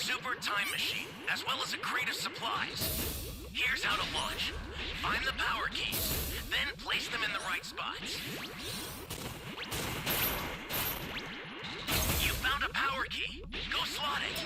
super time machine, as well as a crate of supplies. Here's how to launch. Find the power keys, then place them in the right spots. You found a power key. Go slot it.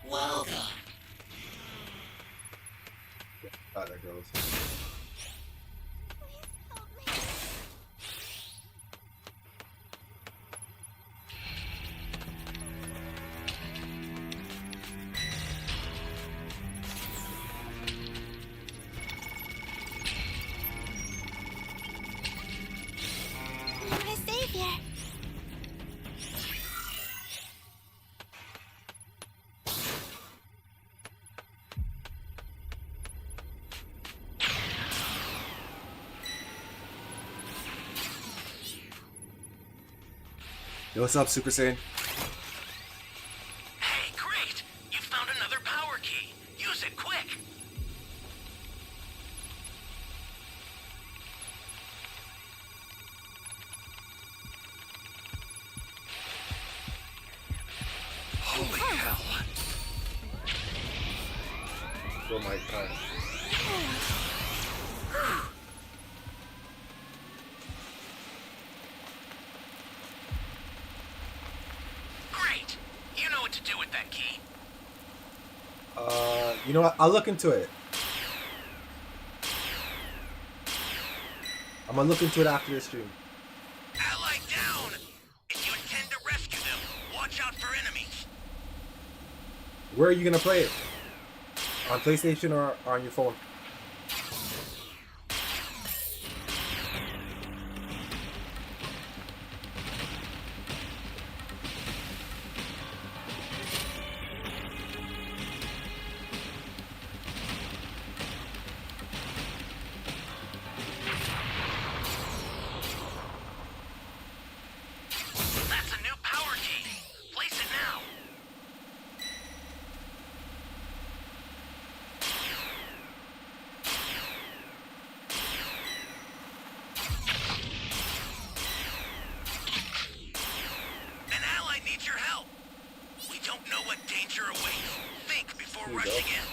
Welcome. Oh, there goes. My savior. Yo, what's up, Super Saiyan? Hey, great! You found another power key. Use it quick. Holy hell. Oh my god. Great! You know what to do with that key. You know what? I'll look into it. I'm gonna look into it after this stream. Ally down! If you intend to rescue them, watch out for enemies. Where are you gonna play it? On PlayStation or on your phone? That's a new power key. Place it now. An ally needs your help. We don't know what danger awaits. Think before Here you go. rushing in.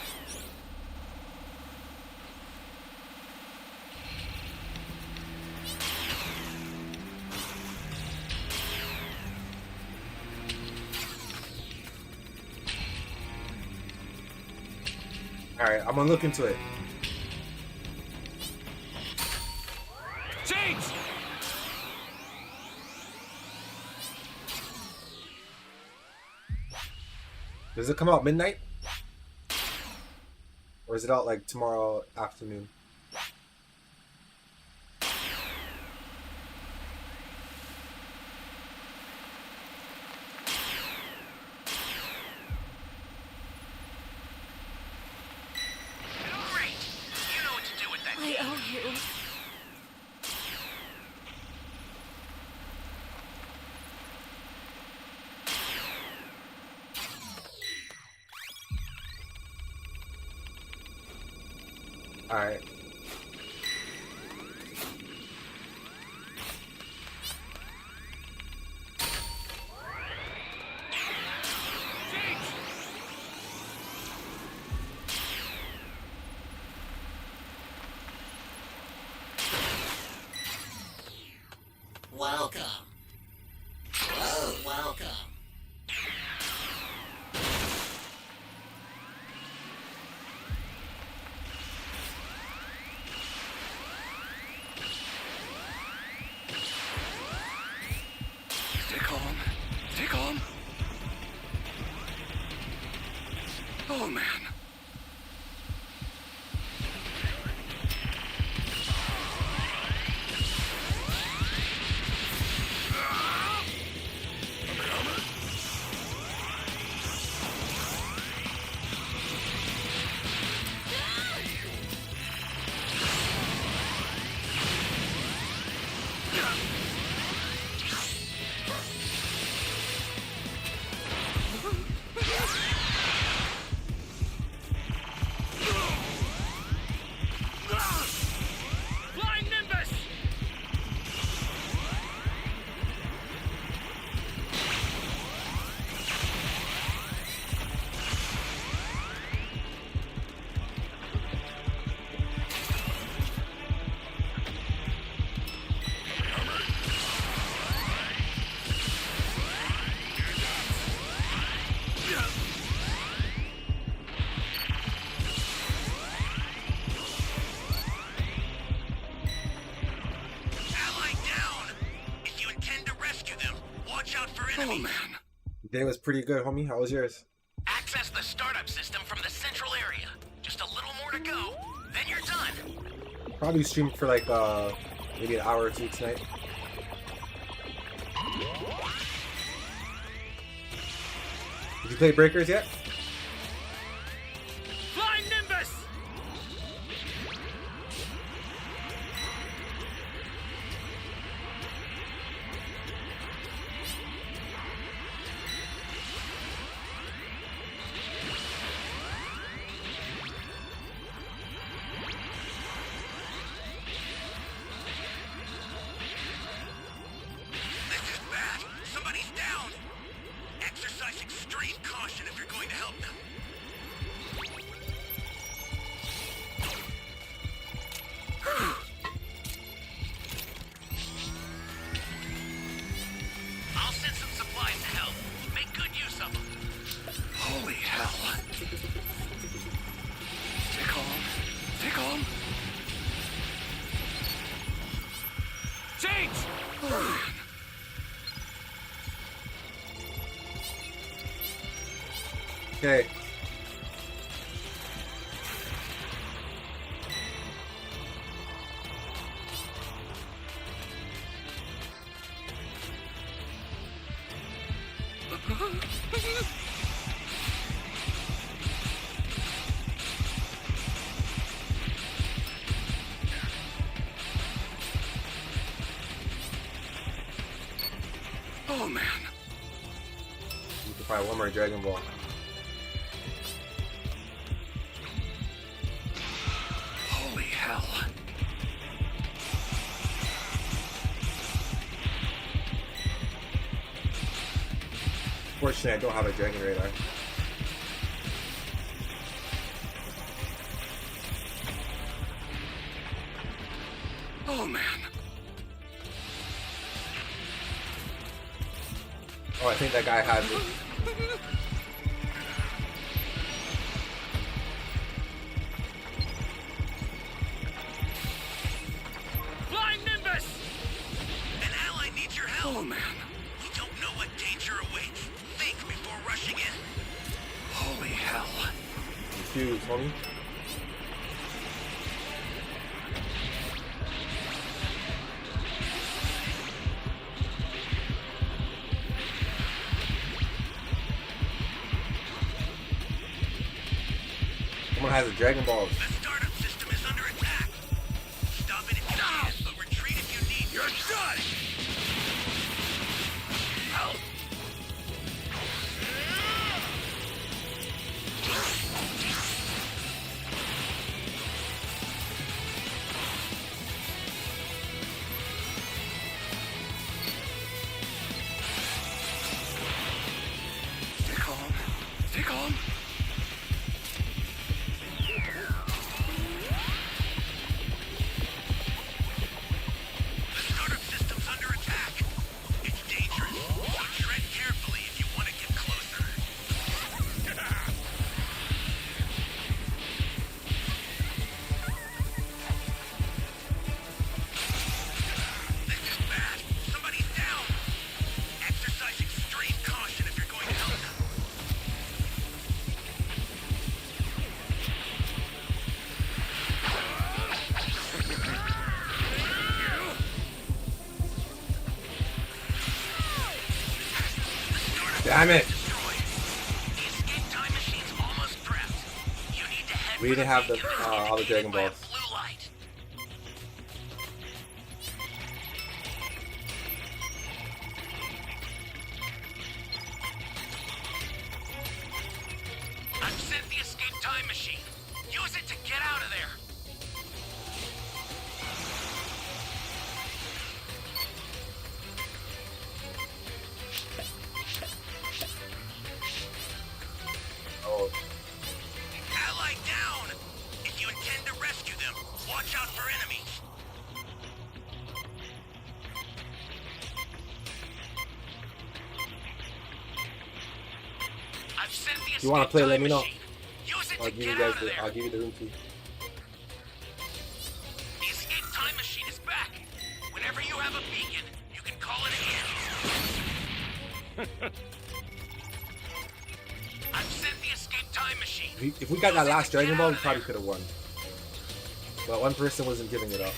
Alright, I'm gonna look into it. Change! Does it come out midnight? Or is it out like tomorrow afternoon? Great! You know what to do with that key. I owe you. Alright. Welcome. Oh, welcome. Stay calm. Stay calm. Oh, man. enemies. Oh man. Day was pretty good, homie. How was yours? Access the startup system from the central area. Just a little more to go, then you're done. Probably stream for like maybe an hour or two tonight. Did you play Breakers yet? Flying Nimbus! This is bad. Somebody's down. Exercise extreme caution if you're going to help them. I'll send some supplies to help. Make good use of them. Holy hell. Stay calm. Stay calm. Change! Okay. Oh man. You can find one more Dragon Ball. Holy hell. Fortunately, I don't have a Dragon Radar. Oh man. Oh, I think that guy had me. Flying Nimbus! An ally needs your help. Oh man. We don't know what danger awaits. Think before rushing in. Holy hell. Confused, homie. Someone has a Dragon Ball. The startup system is under attack. Stop it if you can, but retreat if you need. You're done! Help! Stay calm. Stay calm. The startup system's under attack. It's dangerous, so tread carefully if you want to get closer. This is bad. Somebody's down. Exercise extreme caution if you're going to help them. Damn it! Destroyed. The escape time machine's almost prepped. You need to head We for didn't have the beacon all the Dragon indicated by a Balls. blue light. I've sent the escape time machine. Use it to get out of there. Oh, Ally down! If you intend to rescue them, watch out for enemies. I've sent the escape you want to play? time Let me know. machine. Use it I'll to give you get guys out of the. there. I'll give you the room key. The escape time machine is back. Whenever you have a beacon, you can call it again. I've sent the escape time machine. If we got that last Dragon Ball, we probably could have won. But one person wasn't giving it up.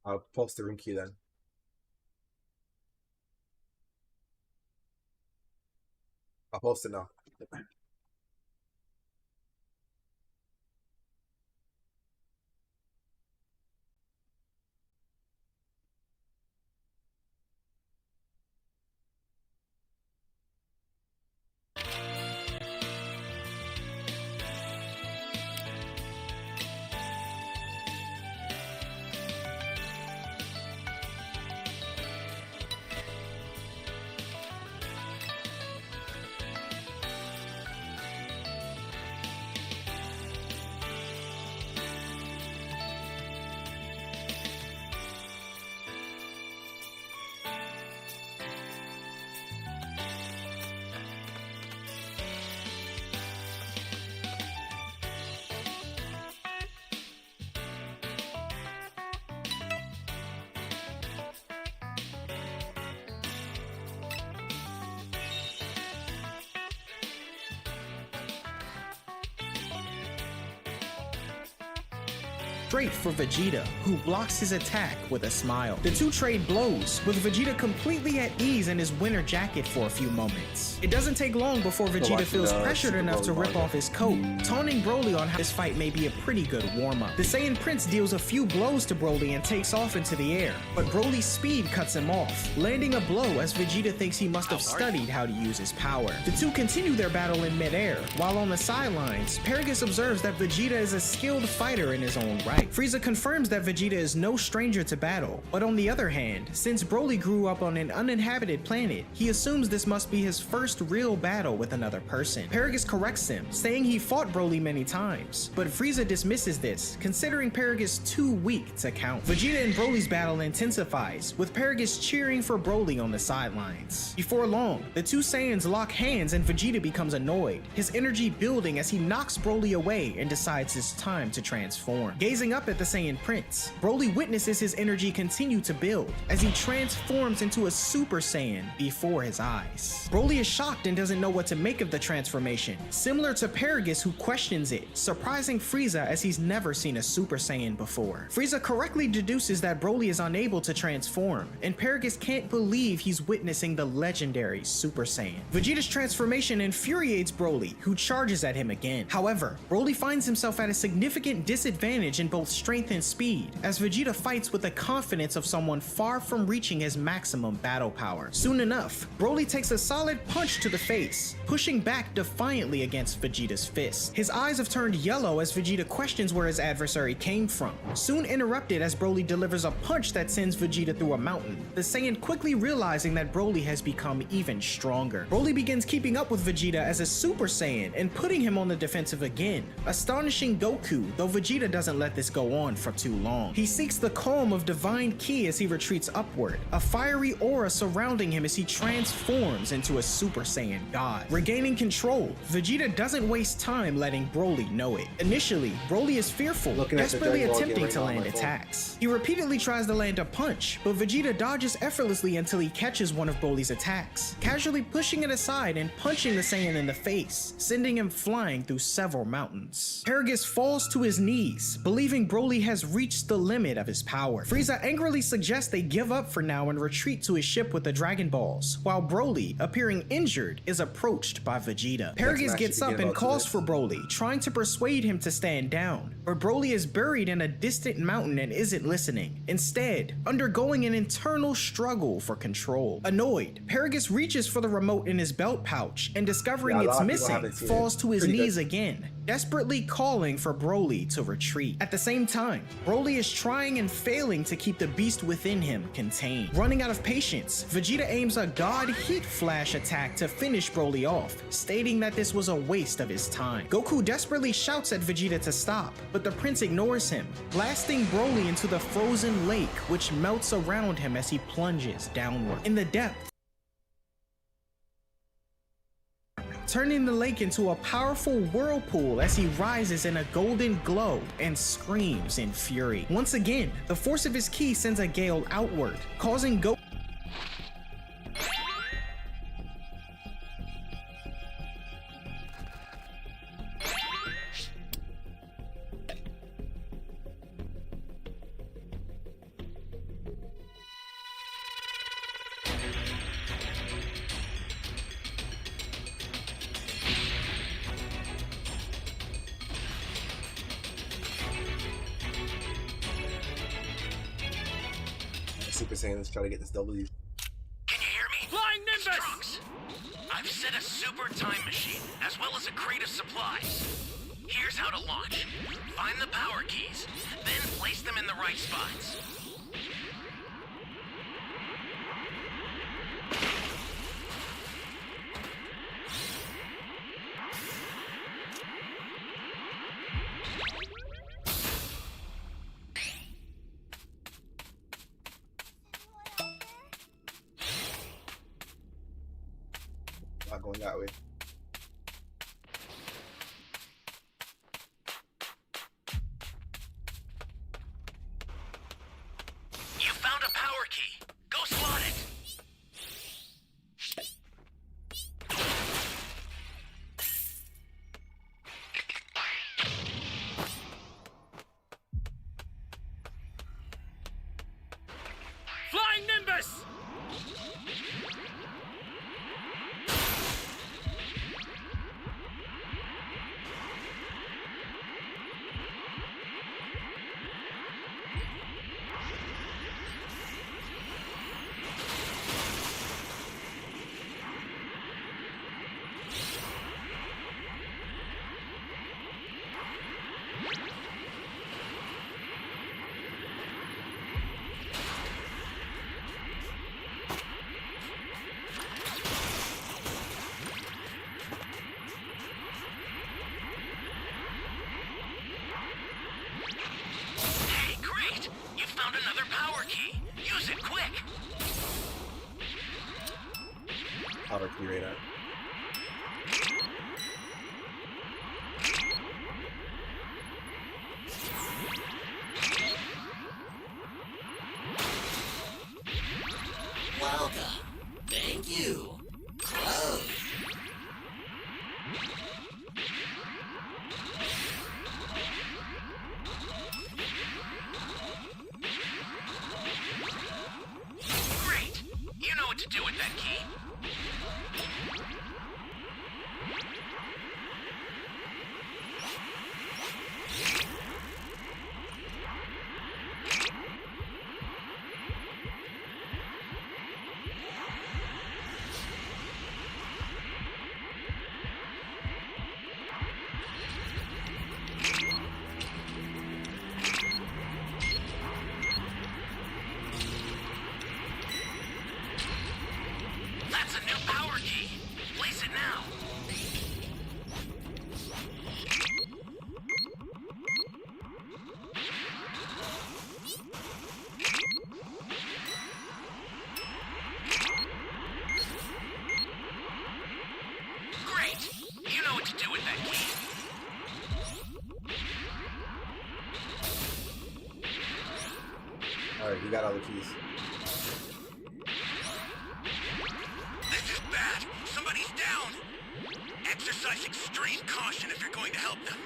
I'll post the room key then. I'll post it now. Straight for Vegeta, who blocks his attack with a smile. The two trade blows, with Vegeta completely at ease in his winter jacket for a few moments. It doesn't take long before Vegeta feels pressured enough to rip off his coat, taunting Broly on how this fight may be a pretty good warm-up. The Saiyan Prince deals a few blows to Broly and takes off into the air, but Broly's speed cuts him off, landing a blow as Vegeta thinks he must have studied how to use his power. The two continue their battle in midair, while on the sidelines, Paragus observes that Vegeta is a skilled fighter in his own right. Frieza confirms that Vegeta is no stranger to battle, but on the other hand, since Broly grew up on an uninhabited planet, he assumes this must be his first real battle with another person. Paragus corrects him, saying he fought Broly many times, but Frieza dismisses this, considering Paragus too weak to count. Vegeta and Broly's battle intensifies, with Paragus cheering for Broly on the sidelines. Before long, the two Saiyans lock hands and Vegeta becomes annoyed, his energy building as he knocks Broly away and decides it's time to transform. Gazing up at the Saiyan Prince, Broly witnesses his energy continue to build as he transforms into a Super Saiyan before his eyes. Broly is shocked and doesn't know what to make of the transformation, similar to Paragus who questions it, surprising Frieza as he's never seen a Super Saiyan before. Frieza correctly deduces that Broly is unable to transform, and Paragus can't believe he's witnessing the legendary Super Saiyan. Vegeta's transformation infuriates Broly, who charges at him again. However, Broly finds himself at a significant disadvantage in both strength and speed, as Vegeta fights with the confidence of someone far from reaching his maximum battle power. Soon enough, Broly takes a solid punch to the face, pushing back defiantly against Vegeta's fist. His eyes have turned yellow as Vegeta questions where his adversary came from, soon interrupted as Broly delivers a punch that sends Vegeta through a mountain, the Saiyan quickly realizing that Broly has become even stronger. Broly begins keeping up with Vegeta as a Super Saiyan and putting him on the defensive again, astonishing Goku, though Vegeta doesn't let this go on for too long. He seeks the calm of divine ki as he retreats upward, a fiery aura surrounding him as he transforms into a Super Saiyan god. Regaining control, Vegeta doesn't waste time letting Broly know it. Initially, Broly is fearful, desperately attempting to land attacks. He repeatedly tries to land a punch, but Vegeta dodges effortlessly until he catches one of Broly's attacks, casually pushing it aside and punching the Saiyan in the face, sending him flying through several mountains. Paragus falls to his knees, believing Broly has reached the limit of his power. Frieza angrily suggests they give up for now and retreat to his ship with the Dragon Balls, while Broly, appearing injured, is approached by Vegeta. Paragus gets up and calls for Broly, trying to persuade him to stand down, but Broly is buried in a distant mountain and isn't listening, instead undergoing an internal struggle for control. Annoyed, Paragus reaches for the remote in his belt pouch and discovering it's missing, falls to his knees again, desperately calling for Broly to retreat. At the same time, Broly is trying and failing to keep the beast within him contained. Running out of patience, Vegeta aims a God Heat Flash attack to finish Broly off, stating that this was a waste of his time. Goku desperately shouts at Vegeta to stop, but the prince ignores him, blasting Broly into the frozen lake, which melts around him as he plunges downward. In the depths, turning the lake into a powerful whirlpool as he rises in a golden glow and screams in fury. Once again, the force of his ki sends a gale outward, causing Goku Super Saiyan, let's try to get this W. Can you hear me? Flying Nimbus! Trunks, I've set a super time machine, as well as a crate of supplies. Here's how to launch. Find the power keys, then place them in the right spots. Not going that way. You found a power key. Go slot it. Flying Nimbus! Hey, great! You found another power key. Use it quick. Power key radar. Welcome. Thank you. Close. Great! You know what to do with that key. That's a new power key. Place it now. Great! You know what to do with that key. Alright, you got all the keys. This is bad. Somebody's down. Exercise extreme caution if you're going to help them.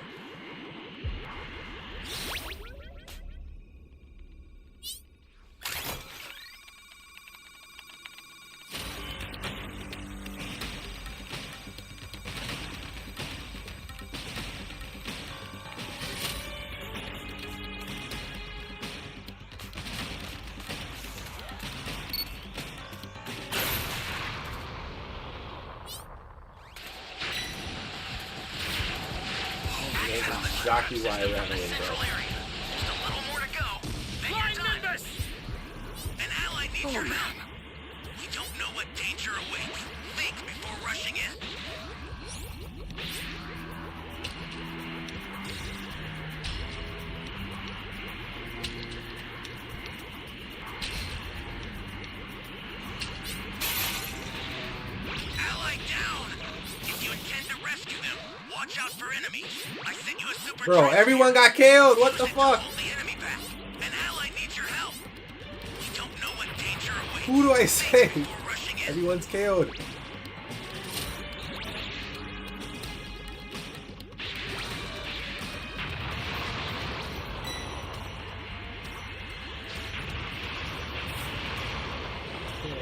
Exactly why I ran away, Central bro. area. Just a little more to go. Then Flying you're done. Nimbus! An ally needs your help. You don't know what danger awaits. Think before rushing in. Ally down! If you intend I sent you a super Bro, train everyone here. got killed. What the Use it to fuck? hold the enemy back. An ally needs your help. We don't know what danger awaits. Who do I say? Before rushing in. Everyone's killed.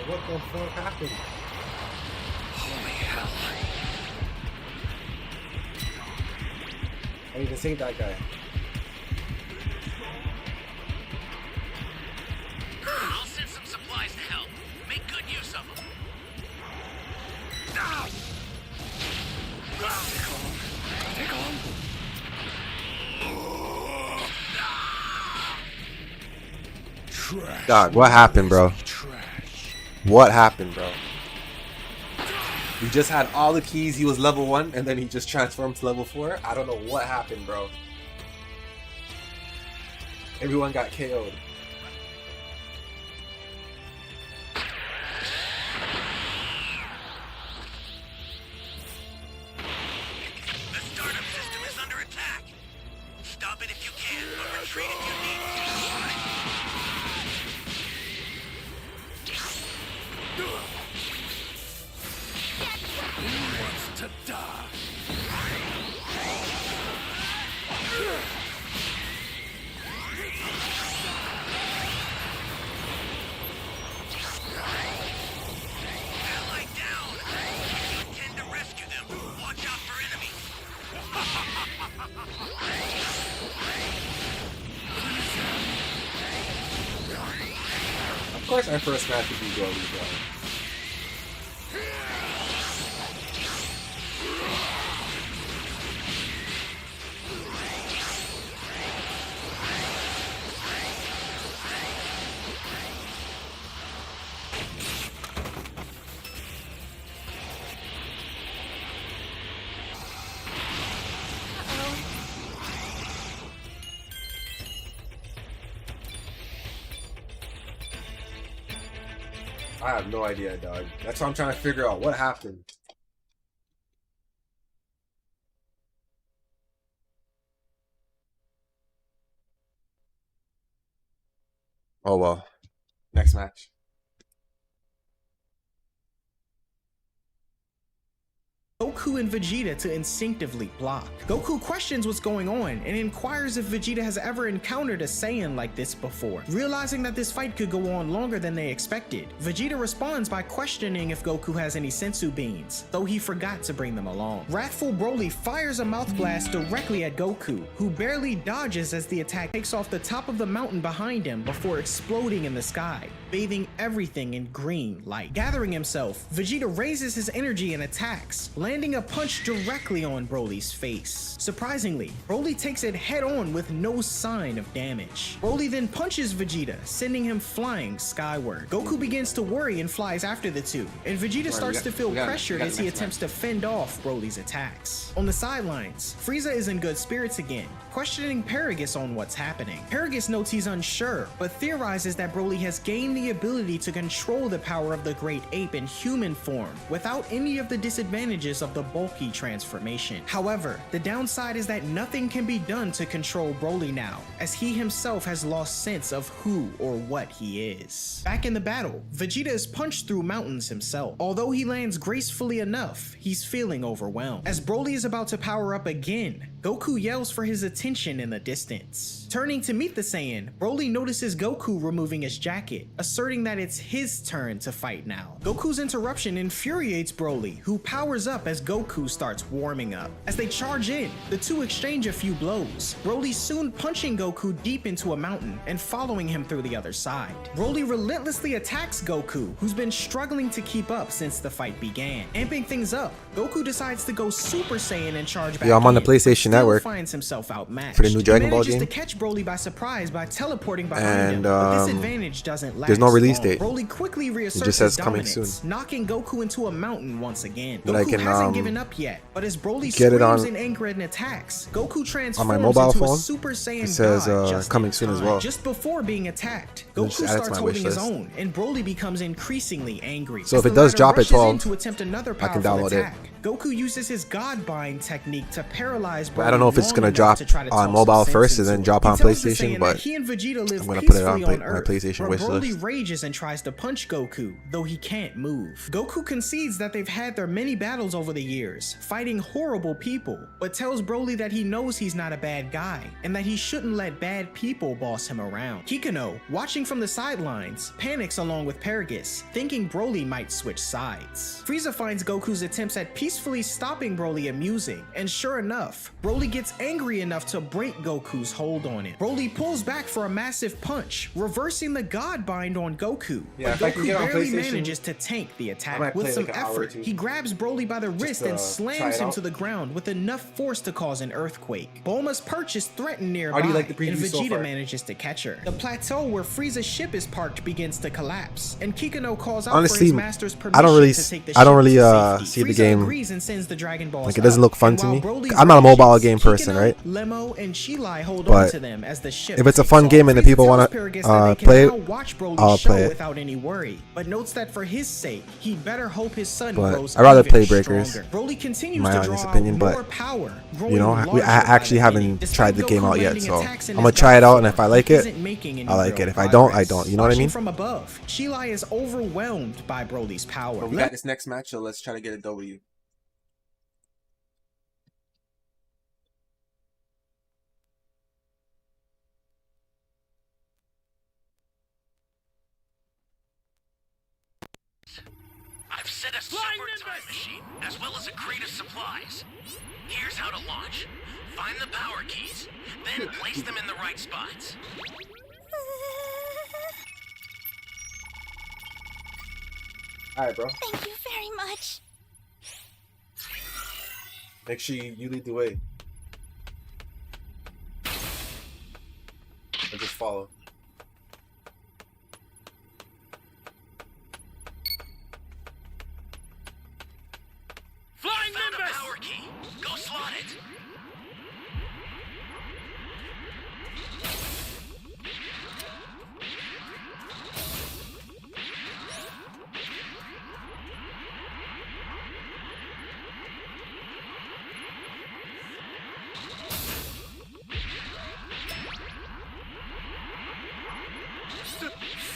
What the fuck happened? Holy hell. I need to save that guy. I'll send some supplies to help. Make good use of them. Take on. Trash. Dog, what happened, bro? Trash. What happened, bro? He just had all the keys. He was level 1, and then he just transformed to level 4. I don't know what happened, bro. Everyone got KO'd. The startup system is under attack. Stop it if you can, but retreat if you need Who wants to die? Ally down! We intend to rescue them. Watch out for enemies. Of course, our first match would be Broly, bro. I have no idea, dog. That's what I'm trying to figure out. What happened? Oh well. Next match. Goku and Vegeta to instinctively block. Goku questions what's going on and inquires if Vegeta has ever encountered a Saiyan like this before. Realizing that this fight could go on longer than they expected, Vegeta responds by questioning if Goku has any Senzu beans, though he forgot to bring them along. Wrathful Broly fires a mouth blast directly at Goku, who barely dodges as the attack takes off the top of the mountain behind him before exploding in the sky, bathing everything in green light. Gathering himself, Vegeta raises his energy and attacks, landing a punch directly on Broly's face. Surprisingly, Broly takes it head on with no sign of damage. Broly then punches Vegeta, sending him flying skyward. Goku begins to worry and flies after the two, and Vegeta starts to feel pressured as he attempts to fend off Broly's attacks. On the sidelines, Frieza is in good spirits again, questioning Paragus on what's happening. Paragus notes he's unsure, but theorizes that Broly has gained the ability to control the power of the Great Ape in human form without any of the disadvantages of the bulky transformation. However, the downside is that nothing can be done to control Broly now, as he himself has lost sense of who or what he is. Back in the battle, Vegeta is punched through mountains himself. Although he lands gracefully enough, he's feeling overwhelmed. As Broly is about to power up again, Goku yells for his attention in the distance. Turning to meet the Saiyan, Broly notices Goku removing his jacket, asserting that it's his turn to fight now. Goku's interruption infuriates Broly, who powers up as Goku starts warming up. As they charge in, the two exchange a few blows, Broly soon punching Goku deep into a mountain and following him through the other side. Broly relentlessly attacks Goku, who's been struggling to keep up since the fight began. Amping things up, Goku decides to go Super Saiyan and charge back. Yo, I'm on the in, PlayStation but still Network finds himself outmatched. for the new Dragon Ball Manages game. to catch Broly by surprise by teleporting behind him, And, but this advantage doesn't last there's no release long. date. Broly quickly reasserts just says his coming dominance, soon. knocking Goku into a mountain once again. But I Goku can, hasn't given up yet, but as Broly get it screams on- in anger and attacks, Goku transforms on my mobile into phone. a Super Saiyan It says, God just coming in soon as time. well. Just before being attacked, I'll Goku just add it to starts my wish holding his list. own, and Broly becomes increasingly angry. So As if it the does latter drop at rushes 12, in to attempt another I can powerful download it. attack, Goku uses his God Bind technique to paralyze Broly. I don't know if it's long gonna enough drop to try to on talk mobile some first sense and then into drop it. on He tells the PlayStation, Saiyan but that he and Vegeta live I'm gonna put it on peacefully my Earth, PlayStation where wish Broly list. rages and tries to punch Goku, though he can't move. Goku concedes that they've had their many battles over the years, fighting horrible people, but tells Broly that he knows he's not a bad guy, and that he shouldn't let bad people boss him around. Kikuno, watching from the sidelines, panics along with Paragus, thinking Broly might switch sides. Frieza finds Goku's attempts at peacefully stopping Broly amusing, and sure enough, Broly gets angry enough to break Goku's hold on him. Broly pulls back for a massive punch, reversing the God Bind on Goku, Yeah, but if I can Goku get on barely PlayStation, manages to tank the I attack. might play With some like an hour or effort, two. he grabs Broly by the wrist and try slams it him out. to the ground with enough force to cause an earthquake. Bulma's perch is threatened nearby, How do you like the and preview so Vegeta far? manages to catch her. The plateau where Frieza's ship is parked begins to collapse, and Kikuno calls out for Honestly, his master's permission I don't really to take the I don't ship really to safety. see the Frieza game. agrees and sends the Dragon Balls Like, it doesn't up. look fun And to while me. Broly I'm not a mobile rages, game person, Kikuno, right? Lemo, and Shilai hold But on to them as the ship if it's a takes fun off. game and the Frieza people tells wanna, Paragus that they can play it, now watch Broly's I'll show play it. without any worry, but notes that for his sake, he better hope his son But grows I'd rather even play Breakers, stronger. Broly continues my to honest draw opinion, out but, more power, you know, growing I larger actually by the minute. haven't Despite tried the game Goku out yet, landing so attacks in I'm his gonna try it out, and if I form, like he it, isn't making any I like real it. If I don't, I progress. don't. You know what I Watching mean? From above, Shilai is overwhelmed by Broly's power. But we got this next match, so let's try to get a W. I've set a Flying super time Nimbus! machine, as well as a crate of supplies. Here's how to launch. Find the power keys, then place them in the right spots. Alright, bro. Thank you very much. Make sure you lead the way. Or just follow. Flying Found a Nimbus! power key. Go slot it.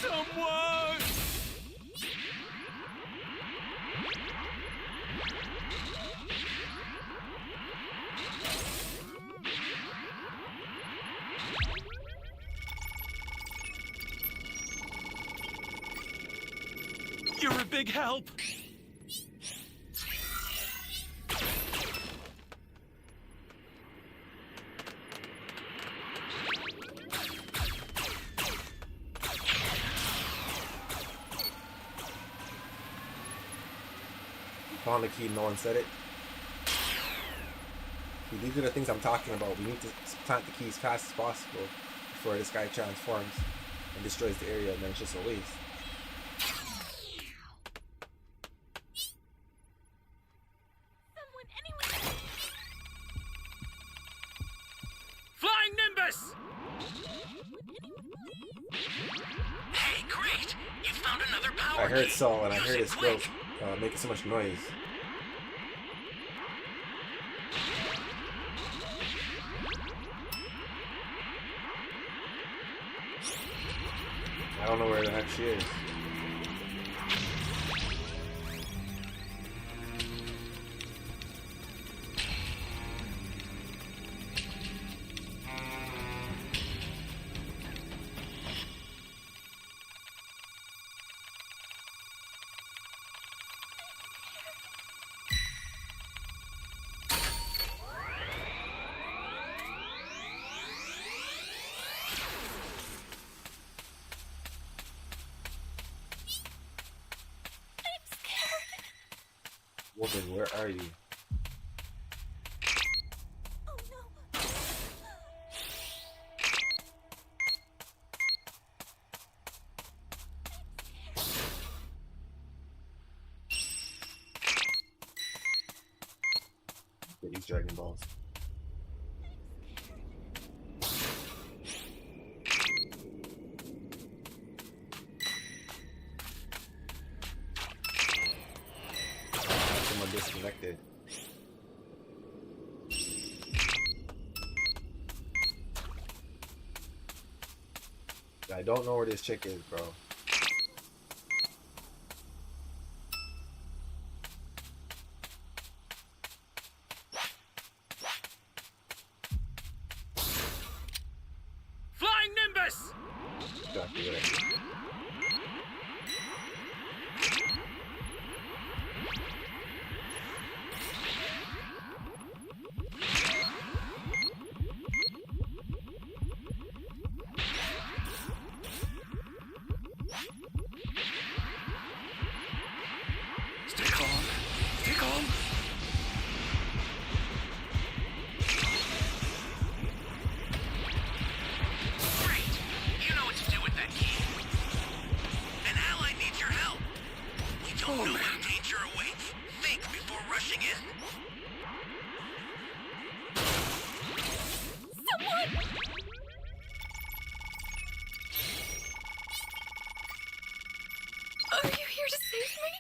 Someone! You're a big help. Found the key, no one said it. See, these are the things I'm talking about. We need to plant the keys fast as possible before this guy transforms and destroys the area, and then it's just a waste. Someone, anyone. Flying Nimbus! Hey, great! You found another power I heard key. so, and I Use heard it it still quick. making so much noise. I don't know where the heck she is. I'm scared. Woman, where are you? Oh no. Get these Dragon Balls. Someone disconnected. I don't know where this chick is, bro. Flying Nimbus! Exactly right. Stay calm. Stay calm. Great! You know what to do with that key. An ally needs your help. We don't know when danger awaits. Think before rushing in. Someone! Are you here to save me?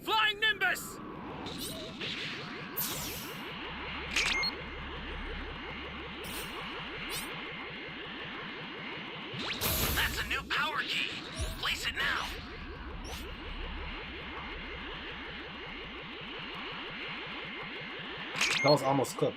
Flying Nimbus! That's a new power key. Place it now. That was almost cooked.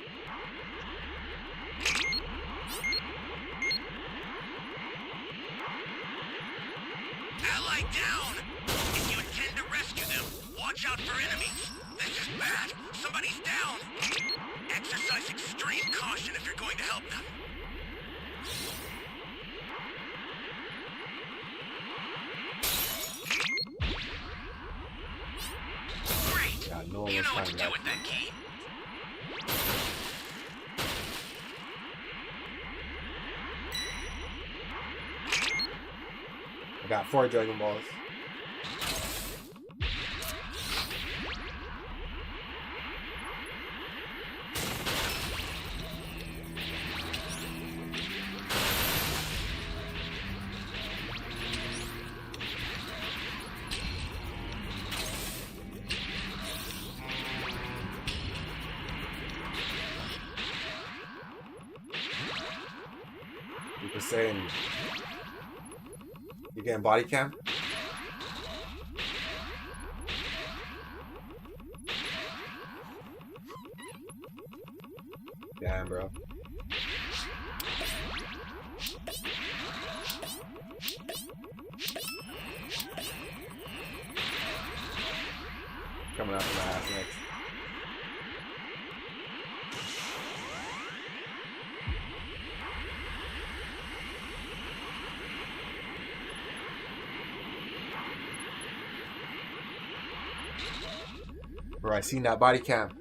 Ally down! If you intend to rescue them, watch out for enemies. This is bad. Somebody's down. Exercise extreme caution if you're going to help them. Great! Yeah, no one You was know what to finding do that. with that key. I got 4 Dragon Balls. You were saying you getting body cam? Damn, bro. Coming after my ass next. Bro, I seen that body cam.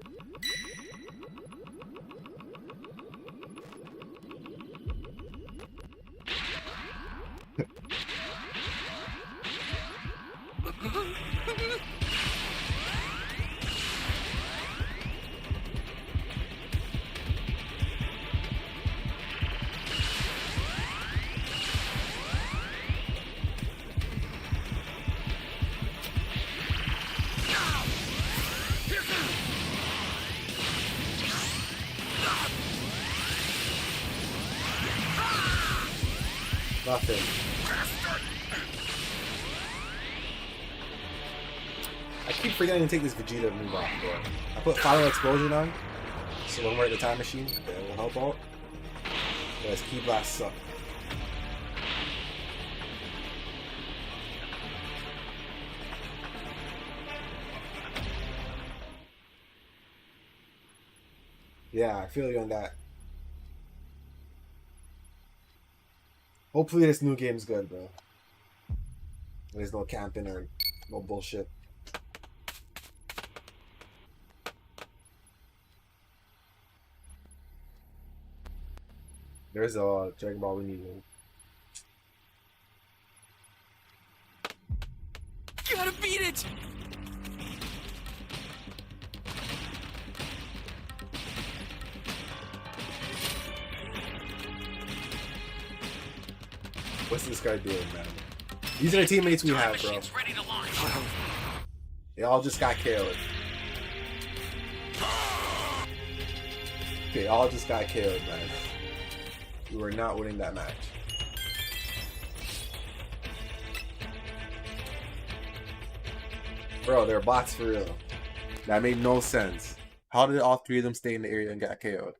Nothing. I keep forgetting to take this Vegeta move off, bro. I put Final Explosion on, so when we're at the time machine, it will help out. But his Ki Blast suck. Yeah, I feel you on that. Hopefully this new game's good, bro. There's no camping or no bullshit. There's a Dragon Ball we need. it! What's this guy doing, man? These are the teammates we Time have, bro. machine's ready to launch. They all just got killed. They all just got killed, man. We were not winning that match. Bro, they're bots for real. That made no sense. How did all three of them stay in the area and get KO'd?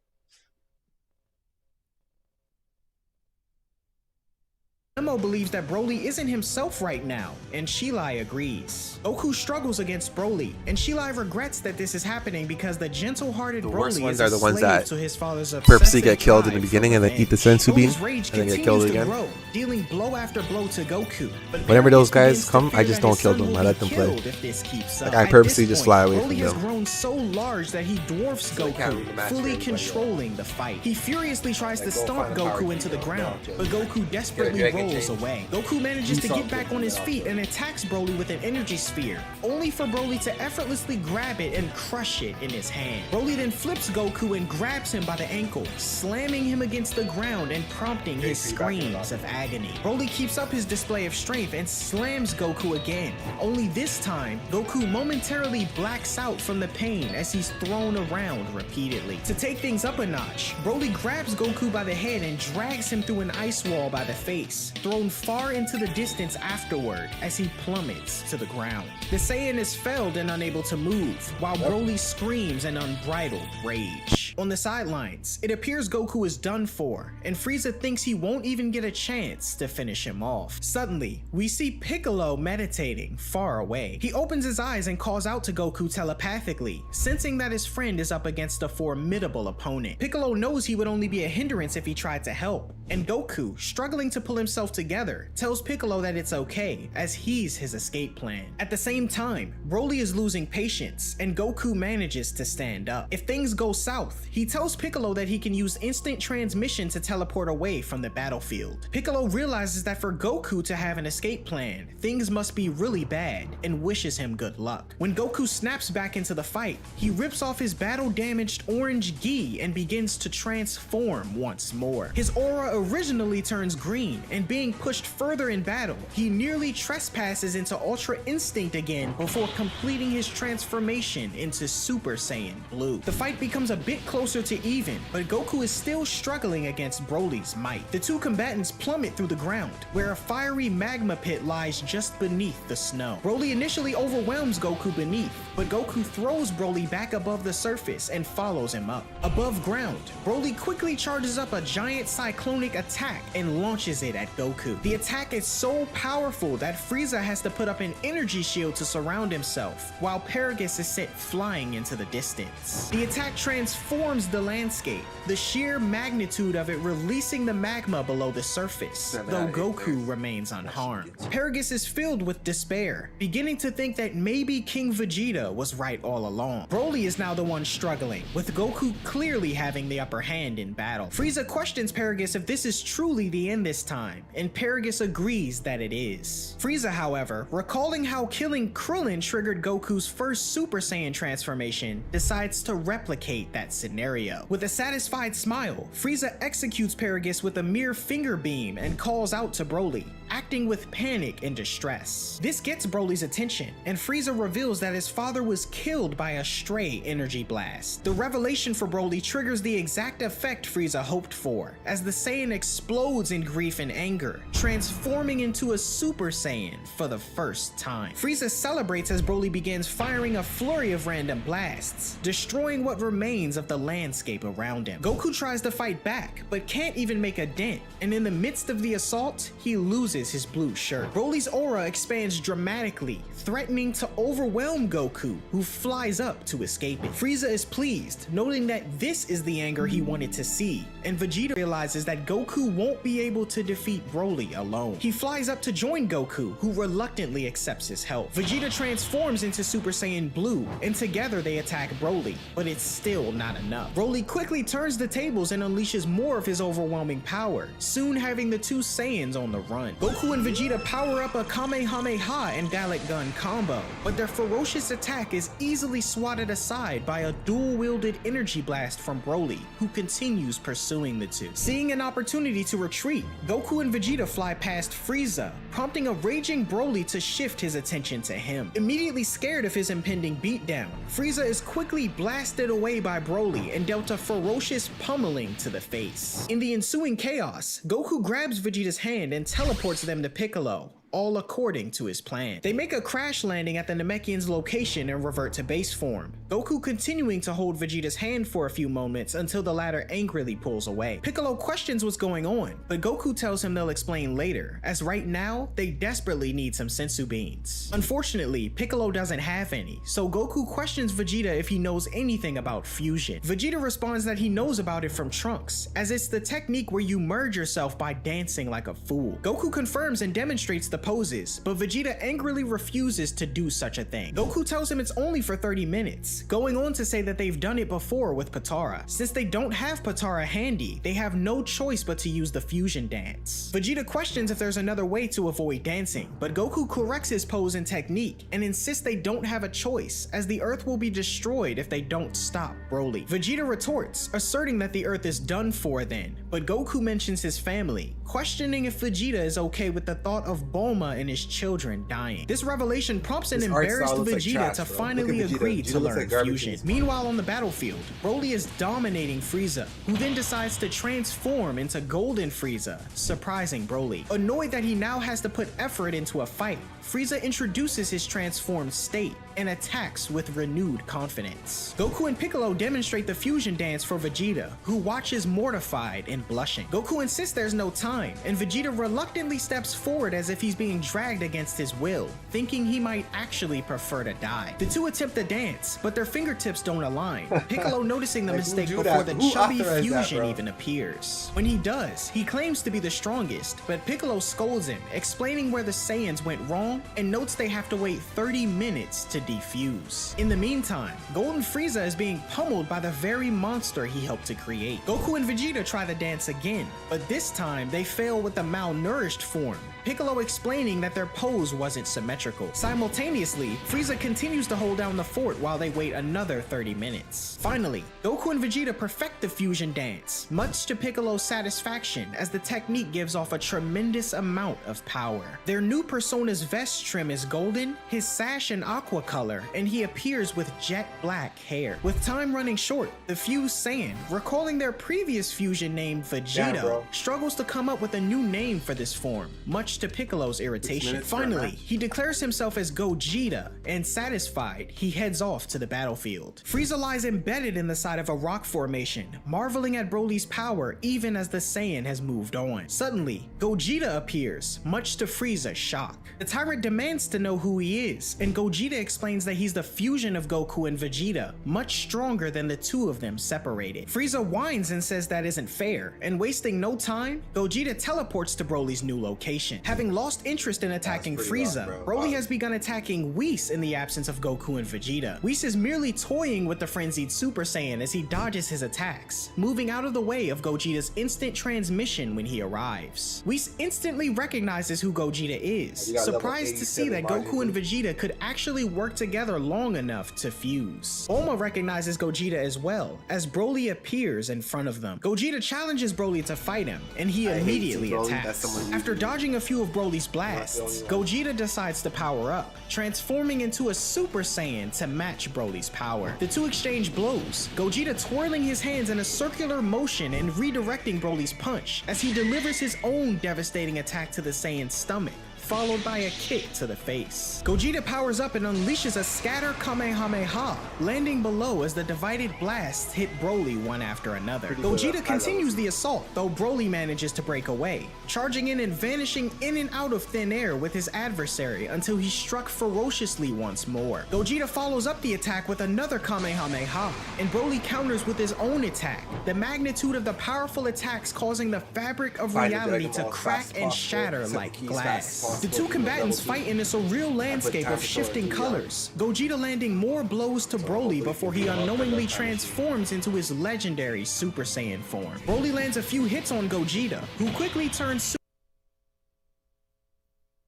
Nemo believes that Broly isn't himself right now, and Shilai agrees. Goku struggles against Broly, and Shilai regrets that this is happening because the gentle-hearted worst Broly ones is are a the ones slave that to his father's purposely obsessive get killed in the drive beginning for and then eat the revenge. sensu bean Broly's rage and then get killed continues to again. grow, dealing blow after blow to Goku. But Whenever those Vegeta guys begins to come, fear I just that don't his kill son them. will I let be them play. killed if this keeps up. Like, I At purposely this just point, fly away Broly from has them. grown so large that he dwarfs So he can't Goku, read the match fully for anybody controlling the fight. He furiously tries Like, to go stomp find a power Goku into the hero. ground, No, but Goku desperately Dragon rolls Change. away. Goku manages to Do get back something on his with feet that. and attacks Broly with an energy sphere, only for Broly to effortlessly grab it and crush it in his hand. Broly then flips Goku and grabs him by the ankle, slamming him against the ground and prompting his screams of agony. Broly keeps up his display of strength and slams Goku again, only this time, Goku momentarily blacks out from the pain as he's thrown around repeatedly. To take things up a notch, Broly grabs Goku by the head and drags him through an ice wall by the face, thrown far into the distance afterward as he plummets to the ground. The Saiyan is felled and unable to move, while Broly screams in unbridled rage. On the sidelines, it appears Goku is done for, and Frieza thinks he won't even get a chance to finish him off. Suddenly, we see Piccolo meditating far away. He opens his eyes and calls out to Goku telepathically, sensing that his friend is up against a formidable opponent. Piccolo knows he would only be a hindrance if he tried to help, and Goku, struggling to pull himself together, tells Piccolo that it's okay, as he's his escape plan. At the same time, Broly is losing patience, and Goku manages to stand up. If things go south, he tells Piccolo that he can use instant transmission to teleport away from the battlefield. Piccolo realizes that for Goku to have an escape plan, things must be really bad, and wishes him good luck. When Goku snaps back into the fight, he rips off his battle-damaged orange gi and begins to transform once more. His aura originally turns green, and being pushed further in battle, he nearly trespasses into Ultra Instinct again before completing his transformation into Super Saiyan Blue. The fight becomes a bit closer to even, but Goku is still struggling against Broly's might. The two combatants plummet through the ground, where a fiery magma pit lies just beneath the snow. Broly initially overwhelms Goku beneath, but Goku throws Broly back above the surface and follows him up. Above ground, Broly quickly charges up a giant cyclonic attack and launches it at Goku. The attack is so powerful that Frieza has to put up an energy shield to surround himself, while Paragus is sent flying into the distance. The attack transforms the landscape, the sheer magnitude of it releasing the magma below the surface, though Goku remains unharmed. Paragus is filled with despair, beginning to think that maybe King Vegeta was right all along. Broly is now the one struggling, with Goku clearly having the upper hand in battle. Frieza questions Paragus if this is truly the end this time, and Paragus agrees that it is. Frieza, however, recalling how killing Krillin triggered Goku's first Super Saiyan transformation, decides to replicate that scenario. With a satisfied smile, Frieza executes Paragus with a mere finger beam and calls out to Broly, acting with panic and distress. This gets Broly's attention, and Frieza reveals that his father was killed by a stray energy blast. The revelation for Broly triggers the exact effect Frieza hoped for, as the Saiyan explodes in grief and anger, transforming into a Super Saiyan for the first time. Frieza celebrates as Broly begins firing a flurry of random blasts, destroying what remains of the landscape around him. Goku tries to fight back, but can't even make a dent, and in the midst of the assault, he loses his blue shirt. Broly's aura expands dramatically, threatening to overwhelm Goku, who flies up to escape it. Frieza is pleased, noting that this is the anger he wanted to see, and Vegeta realizes that Goku won't be able to defeat Broly alone. He flies up to join Goku, who reluctantly accepts his help. Vegeta transforms into Super Saiyan Blue, and together they attack Broly, but it's still not enough. Broly quickly turns the tables and unleashes more of his overwhelming power, soon having the two Saiyans on the run. Goku Goku and Vegeta power up a Kamehameha and Dalek Gun combo, but their ferocious attack is easily swatted aside by a dual-wielded energy blast from Broly, who continues pursuing the two. Seeing an opportunity to retreat, Goku and Vegeta fly past Frieza, prompting a raging Broly to shift his attention to him. Immediately scared of his impending beatdown, Frieza is quickly blasted away by Broly and dealt a ferocious pummeling to the face. In the ensuing chaos, Goku grabs Vegeta's hand and teleports them to Piccolo, all according to his plan. They make a crash landing at the Namekian's location and revert to base form, Goku continuing to hold Vegeta's hand for a few moments until the latter angrily pulls away. Piccolo questions what's going on, but Goku tells him they'll explain later, as right now, they desperately need some sensu beans. Unfortunately, Piccolo doesn't have any, so Goku questions Vegeta if he knows anything about fusion. Vegeta responds that he knows about it from Trunks, as it's the technique where you merge yourself by dancing like a fool. Goku confirms and demonstrates the poses, but Vegeta angrily refuses to do such a thing. Goku tells him it's only for 30 minutes, going on to say that they've done it before with Potara. Since they don't have Potara handy, they have no choice but to use the fusion dance. Vegeta questions if there's another way to avoid dancing, but Goku corrects his pose and technique and insists they don't have a choice, as the Earth will be destroyed if they don't stop Broly. Vegeta retorts, asserting that the Earth is done for then, but Goku mentions his family, questioning if Vegeta is okay with the thought of Bulma and his children dying. This revelation prompts an This art embarrassed style looks like Vegeta trash, to bro. finally Look at Vegeta. agree Vegeta to looks learn like garbage in fusion. this Meanwhile, on the battlefield, Broly is dominating Frieza, who then decides to transform into Golden Frieza, surprising Broly. Annoyed that he now has to put effort into a fight, Frieza introduces his transformed state and attacks with renewed confidence. Goku and Piccolo demonstrate the fusion dance for Vegeta, who watches mortified and blushing. Goku insists there's no time, and Vegeta reluctantly steps forward as if he's being dragged against his will, thinking he might actually prefer to die. The two attempt the dance, but their fingertips don't align, Piccolo noticing the Like, who mistake do before that? the Who chubby authorized that, fusion bro? even appears. When he does, he claims to be the strongest, but Piccolo scolds him, explaining where the Saiyans went wrong and notes they have to wait 30 minutes to defuse. In the meantime, Golden Frieza is being pummeled by the very monster he helped to create. Goku and Vegeta try the dance again, but this time they fail with the malnourished form, Piccolo explaining that their pose wasn't symmetrical. Simultaneously, Frieza continues to hold down the fort while they wait another 30 minutes. Finally, Goku and Vegeta perfect the fusion dance, much to Piccolo's satisfaction, as the technique gives off a tremendous amount of power. Their new persona's vest trim is golden, his sash an aqua color, and he appears with jet black hair. With time running short, the fused Saiyan, recalling their previous fusion named Vegito, bro. struggles to come up with a new name for this form, much to Piccolo's irritation. minutes for a Finally, match. he declares himself as Gogeta, and satisfied, he heads off to the battlefield. Frieza lies embedded in the side of a rock formation, marveling at Broly's power even as the Saiyan has moved on. Suddenly, Gogeta appears, much to Frieza's shock. The tyrant demands to know who he is, and Gogeta explains that he's the fusion of Goku and Vegeta, much stronger than the two of them separated. Frieza whines and says that isn't fair, and wasting no time, Gogeta teleports to Broly's new location. Having lost interest in attacking That's pretty Frieza, rough, bro. Broly has begun attacking Whis in the absence of Goku and Vegeta. Whis is merely toying with the frenzied Super Saiyan as he dodges his attacks, moving out of the way of Gogeta's instant transmission when he arrives. Whis instantly recognizes who Gogeta is, You got level surprised to see 87 that Goku Majin and Buu. Vegeta could actually work together long enough to fuse. Bulma recognizes Gogeta as well, as Broly appears in front of them. Gogeta challenges Broly to fight him, and he I hate immediately Broly. attacks. That's someone After dodging a few of Broly's blasts, Not the only Gogeta decides to power up, transforming into a Super Saiyan to match Broly's power. The two exchange blows, Gogeta twirling his hands in a circular motion and redirecting Broly's punch as he delivers his own devastating attack to the Saiyan's stomach, followed by a kick to the face. Gogeta powers up and unleashes a scatter Kamehameha, landing below as the divided blasts hit Broly one after another. Pretty good. Gogeta I continues love the assault, though Broly manages to break away, charging in and vanishing in and out of thin air with his adversary until he's struck ferociously once more. Gogeta follows up the attack with another Kamehameha, and Broly counters with his own attack, the magnitude of the powerful attacks causing the fabric of Find the reality Dragon to Ball as crack fast as and possible, shatter set like the keys fast as glass. possible, The two do the combatants double fight in a surreal landscape time of to shifting throw it, colors, Gogeta landing more blows to Broly before he unknowingly transforms into his legendary Super Saiyan form. Broly lands a few hits on Gogeta, who quickly turns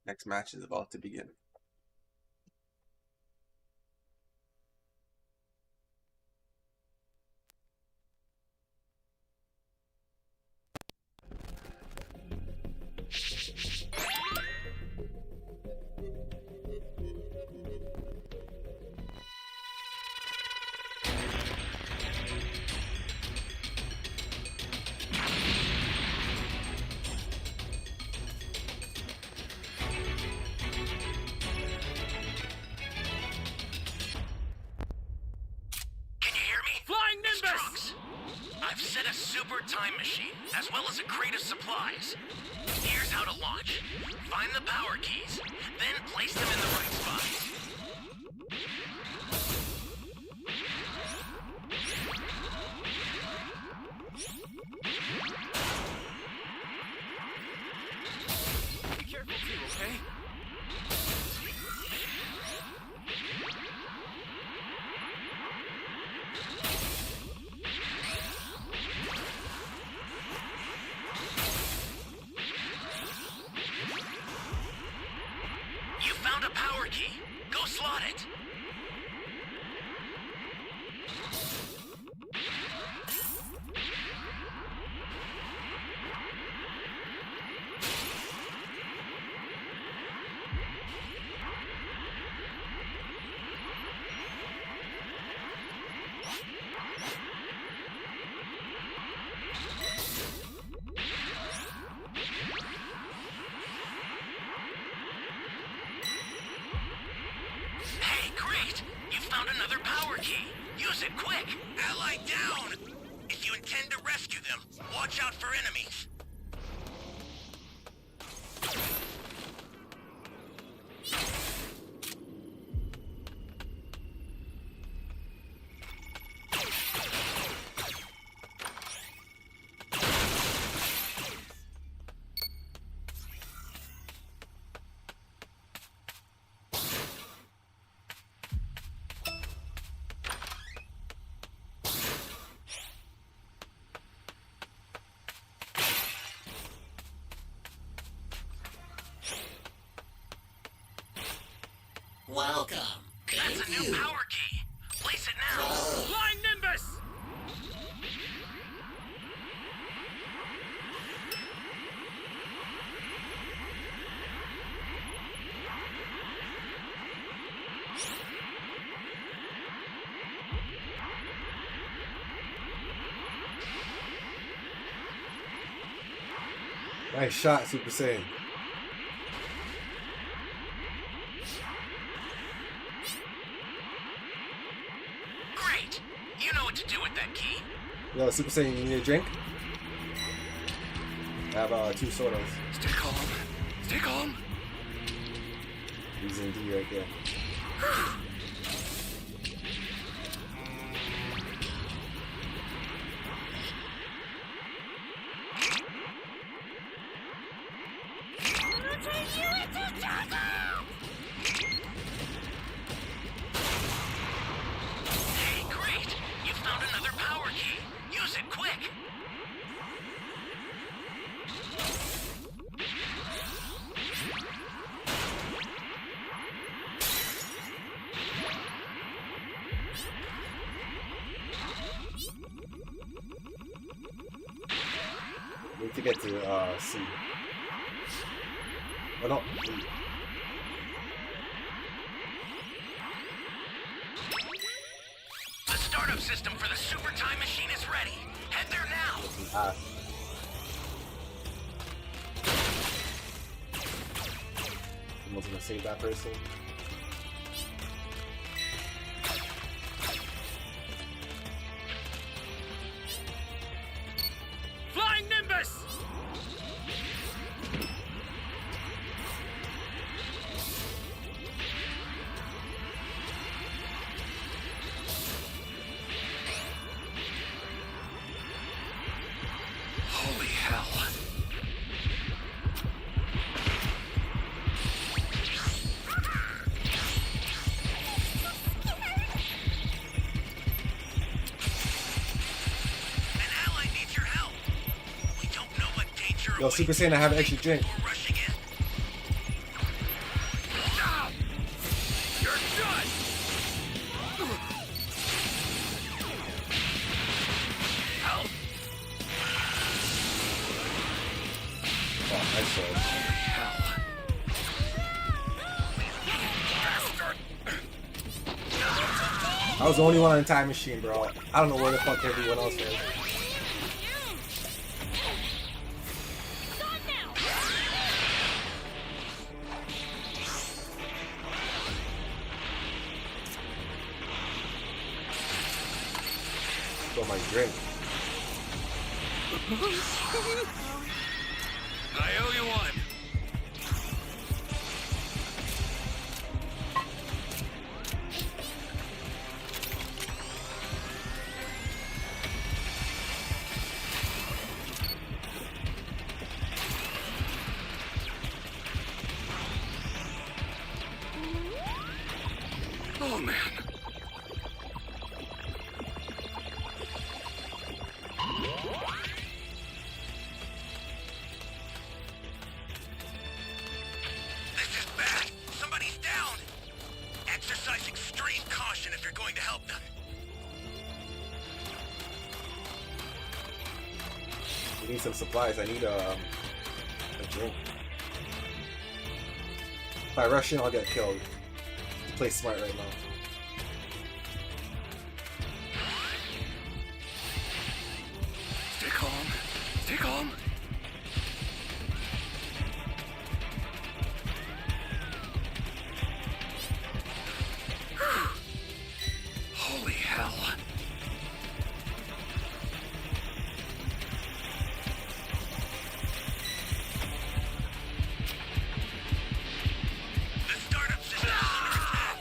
Next match is about to begin. Can you hear me? Flying Nimbus! Trunks, I've set a super time machine, as well as a crate of supplies. Here's how to launch. Find the power keys, then place them in the right spots. Be careful too, okay? You found a power key. Go slot it. Hey, great! You found another power key. Use it quick. Ally down! If you intend to rescue them, watch out for enemies. Welcome. That's a new power key. Place it now. Flying Nimbus! Nice shot, Super Saiyan. Great. You know what to do with that key. Yo, Super Saiyan, you need a drink? I have 2 sodas. Stay calm. Stay calm. Using D right there. Hey, great. You found another power key. Use it quick. Need to get to C. Oh no. E. The startup system for the super time machine is ready. Head there now. Ah. Someone's gonna save that person. Flying Nimbus! Holy hell. An ally needs your help. We don't know what danger Yo, Super Saiyan, I have an extra drink. We're rushing in. Fuck, I sword. Hell. I was the only one on the time machine, bro. I don't know where the fuck everyone else is. Got my drink. I owe you one. Oh man. This is bad. Somebody's down. Exercise extreme caution if you're going to help them. We need some supplies. I need a drink. If I rush in, I'll get killed. Play smart right now. Stay calm. Stay calm. Holy hell. The startup system is under attack.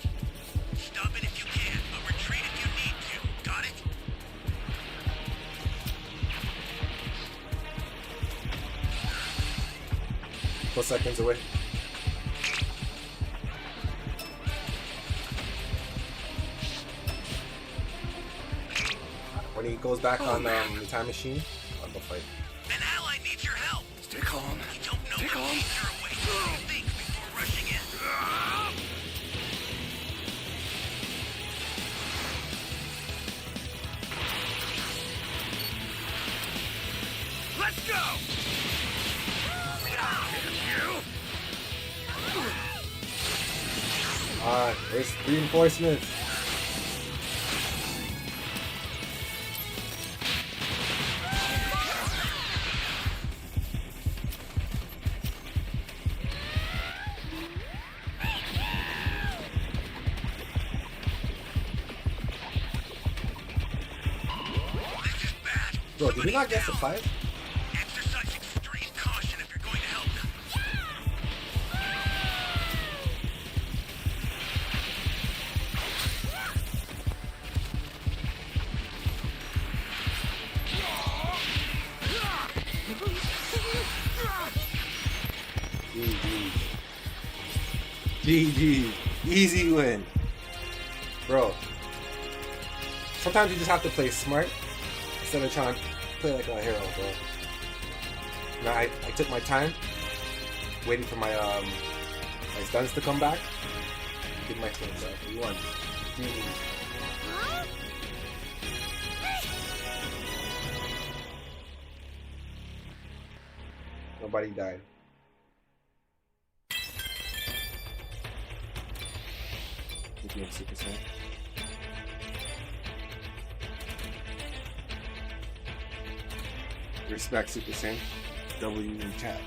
Stop it if you can, but retreat if you need to. Got it? Couple seconds away. When he goes back on the time machine, I'll go fight. An ally needs your help. Stay calm. We don't know Stay what calm. danger awaits. So think before rushing in. Let's go! There's reinforcements. This is bad. Bro, did we not get Somebody's down. supplies? Exercise extreme caution if you're going to help them. GG. Easy win. Bro. Sometimes you just have to play smart instead of trying to play like a hero, bro. Now I took my time, waiting for my my stuns to come back. Did my thing, bro. We won. GG. Nobody died. Game Super Saiyan. Respect Super Saiyan. W in chat.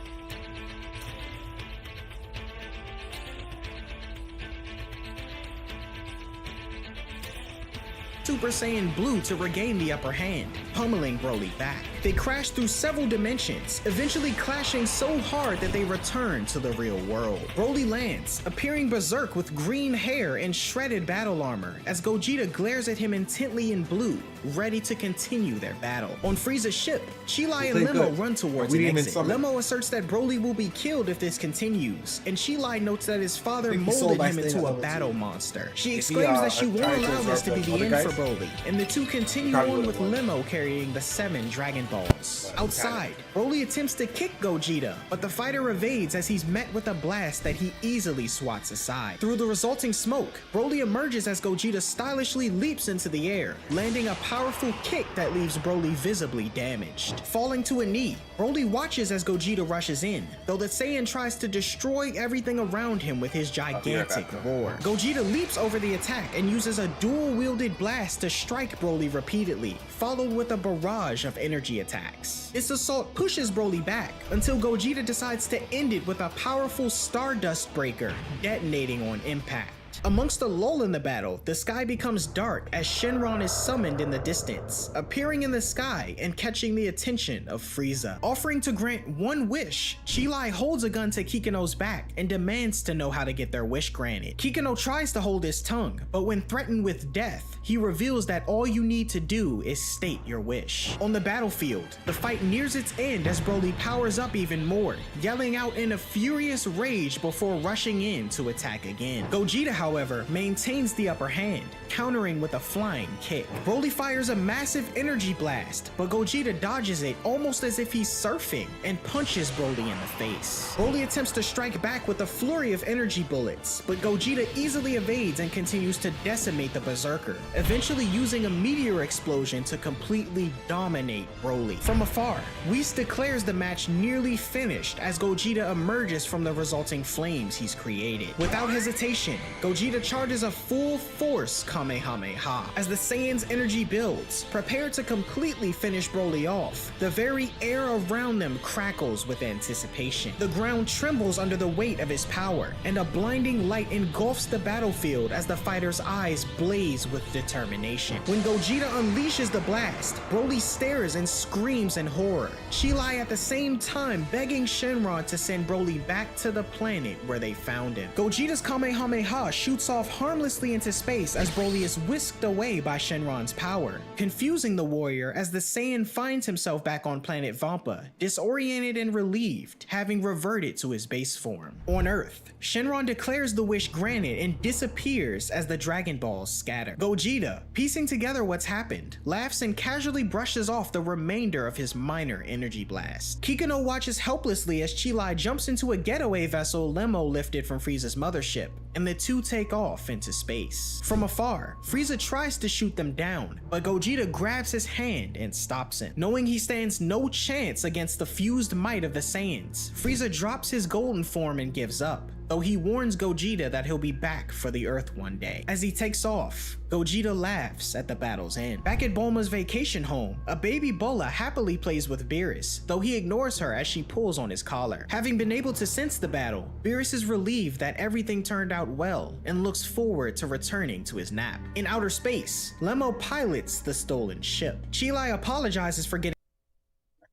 Super Saiyan Blue to regain the upper hand, pummeling Broly back. They crash through several dimensions, eventually clashing so hard that they return to the real world. Broly lands, appearing berserk with green hair and shredded battle armor, as Gogeta glares at him intently in blue, ready to continue their battle. On Frieza's ship, Cheelai and played Lemo good. run towards We an didn't even exit. summon. Lemo asserts that Broly will be killed if this continues, and Cheelai notes that his father think he sold molded by him staying into at a level battle 2. monster. She If he, exclaims that she won't tried to allow this absorb to be the the other end guys, for Broly, and the two continue probably on with would've won. Lemo carrying carrying the 7 Dragon Balls. Outside, Broly attempts to kick Gogeta, but the fighter evades as he's met with a blast that he easily swats aside. Through the resulting smoke, Broly emerges as Gogeta stylishly leaps into the air, landing a powerful kick that leaves Broly visibly damaged. Falling to a knee, Broly watches as Gogeta rushes in, though the Saiyan tries to destroy everything around him with his gigantic roar. Gogeta leaps over the attack and uses a dual-wielded blast to strike Broly repeatedly, followed with a barrage of energy attacks. This assault pushes Broly back until Gogeta decides to end it with a powerful Stardust Breaker, detonating on impact. Amongst the lull in the battle, the sky becomes dark as Shenron is summoned in the distance, appearing in the sky and catching the attention of Frieza. Offering to grant one wish, Chi Lai holds a gun to Kikuno's back and demands to know how to get their wish granted. Kikuno tries to hold his tongue, but when threatened with death, he reveals that all you need to do is state your wish. On the battlefield, the fight nears its end as Broly powers up even more, yelling out in a furious rage before rushing in to attack again. Gogeta, however, maintains the upper hand, countering with a flying kick. Broly fires a massive energy blast, but Gogeta dodges it almost as if he's surfing and punches Broly in the face. Broly attempts to strike back with a flurry of energy bullets, but Gogeta easily evades and continues to decimate the Berserker, eventually using a meteor explosion to completely dominate Broly. From afar, Whis declares the match nearly finished as Gogeta emerges from the resulting flames he's created. Without hesitation, Gogeta charges a full force Kamehameha. As the Saiyan's energy builds, prepared to completely finish Broly off, the very air around them crackles with anticipation. The ground trembles under the weight of his power, and a blinding light engulfs the battlefield as the fighter's eyes blaze with determination. When Gogeta unleashes the blast, Broly stares and screams in horror, Chi Lai at the same time begging Shenron to send Broly back to the planet where they found him. Gogeta's Kamehameha shoots off harmlessly into space as Broly is whisked away by Shenron's power, confusing the warrior as the Saiyan finds himself back on planet Vampa, disoriented and relieved, having reverted to his base form. On Earth, Shenron declares the wish granted and disappears as the Dragon Balls scatter. Gogeta, piecing together what's happened, laughs and casually brushes off the remainder of his minor energy blast. Kikuno watches helplessly as Chi Lai jumps into a getaway vessel Lemmo lifted from Frieza's mothership, and the two take off into space. From afar, Frieza tries to shoot them down, but Gogeta grabs his hand and stops him. Knowing he stands no chance against the fused might of the Saiyans, Frieza drops his golden form and gives up, though he warns Gogeta that he'll be back for the Earth one day. As he takes off, Gogeta laughs at the battle's end. Back at Bulma's vacation home, a baby Bola happily plays with Beerus, though he ignores her as she pulls on his collar. Having been able to sense the battle, Beerus is relieved that everything turned out well and looks forward to returning to his nap. In outer space, Lemmo pilots the stolen ship. Chi Lai apologizes for getting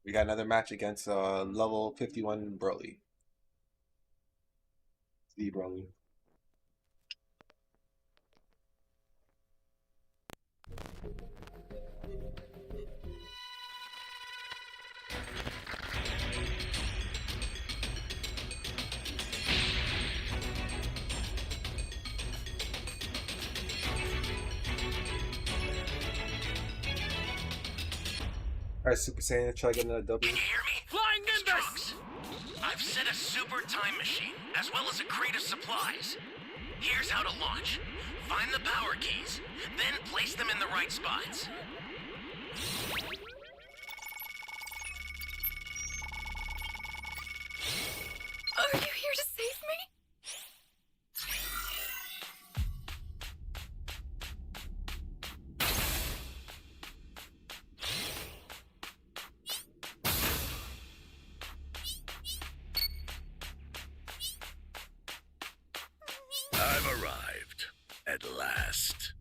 We got another match against level 51 Broly. The Broly. Alright, Super Saiyan, try to get another W. Can you hear me? Flying Nimbus! I've set a super time machine, as well as a crate of supplies. Here's how to launch. Find the power keys, then place them in the right spots. Are you here to save me? I've arrived. At last.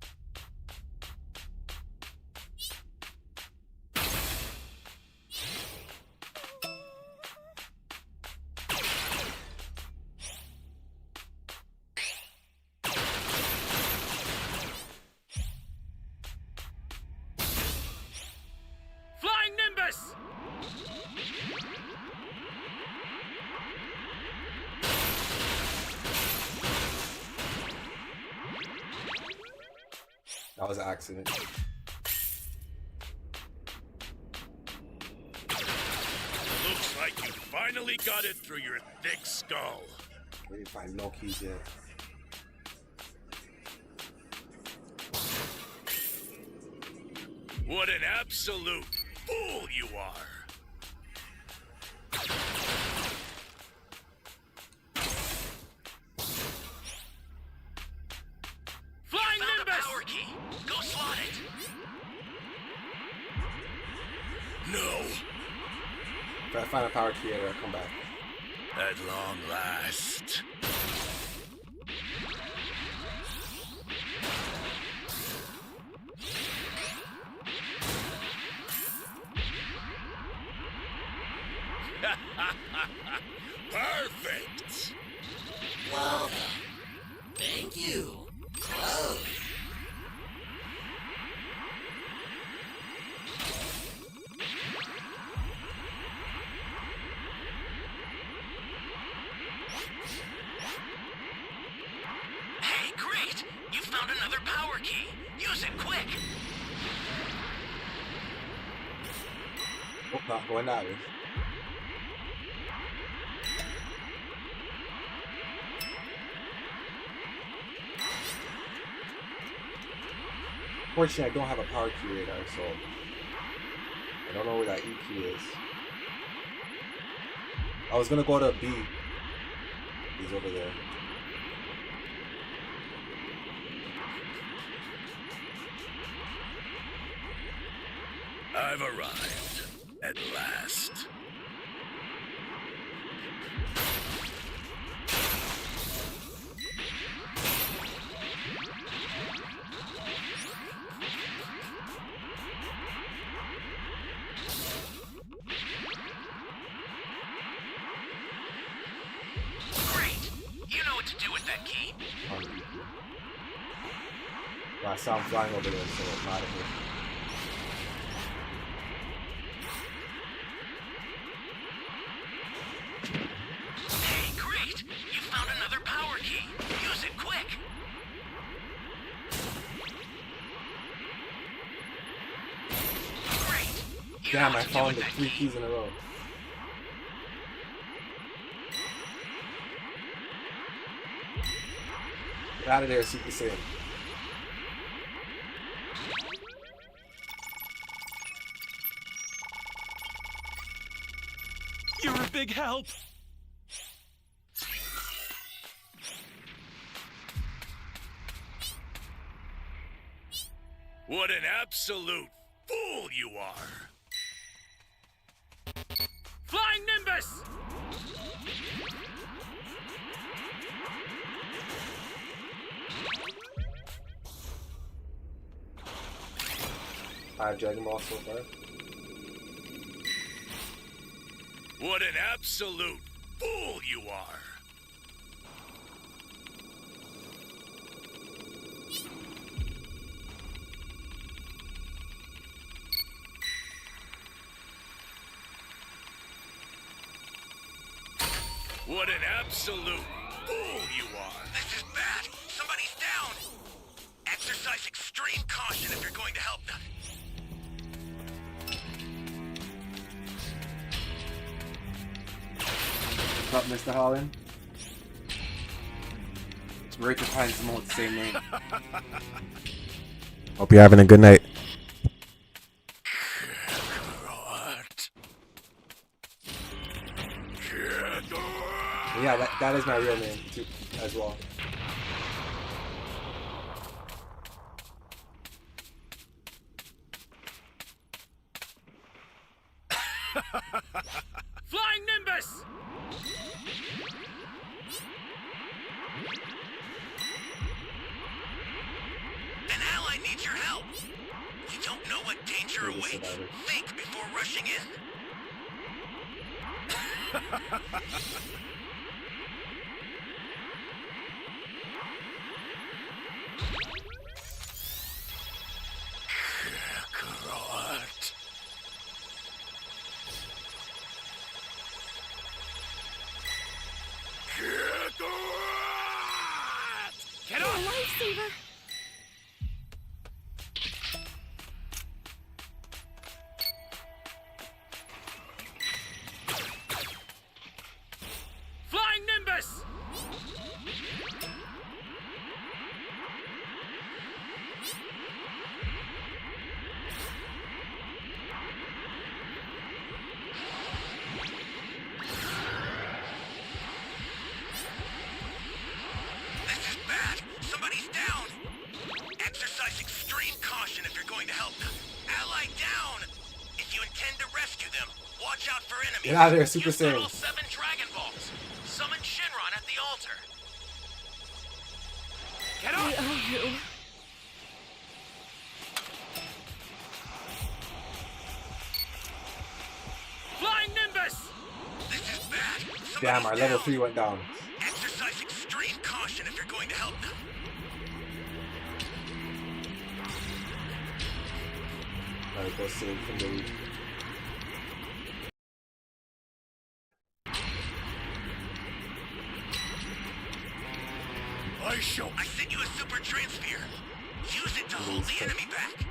Flying Nimbus! That was an accident. finally got it through your thick skull. We didn't find no keys yet. What an absolute fool you are. Flying Found a Nimbus! power key. Go slot it. No, If I find a power key, I'll come back. at long last. Perfect. Well then. Thank you. Close. Hey, great! You found another power key. Use it quick. Oh, not going that way. Fortunately, I don't have a power key radar, so I don't know where that E key is. I was gonna go to B. He's over there. I've arrived at last. Great! You know what to do with that key. On the E key. Well, I saw him flying over there, so I'm out of here. Hey, great! You found another power key. Use it quick. Great! You Damn, know I what to do found with the that 3 key. keys in a row. Get out of there, Super Saiyan. You're a big help! What an absolute fool you are. Flying Nimbus! I have Dragon Ball so far. What an absolute fool you are. What an absolute fool you are. This is bad. Somebody's down. Exercise extreme caution if you're going to help them. What's up, Mr. Holland? It's great to find someone with the same name. Hope you're having a good night. What? Yeah, that is my real name too, as well. Flying Nimbus! An ally needs your help. We don't know what danger You're the awaits. survivor. Think before rushing in. What? Get off! Lifesaver! Get out of there, Super Use level Saiyan. 7 Dragon Balls. Summon Shenron at the altar. Get I up! owe you. Flying Nimbus! This is bad. Damn, Somebody's our level down. 3 went down. Exercise extreme caution if you're going to help them. Alright, go save from the lead. I sent you a super transfer. Use it to hold the enemy back.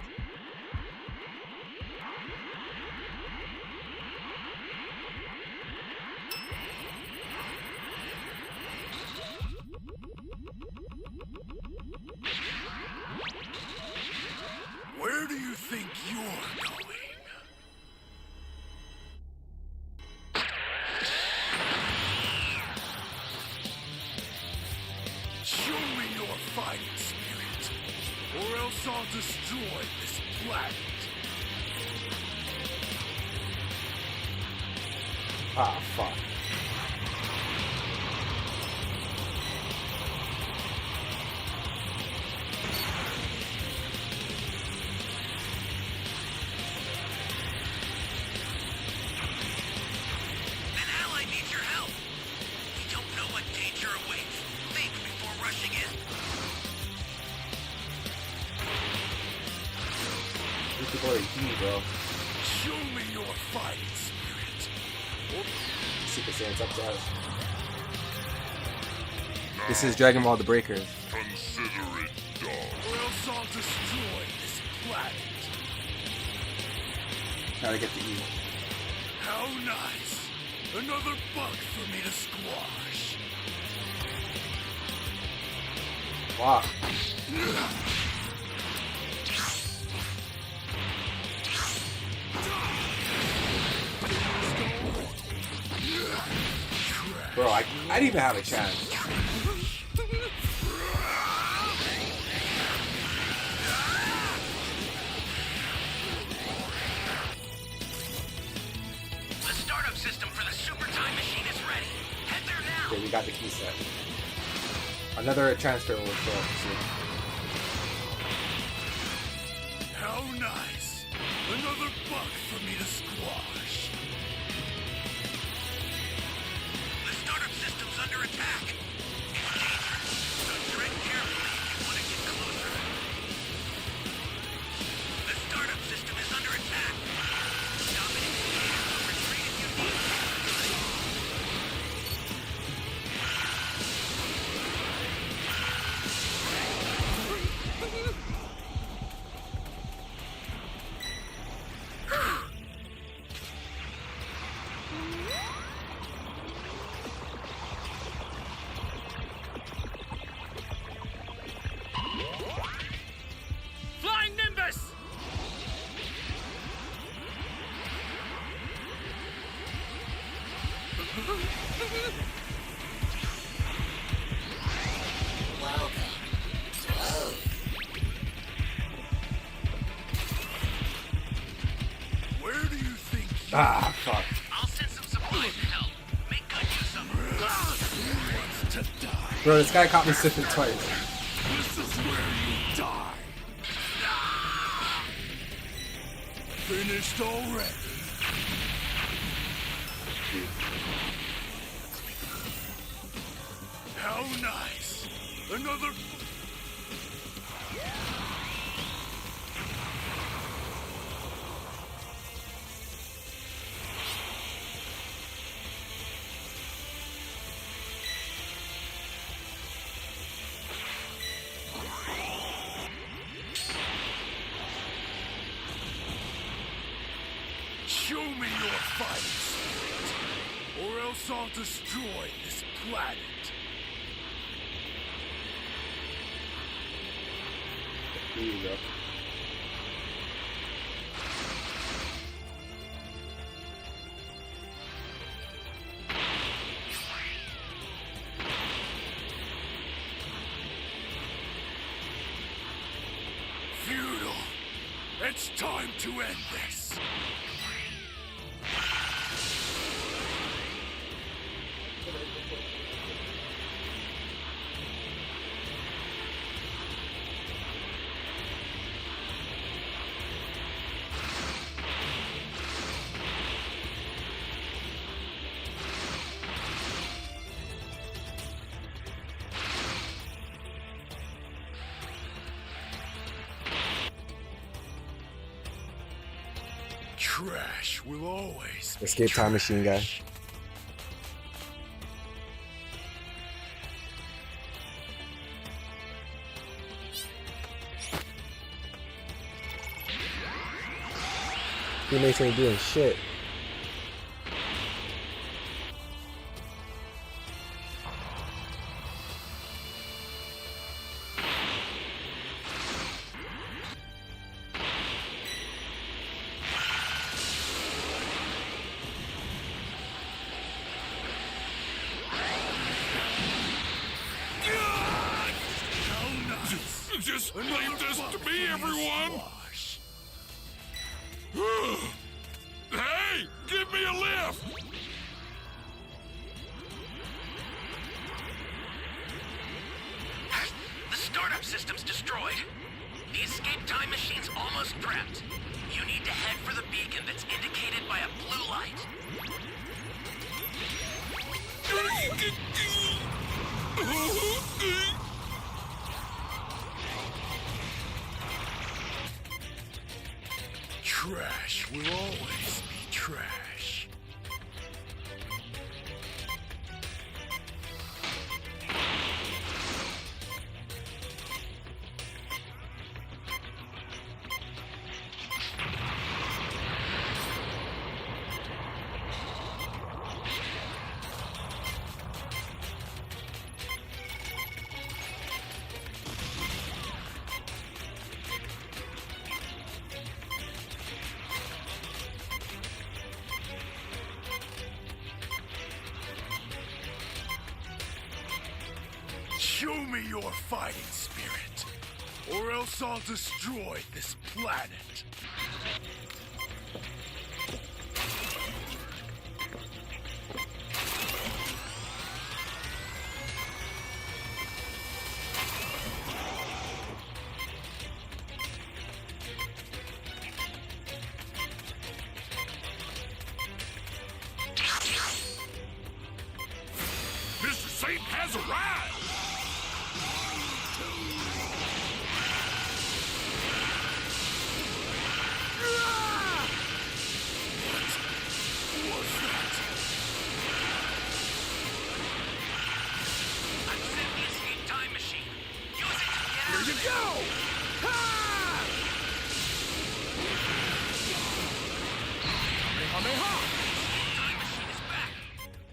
Where do you think you're going? Show me your fighting spirit, or else I'll destroy this planet. Ah, fuck. An ally needs your help. You don't know what danger awaits. Think before rushing in. We should go to E, bro. Show me your fighting spirit. Super Saiyan's up to us. This is Dragon Ball The Breakers. Consider it done. Or else I'll destroy this planet. Gotta get the E. How nice. Another bug for me to squash. Wow. Bro, I didn't even have a chance. The startup system for the super time machine is ready. Head there now. Okay, we got the key set. Another transfer will show up soon. How nice. Another bug for me to squash. The startup system's under attack. It's dangerous, so tread carefully if you want to get closer. The startup system is under attack. Stop it if you can, but retreat if you need to. Flying Nimbus! Welcome. Close. Where do you think you Ah, fuck. I'll send some supplies to help. Make good use of them. Who wants to die? Bro, this guy caught me slipping twice. This is where you die. Finished already. How nice. Another... Show me your fighting spirit, or else I'll destroy this planet. Here you go. Feudal, it's time to end this. Trash will always be Escape time machine guy. trash. Teammates ain't doing shit. Just leave this to me, everyone! Hey, give me a lift! The startup system's destroyed. The escape time machine's almost prepped. You need to head for the beacon that's indicated by a blue light. Trash will always be trash. Show me your fighting spirit, or else I'll destroy this planet. Mr. Satan has arrived! What was that? I've sent the escape time machine. Use it to get out Here of you there. go! Ha! Kamehameha! The time machine is back.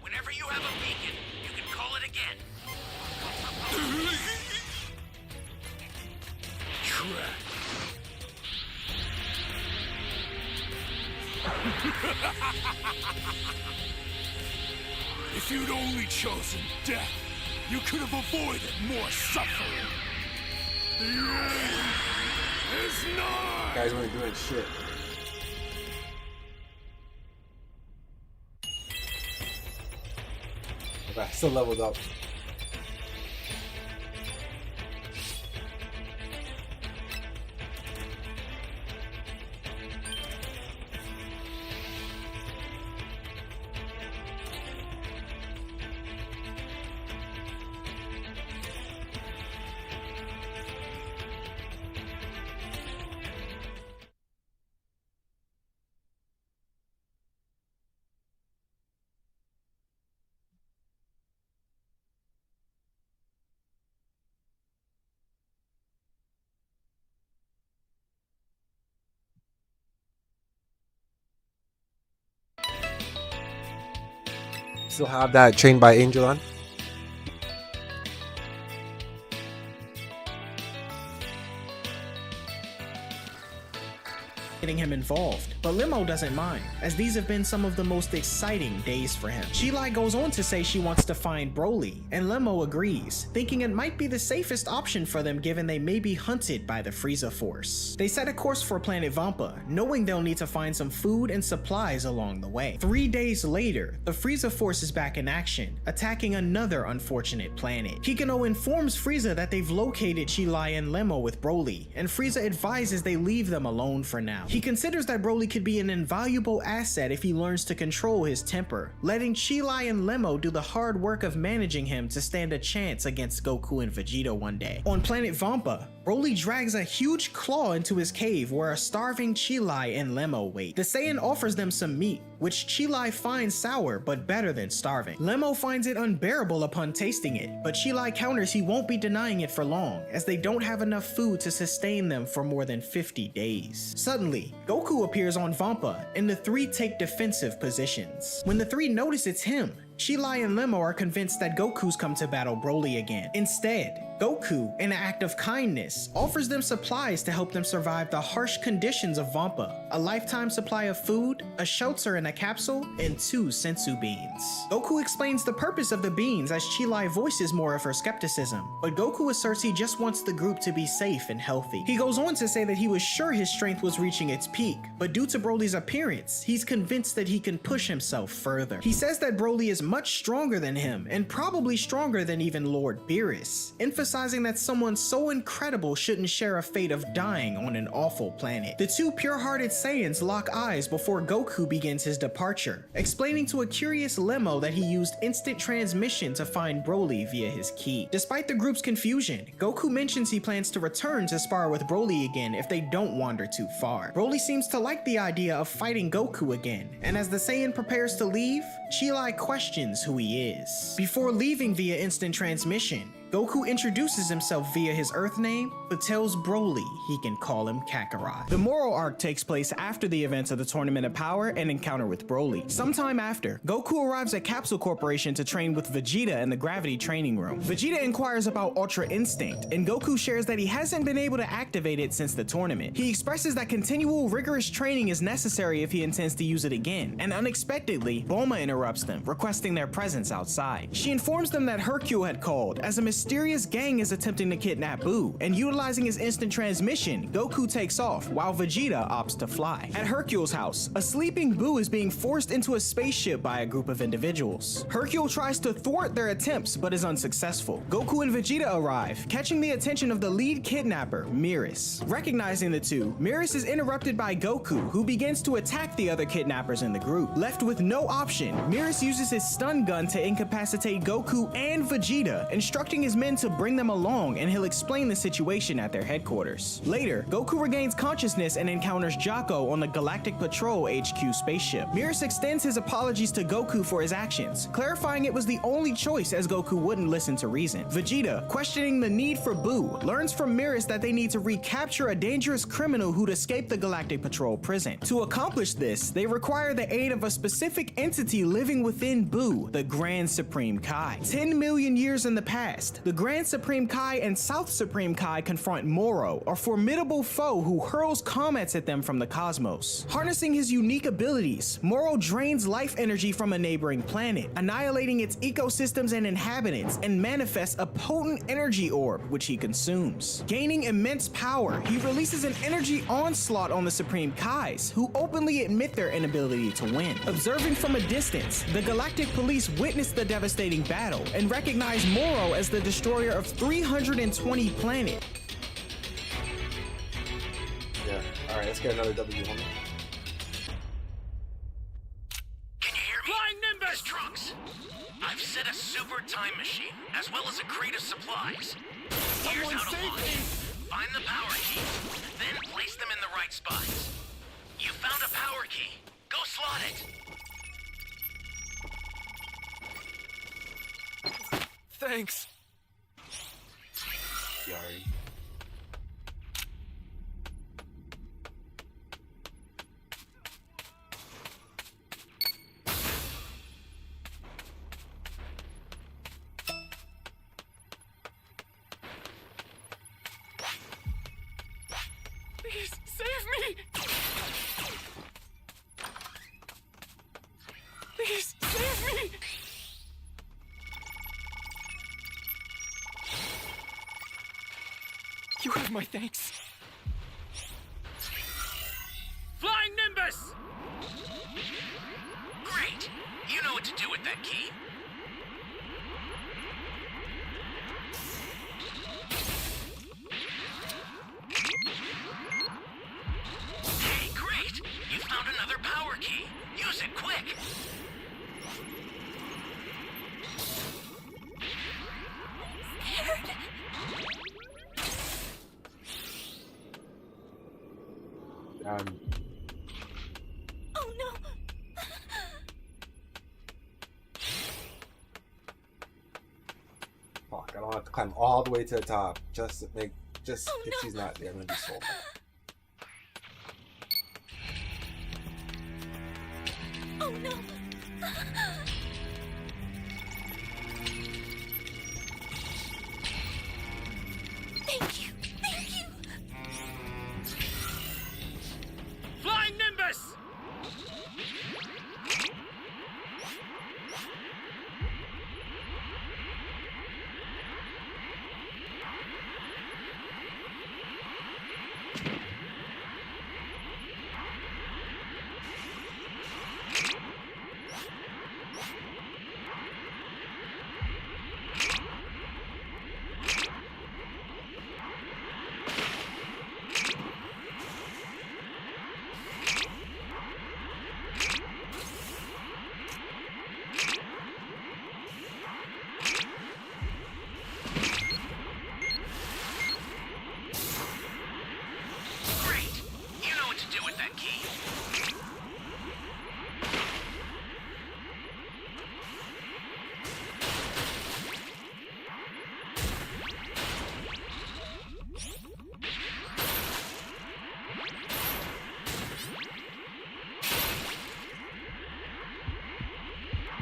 Whenever you have a beacon, you can call it again. Trash. If you'd only chosen death, you could have avoided more suffering. The end is nigh! Guys weren't doing shit. Okay, I still leveled up. Still have that Trained by Angel on. Getting him involved, but Limo doesn't mind, as these have been some of the most exciting days for him. Sheila goes on to say she wants to find Broly, and Limo agrees, thinking it might be the safest option for them given they may be hunted by the Frieza Force. They set a course for Planet Vampa, knowing they'll need to find some food and supplies along the way. 3 days later, the Frieza Force is back in action, attacking another unfortunate planet. Hikino informs Frieza that they've located Sheila and Limo with Broly, and Frieza advises they leave them alone for now. He considers that Broly Broly could be an invaluable asset if he learns to control his temper, letting Cheelai and Lemo do the hard work of managing him to stand a chance against Goku and Vegeta one day. On planet Vampa, Broly drags a huge claw into his cave where a starving Cheelai and Lemo wait. The Saiyan offers them some meat, which Cheelai finds sour but better than starving. Lemo finds it unbearable upon tasting it, but Cheelai counters he won't be denying it for long, as they don't have enough food to sustain them for more than 50 days. Suddenly, Goku appears on Vampa, and the three take defensive positions. When the three notice it's him, Cheelai and Lemo are convinced that Goku's come to battle Broly again. Instead, Goku, in an act of kindness, offers them supplies to help them survive the harsh conditions of Vampa, a lifetime supply of food, a shelter in a capsule, and 2 sensu beans. Goku explains the purpose of the beans as Cheelai voices more of her skepticism, but Goku asserts he just wants the group to be safe and healthy. He goes on to say that he was sure his strength was reaching its peak, but due to Broly's appearance, he's convinced that he can push himself further. He says that Broly is much stronger than him, and probably stronger than even Lord Beerus, emphasizing that someone so incredible shouldn't share a fate of dying on an awful planet. The two pure-hearted Saiyans lock eyes before Goku begins his departure, explaining to a curious Lemo that he used instant transmission to find Broly via his ki. Despite the group's confusion, Goku mentions he plans to return to spar with Broly again if they don't wander too far. Broly seems to like the idea of fighting Goku again, and as the Saiyan prepares to leave, Cheelai questions who he is. Before leaving via instant transmission, Goku introduces himself via his Earth name, but tells Broly he can call him Kakarot. The Moro arc takes place after the events of the Tournament of Power and encounter with Broly. Sometime after, Goku arrives at Capsule Corporation to train with Vegeta in the Gravity Training Room. Vegeta inquires about Ultra Instinct, and Goku shares that he hasn't been able to activate it since the tournament. He expresses that continual rigorous training is necessary if he intends to use it again, and unexpectedly, Bulma interrupts them, requesting their presence outside. She informs them that Hercule had called, as a mysterious gang is attempting to kidnap Buu, and utilizing his instant transmission, Goku takes off while Vegeta opts to fly. At Hercule's house, a sleeping Buu is being forced into a spaceship by a group of individuals. Hercule tries to thwart their attempts but is unsuccessful. Goku and Vegeta arrive, catching the attention of the lead kidnapper, Miris. Recognizing the two, Miris is interrupted by Goku, who begins to attack the other kidnappers in the group. Left with no option, Miris uses his stun gun to incapacitate Goku and Vegeta, instructing his men to bring them along, and he'll explain the situation at their headquarters. Later, Goku regains consciousness and encounters Jaco on the Galactic Patrol HQ spaceship. Miris extends his apologies to Goku for his actions, clarifying it was the only choice as Goku wouldn't listen to reason. Vegeta, questioning the need for Buu, learns from Miris that they need to recapture a dangerous criminal who'd escaped the Galactic Patrol prison. To accomplish this, they require the aid of a specific entity living within Buu, the Grand Supreme Kai. 10 million years in the past, the Grand Supreme Kai and South Supreme Kai confront Moro, a formidable foe who hurls comets at them from the cosmos. Harnessing his unique abilities, Moro drains life energy from a neighboring planet, annihilating its ecosystems and inhabitants, and manifests a potent energy orb, which he consumes. Gaining immense power, he releases an energy onslaught on the Supreme Kais, who openly admit their inability to win. Observing from a distance, the Galactic Police witness the devastating battle and recognize Moro as the destroyer of 320 planets. Yeah. Alright, let's get another W, homie. Can you hear me? Flying Nimbus! Trunks. I've set a super time machine, as well as a crate of supplies. Here's Someone how to save launch. me! Find the power keys, then place them in the right spots. You found a power key. Go slot it. Thanks. Yari. Please, save me! Please, save me! You have my thanks. Flying Nimbus! Great. You know what to do with that key. Hey, great! You found Oh no! Fuck, I don't have to climb all the way to the top just if no. she's not there. I'm gonna be so mad. Oh no! Thank you! Thank you! Flying Nimbus! Great! You know what to do with that key.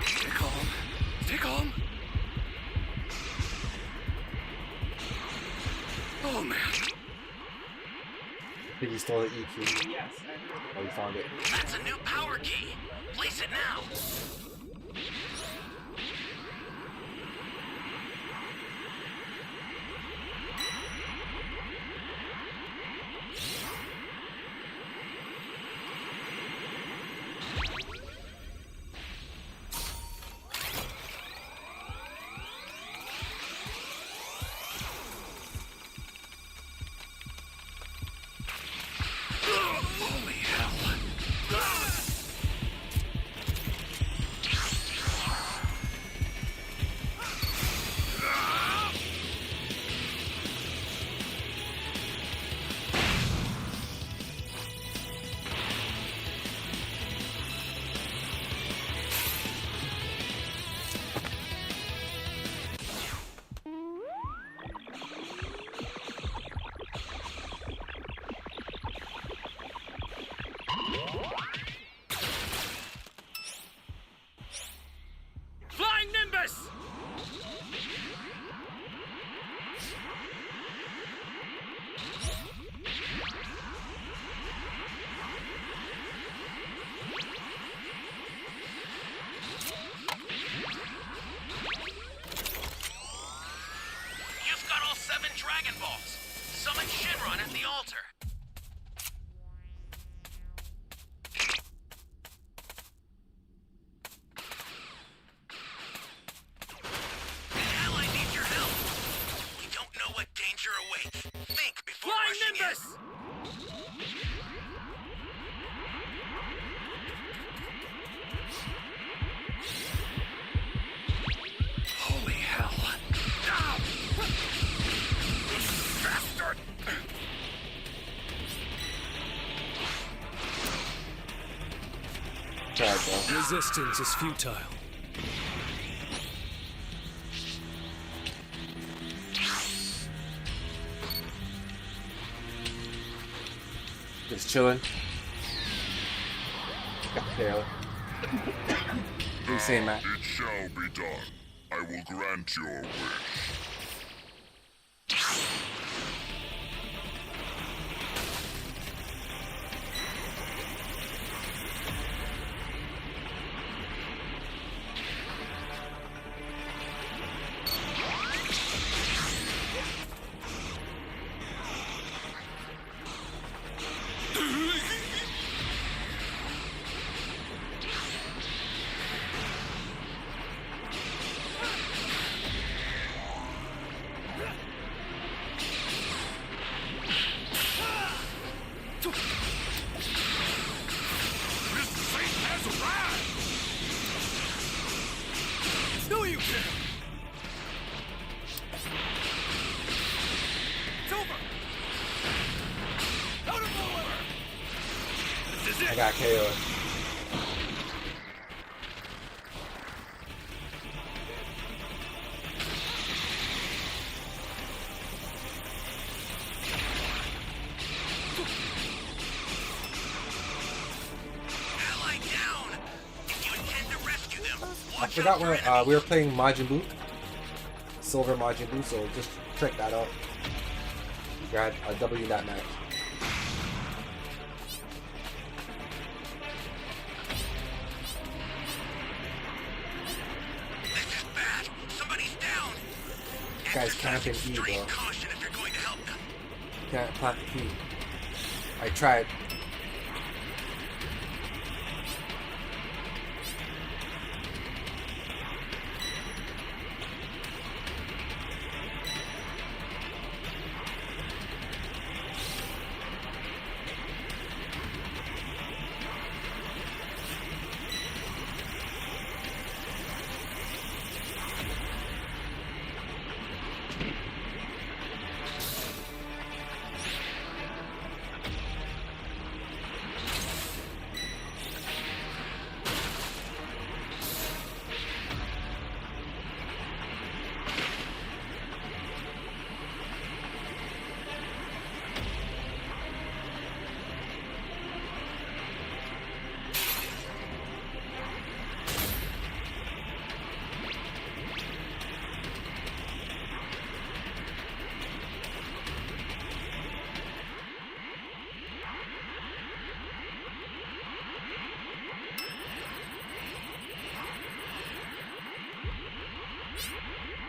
Stay calm. Stay calm. Oh man. I think he stole the EQ. Yes, oh, he found it. That's a new power key. Place it now. Holy hell. Flying Nimbus! You've got all 7 Dragon Balls. Summon Shinron at the altar. An ally needs your help. We don't know what danger awaits. Think before Flying rushing in. Nimbus! Holy hell. Ow! Bastard! Sorry, bro. Resistance is futile. Just chilling. There. What you saying, Matt? It shall be done. I will grant your wish. got KO'd. Ally down! If you intend to rescue them, I watch forgot out for when enemies. we were playing Majin Buu, Silver Majin Buu, so just check that out. We got a W in that match. This is bad. Somebody's down. Guy's camping E, bro. Exercise caution if you're going to help them. Can't plant the key. I tried.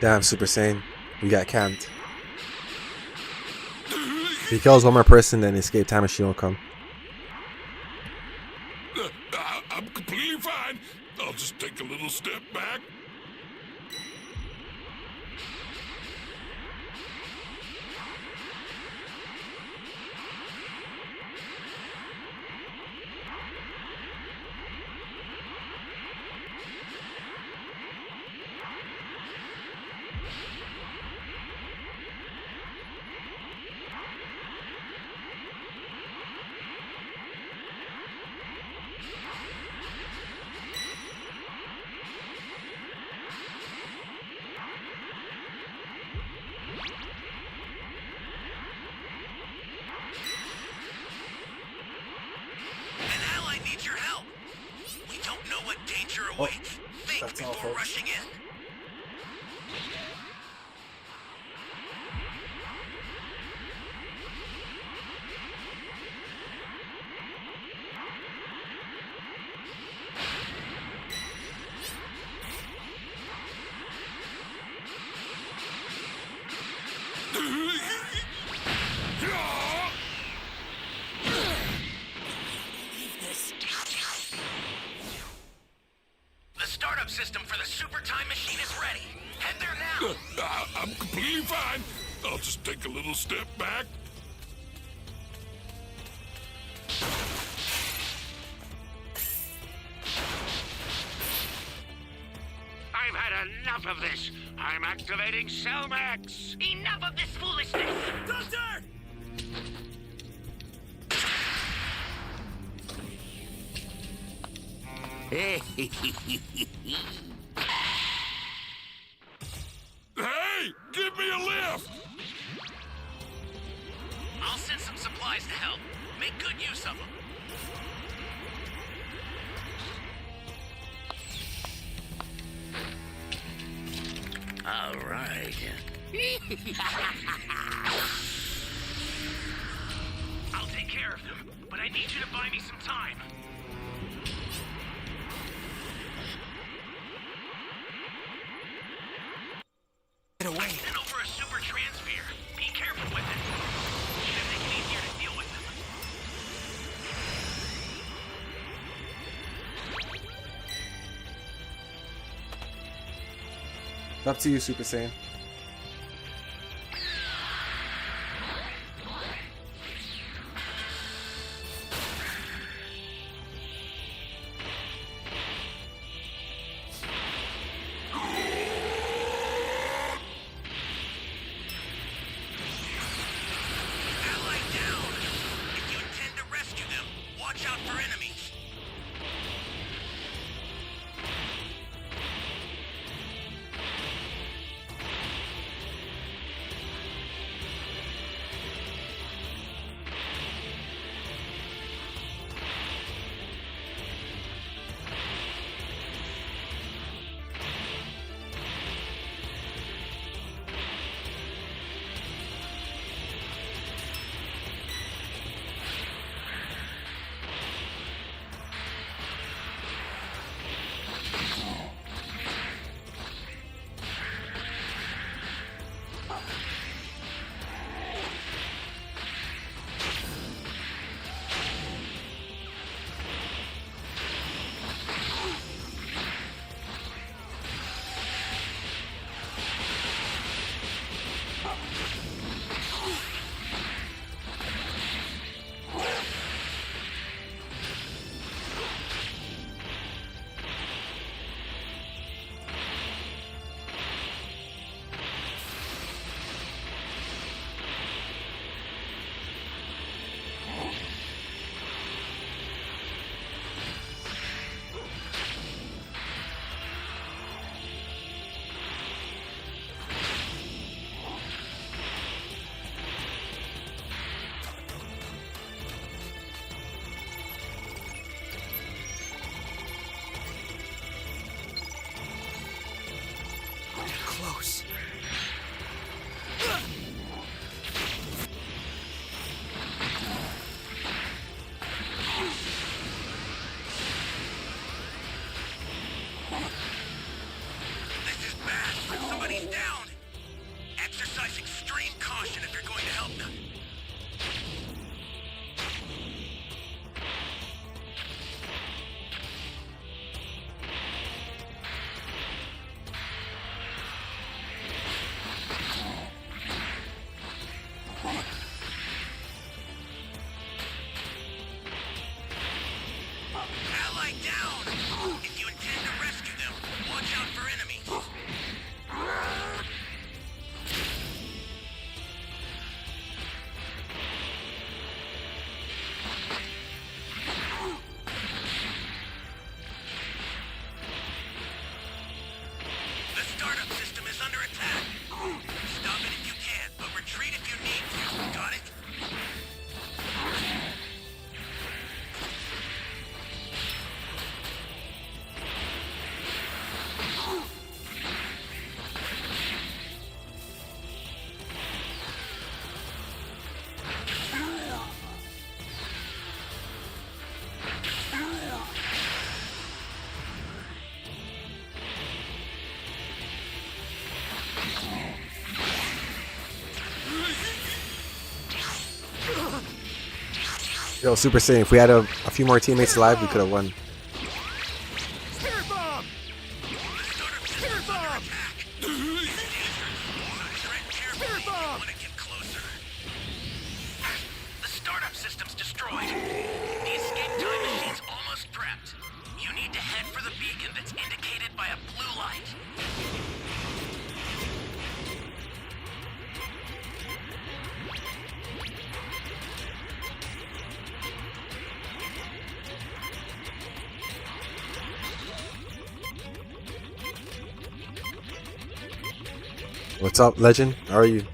Damn, Super Saiyan. We got camped. If he kills one more person, then escape time machine will come. I'm completely fine. I'll just take a little step back. An ally needs your help. We don't know what danger awaits. Think that's all, before folks. rushing in. The startup system for the super time machine is ready. Head there now. I'm completely fine. I'll just take a little step back. I've had enough of this. I'm activating Cellmax. Enough of this foolishness. Doctor! Hey, give me a lift. I'll send some supplies to help. Make good use of them. All right. I'll take care of them, but I need you to buy me some time. Get away. Send over a super transfer. Be careful with it. Should make it easier to deal with them. Up to you, Super Saiyan. Ally down. If you intend to rescue them, watch out for enemies. Close. This is bad. Somebody's down. Exercise extreme caution if you're going to help them. Ally down! If you intend to rescue them, watch out for enemies. The startup system is under attack. Stop it if you can, but retreat if you need to. Got it? Yo, Super Saiyan, if we had a few more teammates alive, we could have won. Spirit bomb! Spirit bomb! Spirit bomb! Want to get closer. The startup system's destroyed. The escape time machine's almost prepped. You need to head for the beacon that's indicated by a blue light. What's up, Legend? How are you?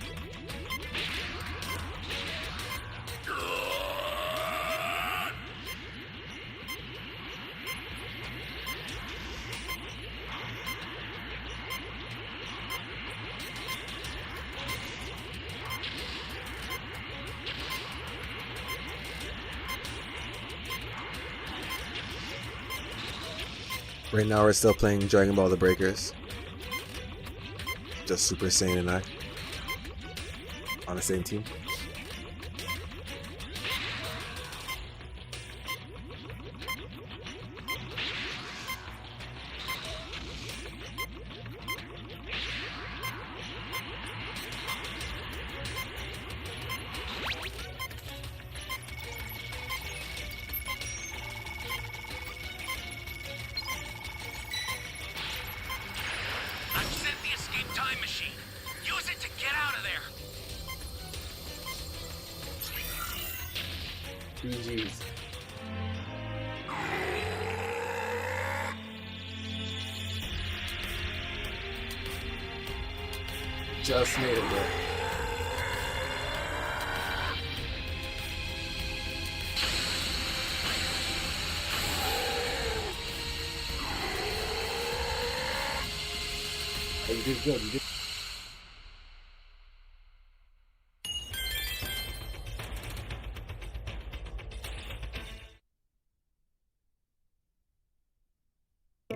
Right now we're still playing Dragon Ball The Breakers. Just Super Saiyan and I on the same team. I've sent the escape time machine. Use it to get out of there. GG's. Just made it, bro. Hey, you did good. You did.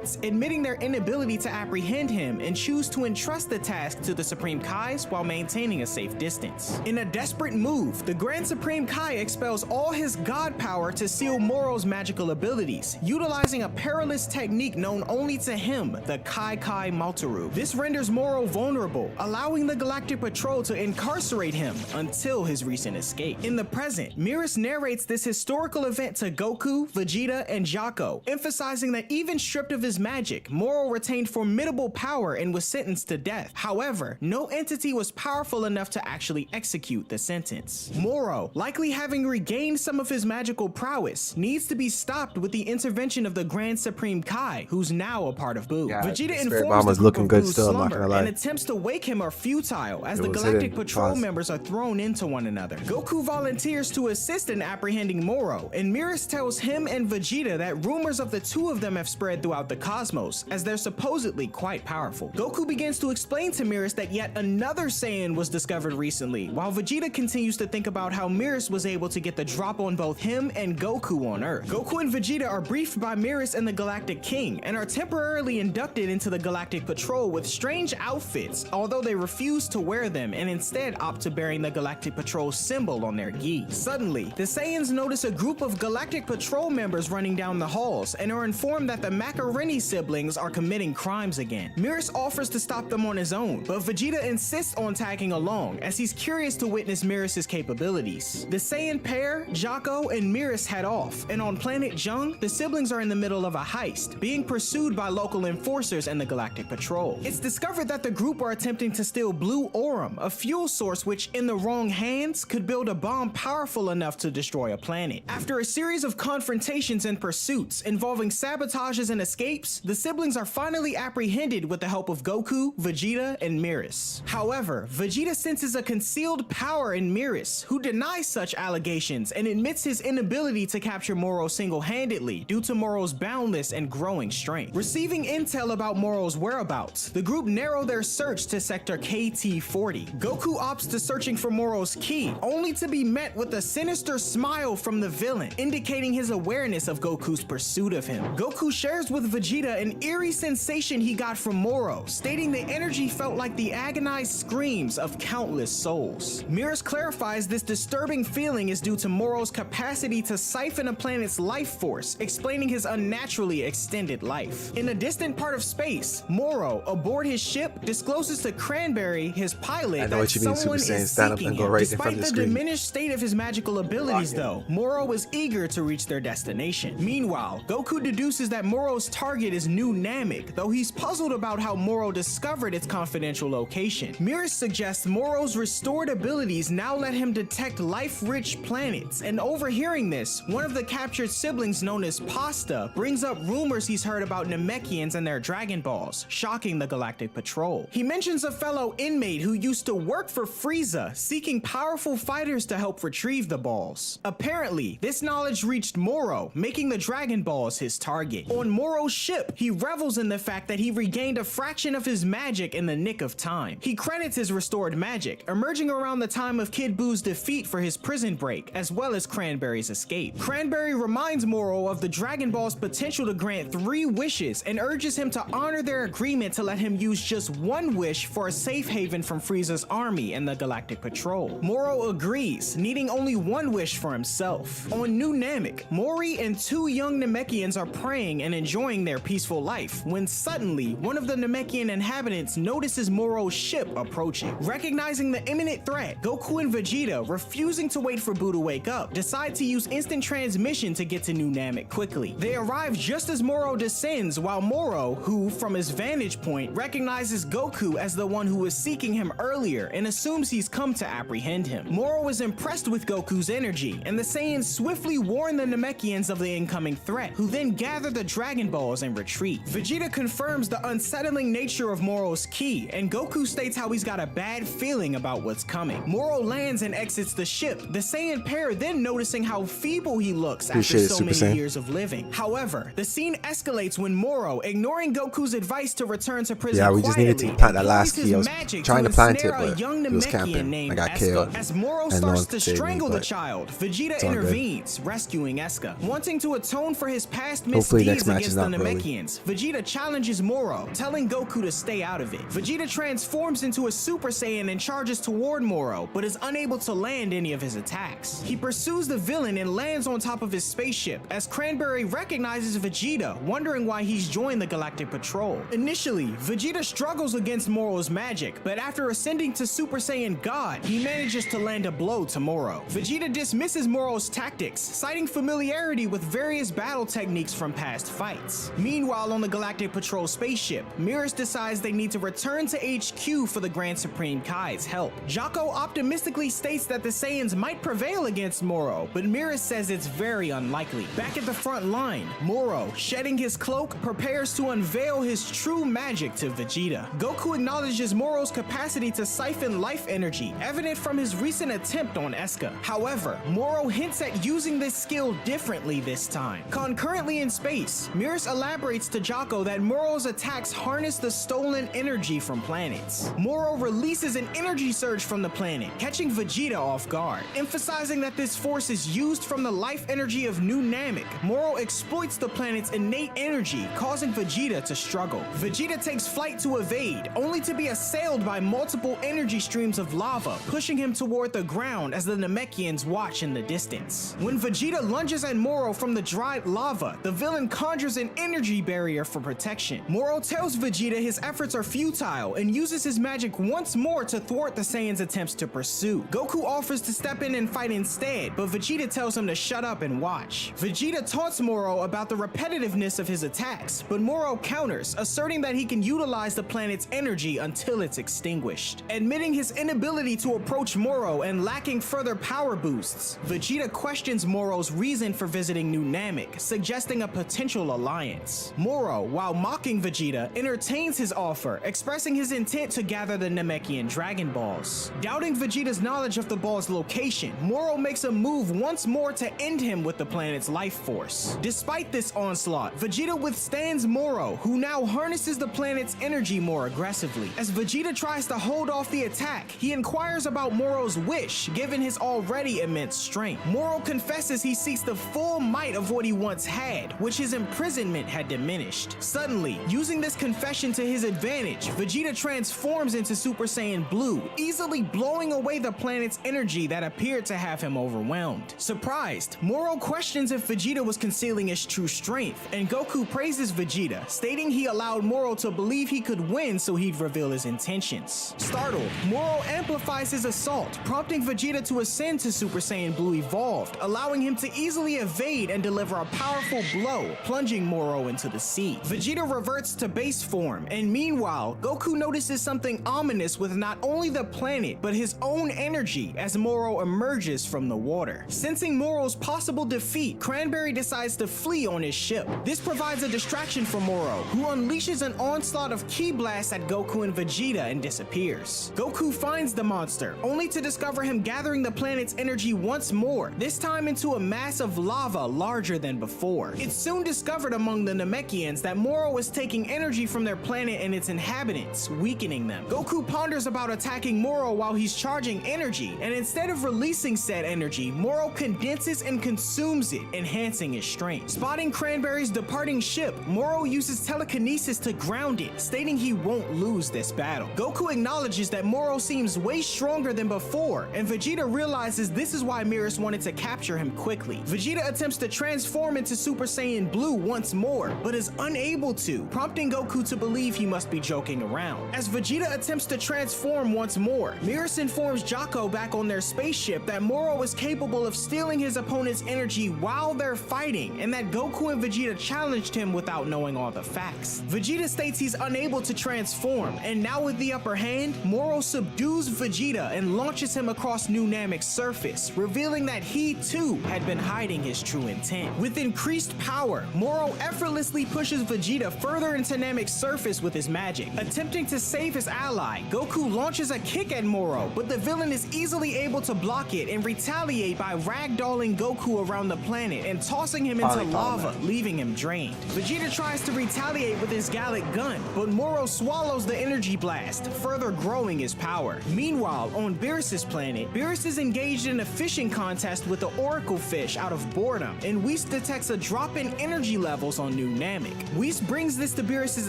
resents, admitting their inability to apprehend him and choose to entrust the task to the Supreme Kais while maintaining a safe distance. In a desperate move, the Grand Supreme Kai expels all his god power to seal Moro's magical abilities, utilizing a perilous technique known only to him, the Kai Kai Maltaru. This renders Moro vulnerable, allowing the Galactic Patrol to incarcerate him until his recent escape. In the present, Miris narrates this historical event to Goku, Vegeta, and Jaco, emphasizing that even stripped of his magic, Moro retained formidable power and was sentenced to death. However, no entity was powerful enough to actually execute the sentence. Moro, likely having regained some of his magical prowess, needs to be stopped with the intervention of the Grand Supreme Kai, who's now a part of Buu. Yeah, Vegeta Spirit informs Bomb the was group looking of good Buu's still, I'm not slumber, gonna lie. and attempts to wake him are futile as It the was Galactic hidden. Patrol Pause. members are thrown into one another. Goku volunteers to assist in apprehending Moro, and Miris tells him and Vegeta that rumors of the two of them have spread throughout the cosmos, as they're supposedly quite powerful. Goku begins to explain to Miris that yet another Saiyan was discovered recently, while Vegeta continues to think about how Miris was able to get the drop on both him and Goku on Earth. Goku and Vegeta are briefed by Miris and the Galactic King, and are temporarily inducted into the Galactic Patrol with strange outfits, although they refuse to wear them and instead opt to bearing the Galactic Patrol symbol on their gi. Suddenly, the Saiyans notice a group of Galactic Patrol members running down the halls and are informed that the Macaroni siblings are committing crimes again. Miris offers to stop them on his own, but Vegeta insists on tagging along as he's curious to witness Miris' capabilities. The Saiyan pair, Jaco and Miris head off, and on planet Jung, the siblings are in the middle of a heist, being pursued by local enforcers and the Galactic Patrol. It's discovered that the group are attempting to steal Blue Aurum, a fuel source which, in the wrong hands, could build a bomb powerful enough to destroy a planet. After a series of confrontations and pursuits involving sabotages and escapes, the siblings are finally apprehended with the help of Goku, Vegeta, and Miris. However, Vegeta senses a concealed power in Miris, who denies such allegations and admits his inability to capture Moro single-handedly due to Moro's boundless and growing strength. Receiving intel about Moro's whereabouts, the group narrow their search to sector KT-40. Goku opts to searching for Moro's key, only to be met with a sinister smile from the villain, indicating his awareness of Goku's pursuit of him. Goku shares with Vegeta an eerie sensation he got from Moro, stating the energy felt like the agonized screams of countless souls. Miris clarifies this disturbing feeling is due to Moro's capacity to siphon a planet's life force, explaining his unnaturally extended life. In a distant part of space, Moro, aboard his ship, discloses to Cranberry, his pilot, I know that what you mean, someone Super Saiyan. is Stand up seeking and go him. right in front Despite of the the screen. diminished state of his magical abilities, though, Moro is eager to reach their destination. Meanwhile, Goku deduces that Moro's target is New Namek, though he's puzzled about how Moro discovered its confidential location. Miris suggests Moro's restored abilities now let him detect life-rich planets, and overhearing this, one of the captured siblings known as Pasta brings up rumors he's heard about Namekians and their Dragon Balls, shocking the Galactic Patrol. He mentions a fellow inmate who used to work for Frieza, seeking powerful fighters to help retrieve the balls. Apparently, this knowledge reached Moro, making the Dragon Balls his target. On Moro's ship, he revels in the fact that he regained a fraction of his magic in the nick of time. He credits his restored magic, emerging around the time of Kid Buu's defeat for his prison break, as well as Cranberry's escape. Cranberry reminds Moro of the Dragon Ball's potential to grant 3 wishes and urges him to honor their agreement to let him use just 1 wish for a safe haven from Frieza's army and the Galactic Patrol. Moro agrees, needing only 1 wish for himself. On New Namek, Mori and 2 young Namekians are praying and enjoying their peaceful life when suddenly one of the Namekian inhabitants notices Moro's ship approaching. Recognizing the imminent threat, Goku and Vegeta, refusing to wait for Buu to wake up, decide to use instant transmission to get to New Namek quickly. They arrive just as Moro descends, while Moro, who from his vantage point recognizes Goku as the one who was seeking him earlier and assumes he's come to apprehend him. Moro is impressed with Goku's energy, and the Saiyans swiftly warn the Namekians of the incoming threat, who then gather the Dragon Balls and retreat. Vegeta confirms the unsettling nature of Moro's ki, and Goku states how he's got a bad feeling about what's coming. Moro lands and exits the ship, the Saiyan pair then noticing how feeble he looks after Appreciate it, so Super many Saiyan. years of living. However, the scene escalates when Moro, ignoring Goku's advice to return to prison Yeah, we just needed to quietly, plant that last employs key. I his was magic trying to plant it, ensnare a but young he was Namekian camping. named I got Eska. killed. As Moro And no starts one to could save me, strangle the but child, Vegeta it's all good. intervenes, rescuing Eska. Wanting to atone for his past Hopefully misdeeds next match against is the not real Namekians, Vegeta challenges Moro, telling Goku to stay out of it. Vegeta transforms into a Super Saiyan and charges toward Moro, but is unable to land any of his attacks. He pursues the villain and lands on top of his spaceship as Cranberry recognizes Vegeta, wondering why he's joined the Galactic Patrol. Initially, Vegeta struggles against Moro's magic, but after ascending to Super Saiyan God, he manages to land a blow to Moro. Vegeta dismisses Moro's tactics, citing familiarity with various battle techniques from past fights. Meanwhile, on the Galactic Patrol spaceship, Mirrors decides they need to return to HQ for the Grand Supreme Kai's help. Jocko optimistically states that the Saiyans might prevail against Moro, but Mirrors says it's very unlikely. Back at the front line, Moro, shedding his cloak, prepares to unveil his true magic to Vegeta. Goku acknowledges Moro's capacity to siphon life energy, evident from his recent attempt on Eska. However, Moro hints at using this skill differently this time. Concurrently in space, Mirrors elaborates to Jocko that Moro's attacks harness the stolen energy from planets. Moro releases an energy surge from the planet, catching Vegeta off guard. Emphasizing that this force is used from the life energy of New Namek, Moro exploits the planet's innate energy, causing Vegeta to struggle. Vegeta takes flight to evade, only to be assailed by multiple energy streams of lava, pushing him toward the ground as the Namekians watch in the distance. When Vegeta lunges at Moro from the dried lava, the villain conjures an energy barrier for protection. Moro tells Vegeta his efforts are futile and uses his magic once more to thwart the Saiyans' attempts to pursue. Goku offers to step in and fight instead, but Vegeta tells him to shut up and watch. Vegeta taunts Moro about the repetitiveness of his attacks, but Moro counters, asserting that he can utilize the planet's energy until it's extinguished. Admitting his inability to approach Moro and lacking further power boosts, Vegeta questions Moro's reason for visiting New Namek, suggesting a potential alliance. Moro, while mocking Vegeta, entertains his offer, expressing his intent to gather the Namekian Dragon Balls. Doubting Vegeta's knowledge of the ball's location, Moro makes a move once more to end him with the planet's life force. Despite this onslaught, Vegeta withstands Moro, who now harnesses the planet's energy more aggressively. As Vegeta tries to hold off the attack, he inquires about Moro's wish, given his already immense strength. Moro confesses he seeks the full might of what he once had, which his imprisonment had diminished. Suddenly, using this confession to his advantage, Vegeta transforms into Super Saiyan Blue, easily blowing away the planet's energy that appeared to have him overwhelmed. Surprised, Moro questions if Vegeta was concealing his true strength, and Goku praises Vegeta, stating he allowed Moro to believe he could win so he'd reveal his intentions. Startled, Moro amplifies his assault, prompting Vegeta to ascend to Super Saiyan Blue Evolved, allowing him to easily evade and deliver a powerful blow, plunging Moro into the sea. Vegeta reverts to base form, and meanwhile, Goku notices something ominous with not only the planet, but his own energy as Moro emerges from the water. Sensing Moro's possible defeat, Cranberry decides to flee on his ship. This provides a distraction for Moro, who unleashes an onslaught of ki blasts at Goku and Vegeta and disappears. Goku finds the monster, only to discover him gathering the planet's energy once more, this time into a mass of lava larger than before. It's soon discovered among the Namekians that Moro is taking energy from their planet and its inhabitants, weakening them. Goku ponders about attacking Moro while he's charging energy, and instead of releasing said energy, Moro condenses and consumes it, enhancing his strength. Spotting Cranberry's departing ship, Moro uses telekinesis to ground it, stating he won't lose this battle. Goku acknowledges that Moro seems way stronger than before, and Vegeta realizes this is why Mirrors wanted to capture him quickly. Vegeta attempts to transform into Super Saiyan Blue once more, but is unable to, prompting Goku to believe he must be joking around. As Vegeta attempts to transform once more, Mirrors informs Jocko back on their spaceship that Moro is capable of stealing his opponent's energy while they're fighting, and that Goku and Vegeta challenged him without knowing all the facts. Vegeta states he's unable to transform, and now with the upper hand, Moro subdues Vegeta and launches him across New Namek's surface, revealing that he too had been hiding his true intent. With increased power, Moro effortlessly pushes Vegeta further into Namek's surface with his magic. Attempting to save his ally, Goku launches a kick at Moro, but the villain is easily able to block it and retaliate by ragdolling Goku around the planet and tossing him into lava, leaving him drained. Vegeta tries to retaliate with his Gallic gun, but Moro swallows the energy blast, further growing his power. Meanwhile, on Beerus' planet, Beerus is engaged in a fishing contest with the Oracle Fish out of boredom, and Whis detects a drop in energy levels on New New Namek. Whis brings this to Beerus'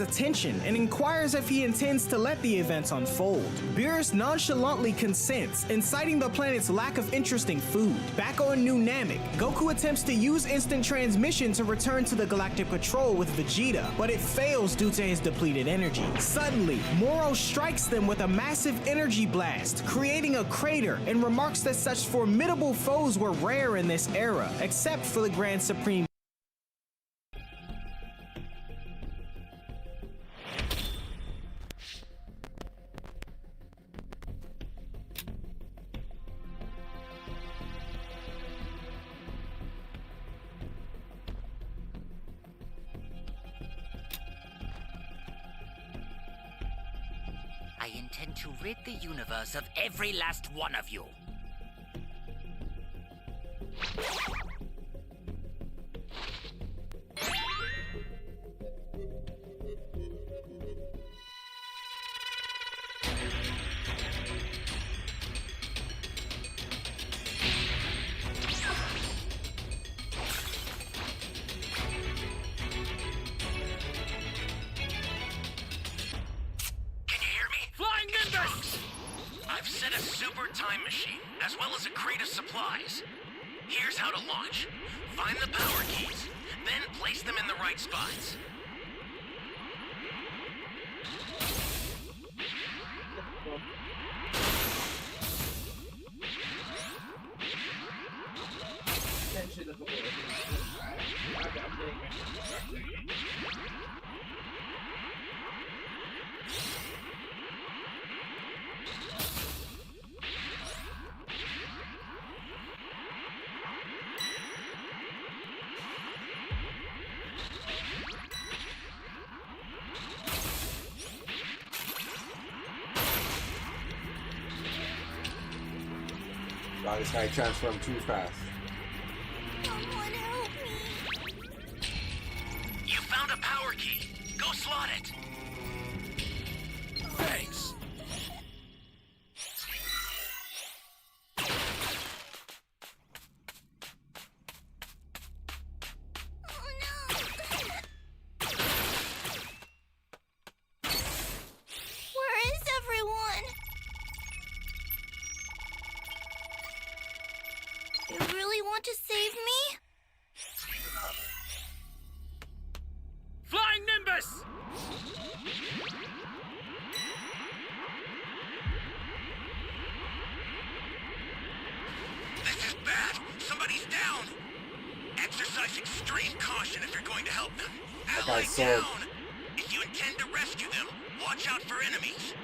attention and inquires if he intends to let the events unfold. Beerus nonchalantly consents, inciting the planet's lack of interesting food. Back on New Namek, Goku attempts to use instant transmission to return to the Galactic Patrol with Vegeta, but it fails due to his depleted energy. Suddenly, Moro strikes them with a massive energy blast, creating a crater, and remarks that such formidable foes were rare in this era, except for the Grand Supreme. I intend to rid the universe of every last one of you. I've set a super time machine, as well as a crate of supplies. Here's how to launch. Find the power keys, then place them in the right spots. Wow, this guy transformed too fast. Someone help me. You found a power key. Go slot it. Thanks. Oh no. Where is everyone? You really want to save me? Flying Nimbus! This is bad. Somebody's down. Exercise extreme caution if you're going to help them. Ally guy's sword. down. If you intend to rescue them, watch out for enemies.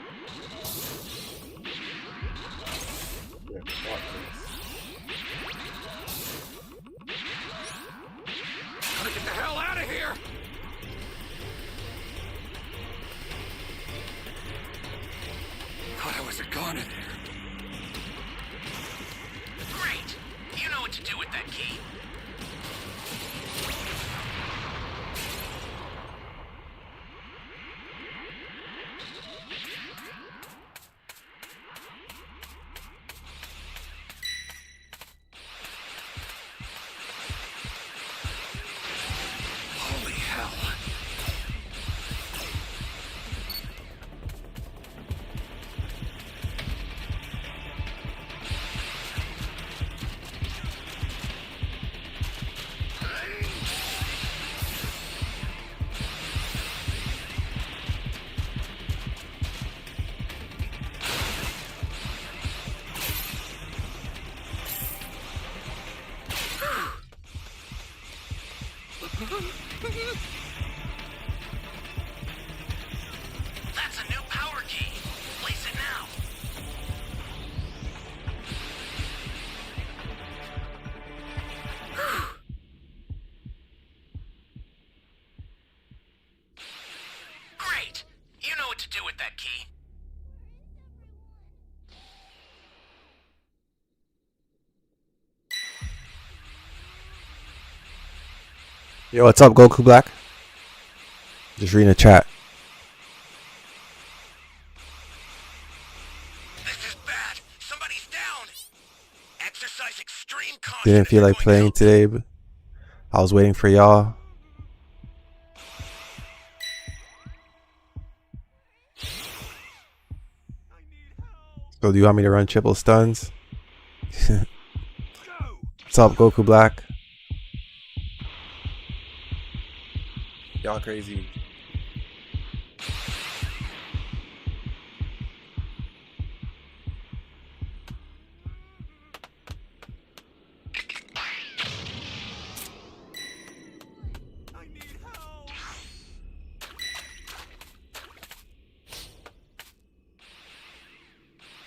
Yeah, fuck this. Gotta get the hell out of here! Thought I was a goner there. Great. You know what to do with that key. Holy hell. That's a new power key. Place it now. Great. You know what to do with that key. Yo, what's up, Goku Black? Just reading the chat. This is bad. Somebody's down. Exercise extreme caution. Didn't if feel you're like going to playing help today, but I was waiting for y'all. So do you want me to run triple stuns? What's up, Goku Black? Y'all crazy.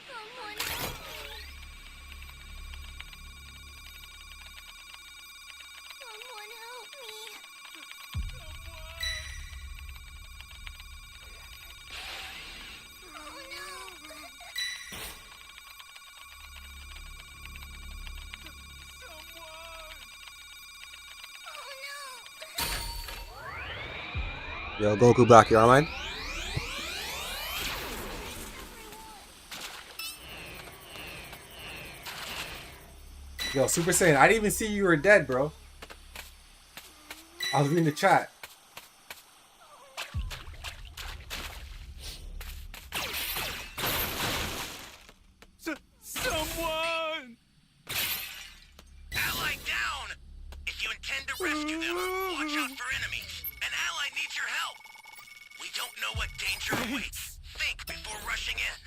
Someone help me. Someone help me. Oh no. Oh no. Yo, Goku Black, you online? Yo, Super Saiyan, I didn't even see you were dead, bro. I was reading the chat. Someone! Ally down! If you intend to rescue them, watch out for enemies. An ally needs your help. We don't know what danger awaits. Think before rushing in.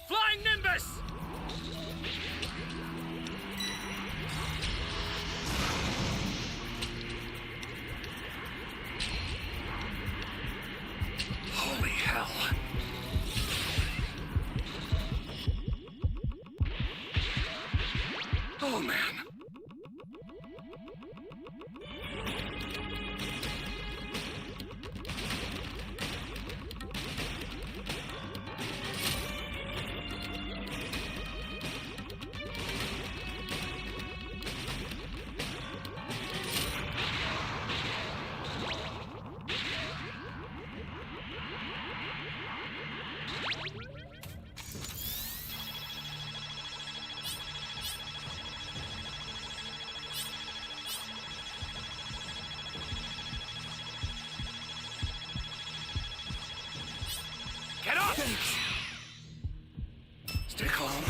Flying Nimbus! Holy hell. Oh man. Get up! Stay calm.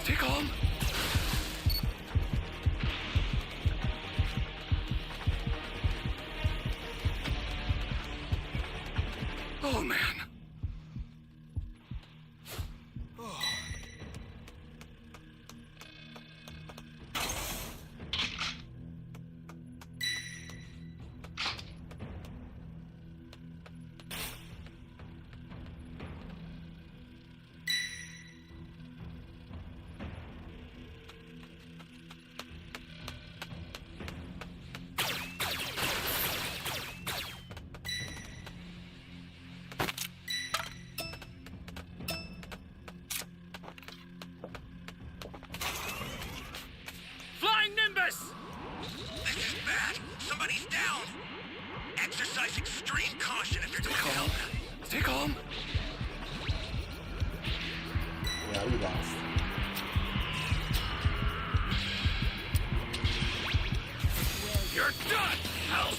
Stay calm. Oh man. Flying Nimbus! This is bad. Somebody's down. Exercise extreme caution if you're going to help. Stay calm. Yeah, we lost. You're done! Help!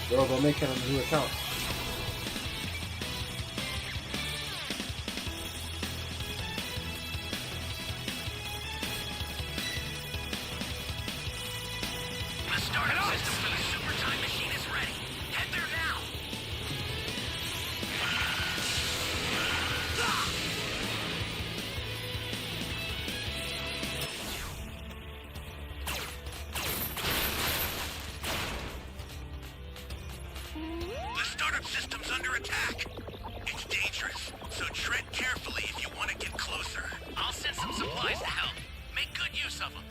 Bro, go make him a new account. The startup system for the super time machine is ready. Head there now. The startup system's under attack. It's dangerous, so tread carefully if you want to get closer. I'll send some supplies to help. Make good use of them.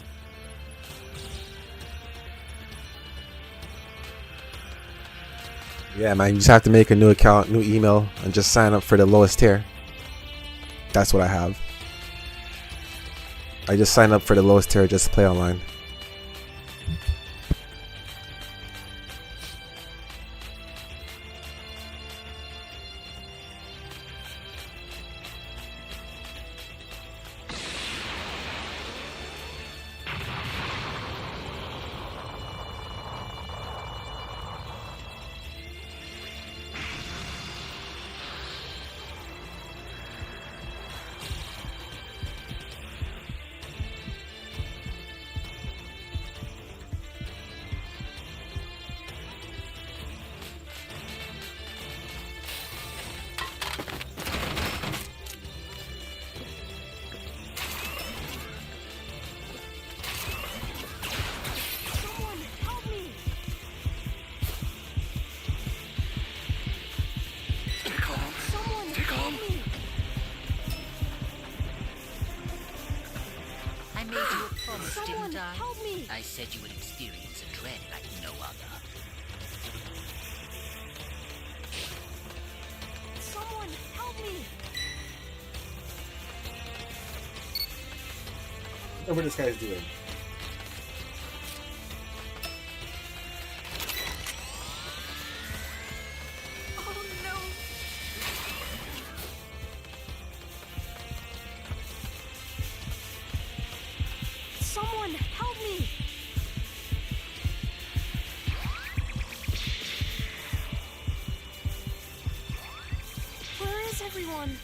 Yeah, man, you just have to make a new account, new email, and just sign up for the lowest tier. That's what I have. I just signed up for the lowest tier just to play online. I said you would experience a dread like no other. Someone help me! Look what this guy's doing. Oh no! Someone help me! Where is everyone?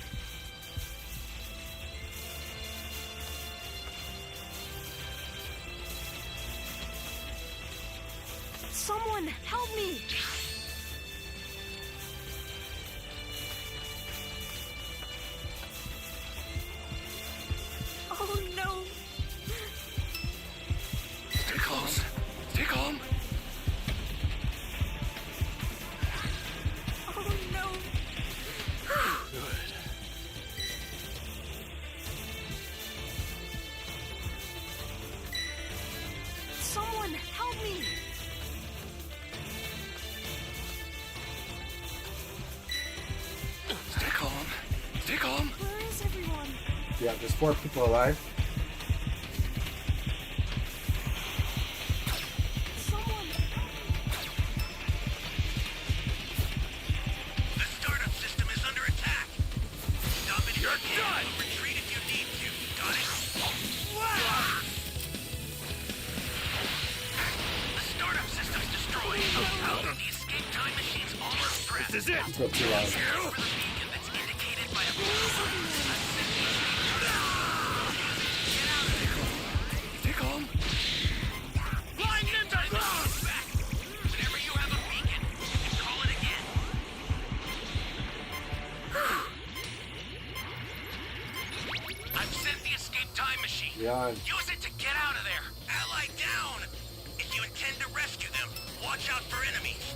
Someone help me! Oh no! Stay close. Stay calm. Oh no! Good. Someone help me! Stay calm. Stay calm. Where is everyone? Yeah, there's 4 people alive. Someone The startup system is under attack. Stop it if You're you can. done. Retreat if you need to. Got it? The startup system's destroyed. The escape time machine's almost trapped. This is it. Spoke too loud. For the beacon that's indicated by a Stay calm. Blind Ninja Close! Back. Whenever you have a beacon, you can call it again. I've sent the escape time machine. Beyond. Use it to get out of there. Ally down. If you intend to rescue them, watch out for enemies.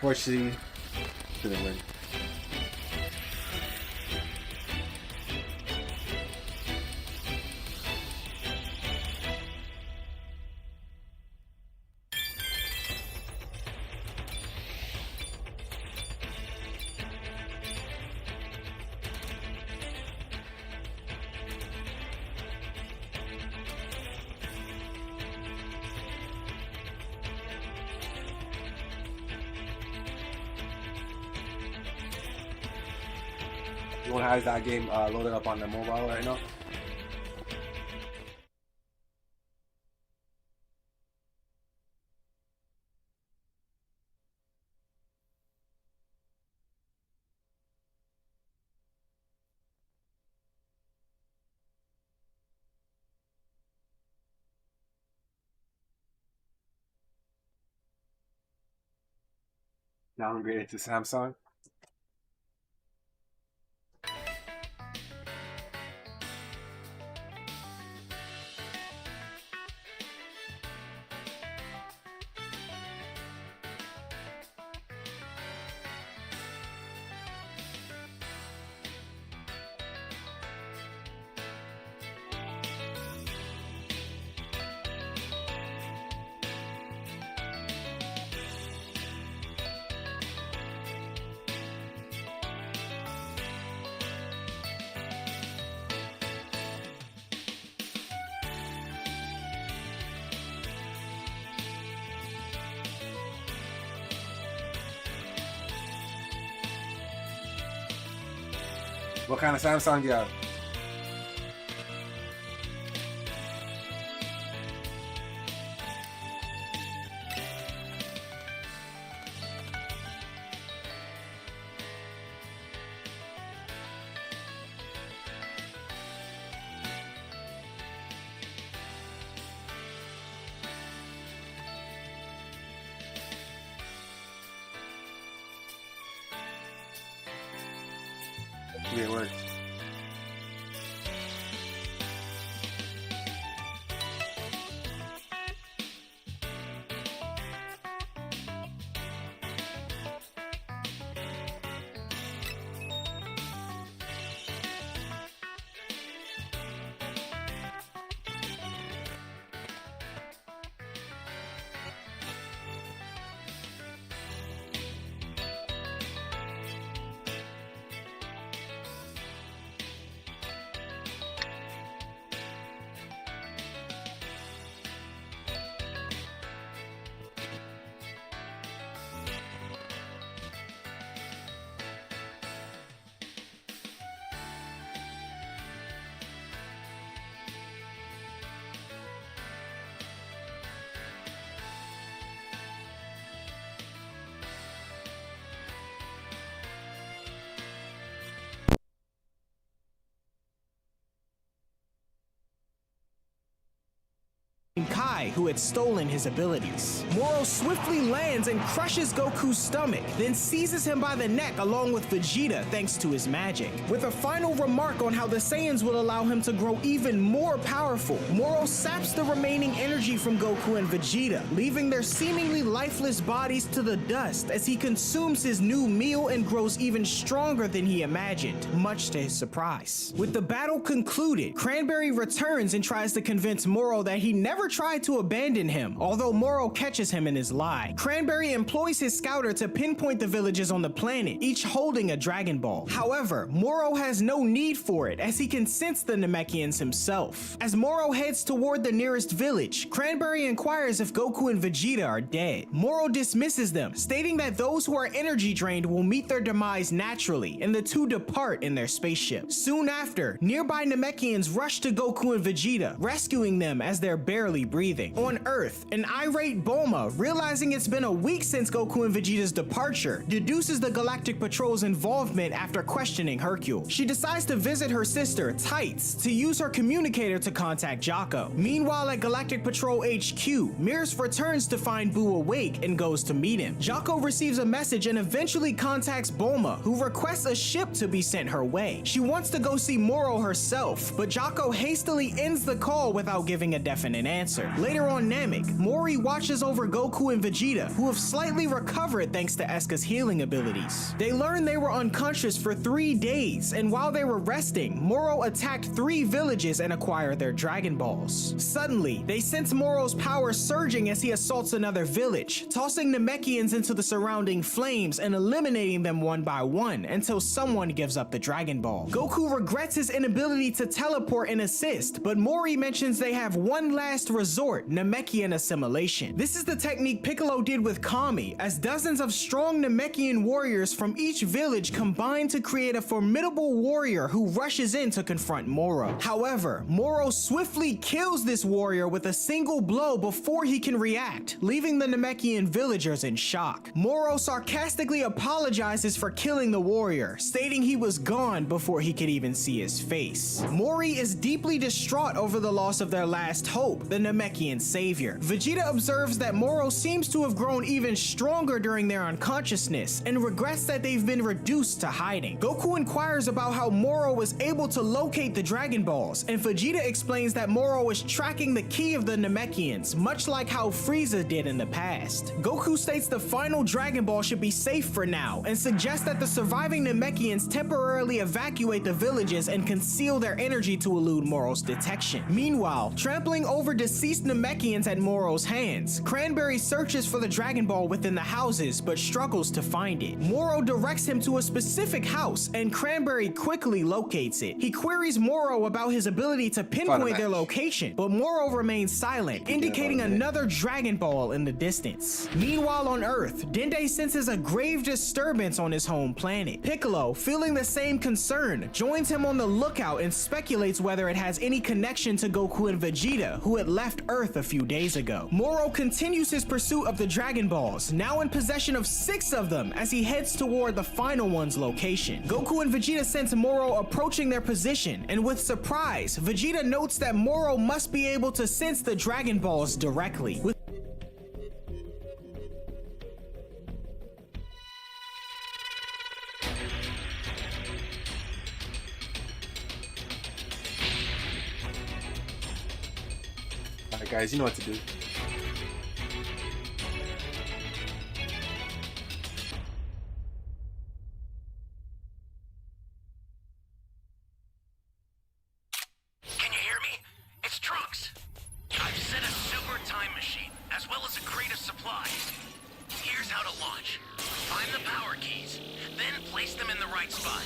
Unfortunately, didn't win. Anyone has that game loaded up on the mobile right now? Downgraded to Samsung. What kind of Samsung do you have? Hopefully it works. Kai, who had stolen his abilities. Moro swiftly lands and crushes Goku's stomach, then seizes him by the neck along with Vegeta thanks to his magic. With a final remark on how the Saiyans will allow him to grow even more powerful, Moro saps the remaining energy from Goku and Vegeta, leaving their seemingly lifeless bodies to the dust as he consumes his new meal and grows even stronger than he imagined, much to his surprise. With the battle concluded, Cranberry returns and tries to convince Moro that he never tried to abandon him, although Moro catches him in his lie. Cranberry employs his scouter to pinpoint the villages on the planet, each holding a Dragon Ball. However, Moro has no need for it, as he can sense the Namekians himself. As Moro heads toward the nearest village, Cranberry inquires if Goku and Vegeta are dead. Moro dismisses them, stating that those who are energy drained will meet their demise naturally, and the two depart in their spaceship. Soon after, nearby Namekians rush to Goku and Vegeta, rescuing them as they're barely breathing. On Earth, an irate Bulma, realizing it's been a week since Goku and Vegeta's departure, deduces the Galactic Patrol's involvement after questioning Hercule. She decides to visit her sister, Tights, to use her communicator to contact Jocko. Meanwhile, at Galactic Patrol HQ, Mears returns to find Boo awake and goes to meet him. Jocko receives a message and eventually contacts Bulma, who requests a ship to be sent her way. She wants to go see Moro herself, but Jocko hastily ends the call without giving a definite answer. Later on Namek, Mori watches over Goku and Vegeta, who have slightly recovered thanks to Eska's healing abilities. They learn they were unconscious for 3 days, and while they were resting, Moro attacked 3 villages and acquired their Dragon Balls. Suddenly, they sense Moro's power surging as he assaults another village, tossing Namekians into the surrounding flames and eliminating them one by one until someone gives up the Dragon Ball. Goku regrets his inability to teleport and assist, but Mori mentions they have one last resort, Namekian assimilation. This is the technique Piccolo did with Kami, as dozens of strong Namekian warriors from each village combine to create a formidable warrior who rushes in to confront Moro. However, Moro swiftly kills this warrior with a single blow before he can react, leaving the Namekian villagers in shock. Moro sarcastically apologizes for killing the warrior, stating he was gone before he could even see his face. Mori is deeply distraught over the loss of their last hope, the Namekian savior. Vegeta observes that Moro seems to have grown even stronger during their unconsciousness and regrets that they've been reduced to hiding. Goku inquires about how Moro was able to locate the Dragon Balls, and Vegeta explains that Moro was tracking the key of the Namekians, much like how Frieza did in the past. Goku states the final Dragon Ball should be safe for now, and suggests that the surviving Namekians temporarily evacuate the villages and conceal their energy to elude Moro's detection. Meanwhile, trampling over deceased Namekians at Moro's hands, Cranberry searches for the Dragon Ball within the houses but struggles to find it. Moro directs him to a specific house, and Cranberry quickly locates it. He queries Moro about his ability to pinpoint their location, but Moro remains silent, indicating another Dragon Ball in the distance. Meanwhile on Earth, Dende senses a grave disturbance on his home planet. Piccolo, feeling the same concern, joins him on the lookout and speculates whether it has any connection to Goku and Vegeta, who had left Earth a few days ago. Moro continues his pursuit of the Dragon Balls, now in possession of 6 of them, as he heads toward the final one's location. Goku and Vegeta sense Moro approaching their position, and with surprise, Vegeta notes that Moro must be able to sense the Dragon Balls directly. Alright guys, you know what to do. Can you hear me? It's Trunks. I've set a super time machine, as well as a crate of supplies. Here's how to launch. Find the power keys, then place them in the right spot.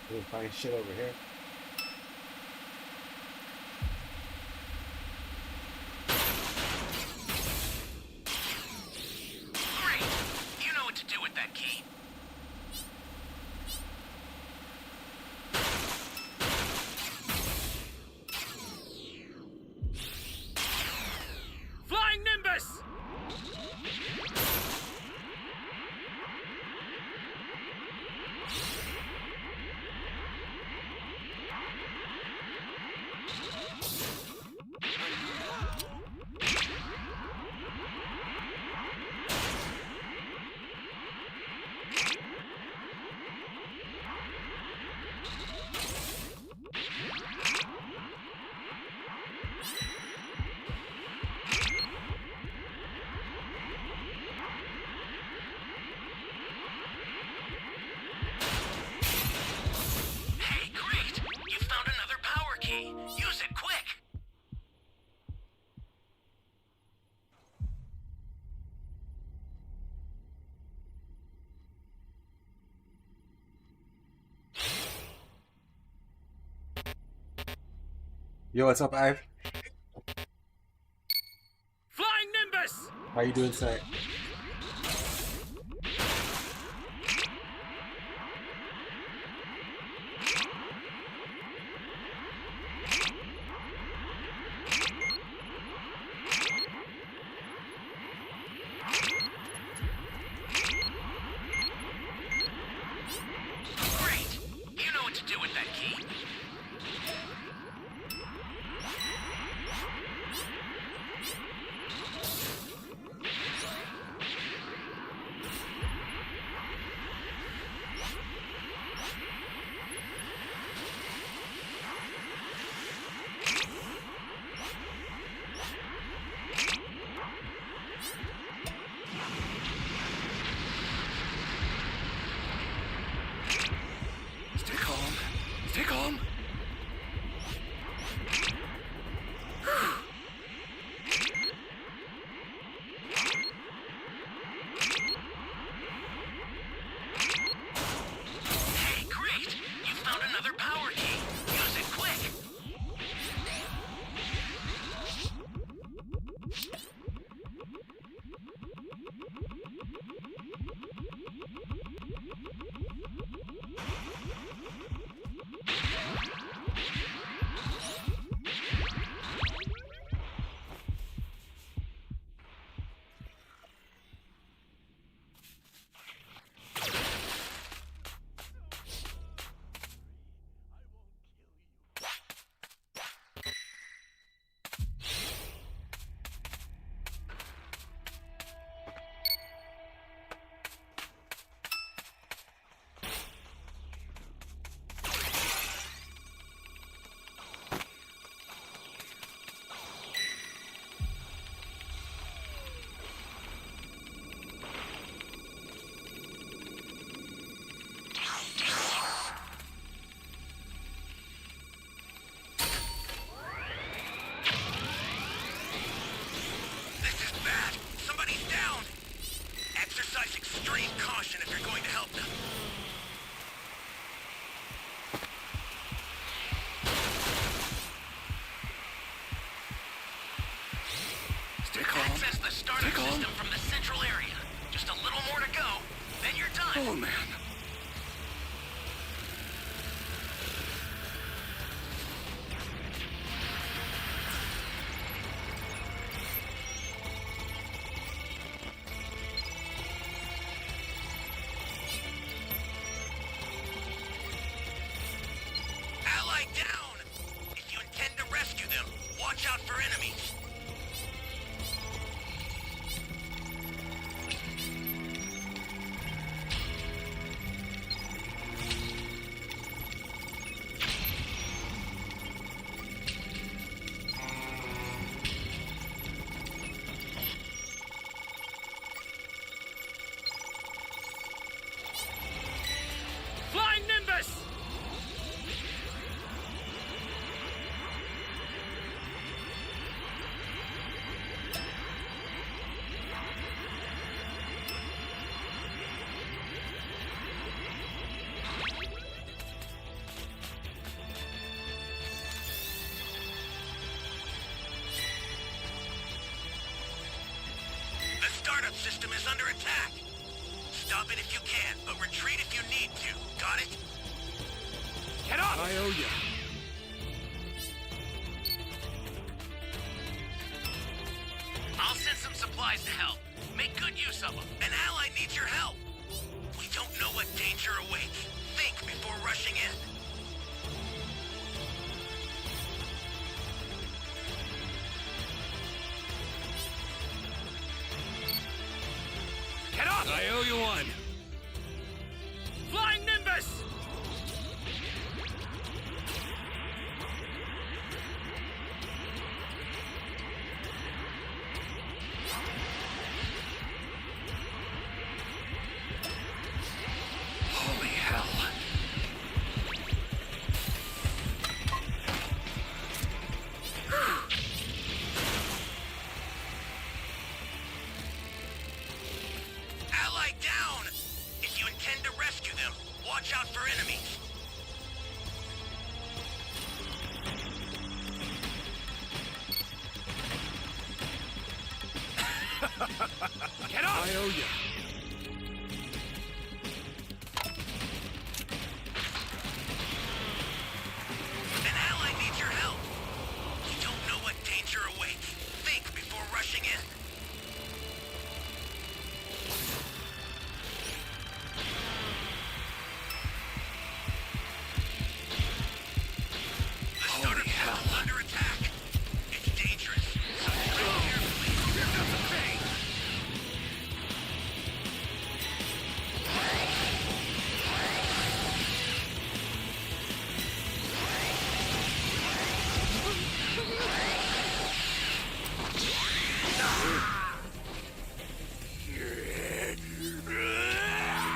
Didn't find shit over here. Great! You know what to do with that key. Flying Nimbus! Hey, great! You found another power key. Use it quick. Yo, what's up, Ive? Flying Nimbus! How you doing tonight? Great! You know what to do with that key. Stay calm. Stay calm. Hey, great! You found another power key. Use it quick. This is bad. Somebody's down. Exercise extreme caution if you're going to help them. Stay calm. Access the starter Stay calm. system from the central area. Just a little more to go, then you're done. Oh, man. Ally down! If you intend to rescue them, watch out for enemies. Stop it if you can, but retreat if you need to. Got it? Get up! I owe you. I'll send some supplies to help. Make good use of them. An ally needs your help. We don't know what danger awaits. Think before rushing in. Get up! I owe you one. Flying Nimbus! Holy hell. Ally down! If you intend to rescue them, watch out for enemies. Get up! I owe you. An ally needs your help. We don't know what danger awaits. Think before rushing in. The starter is under attack. It's dangerous, so tread carefully. Here comes the pain.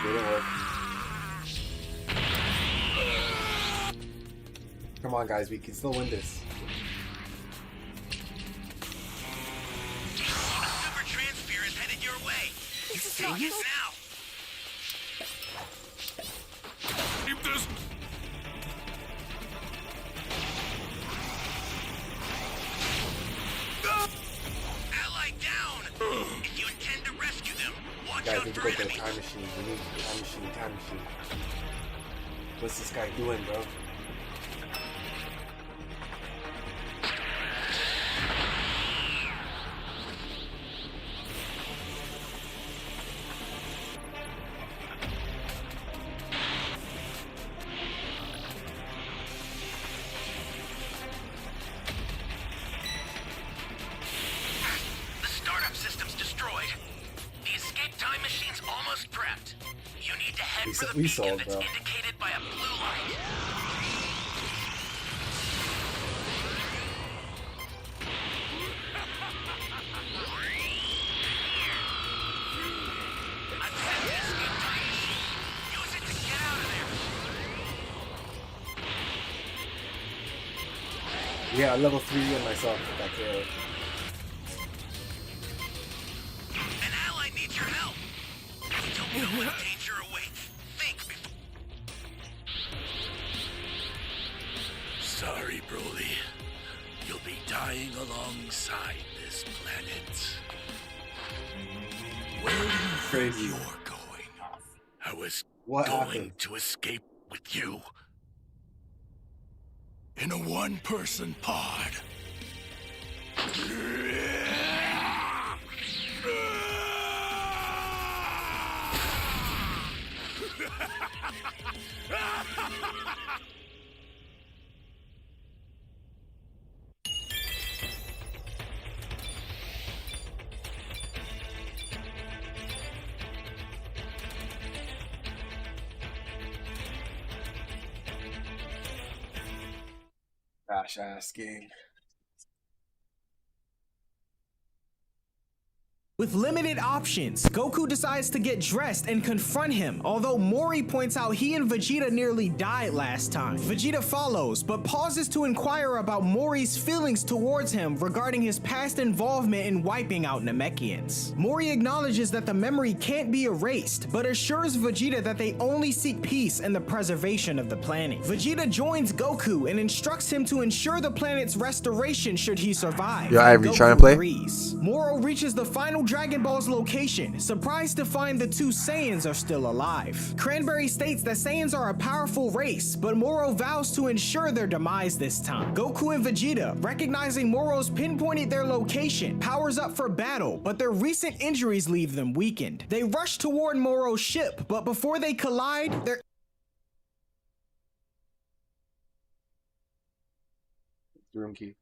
Didn't work. Come on, guys, we can still win this. Super transfer is headed your way. This is Take not it help. now. Keep this. Ally down. If you intend to rescue them, watch Guys, out need to for go to the enemies. time machine. We need the time machine. What's this guy doing, bro? The startup system's destroyed. The escape time machine's almost prepped. You need to head for the We beacon sold, that's bro. indicated by a blue light. I've set the escape time machine. Use it to get out of there. Yeah, level 3 and myself with that KO. An ally needs your help. We don't know what danger awaits. Think before. Sorry, Broly. You'll be dying alongside this planet. Where do you think Crazy. you're going? I was What going happened? to escape with you. In a one-person pod. Gosh, ass game. With limited options, Goku decides to get dressed and confront him, although Mori points out he and Vegeta nearly died last time. Vegeta follows, but pauses to inquire about Mori's feelings towards him regarding his past involvement in wiping out Namekians. Mori acknowledges that the memory can't be erased, but assures Vegeta that they only seek peace and the preservation of the planet. Vegeta joins Goku and instructs him to ensure the planet's restoration should he survive. Yo, Ivory, Goku trying to play? agrees. Moro reaches the final Dragon Ball's location, surprised to find the two Saiyans are still alive. Cranberry states that Saiyans are a powerful race, but Moro vows to ensure their demise this time. Goku and Vegeta, recognizing Moro's pinpointed their location, powers up for battle, but their recent injuries leave them weakened. They rush toward Moro's ship, but before they collide, their Room key.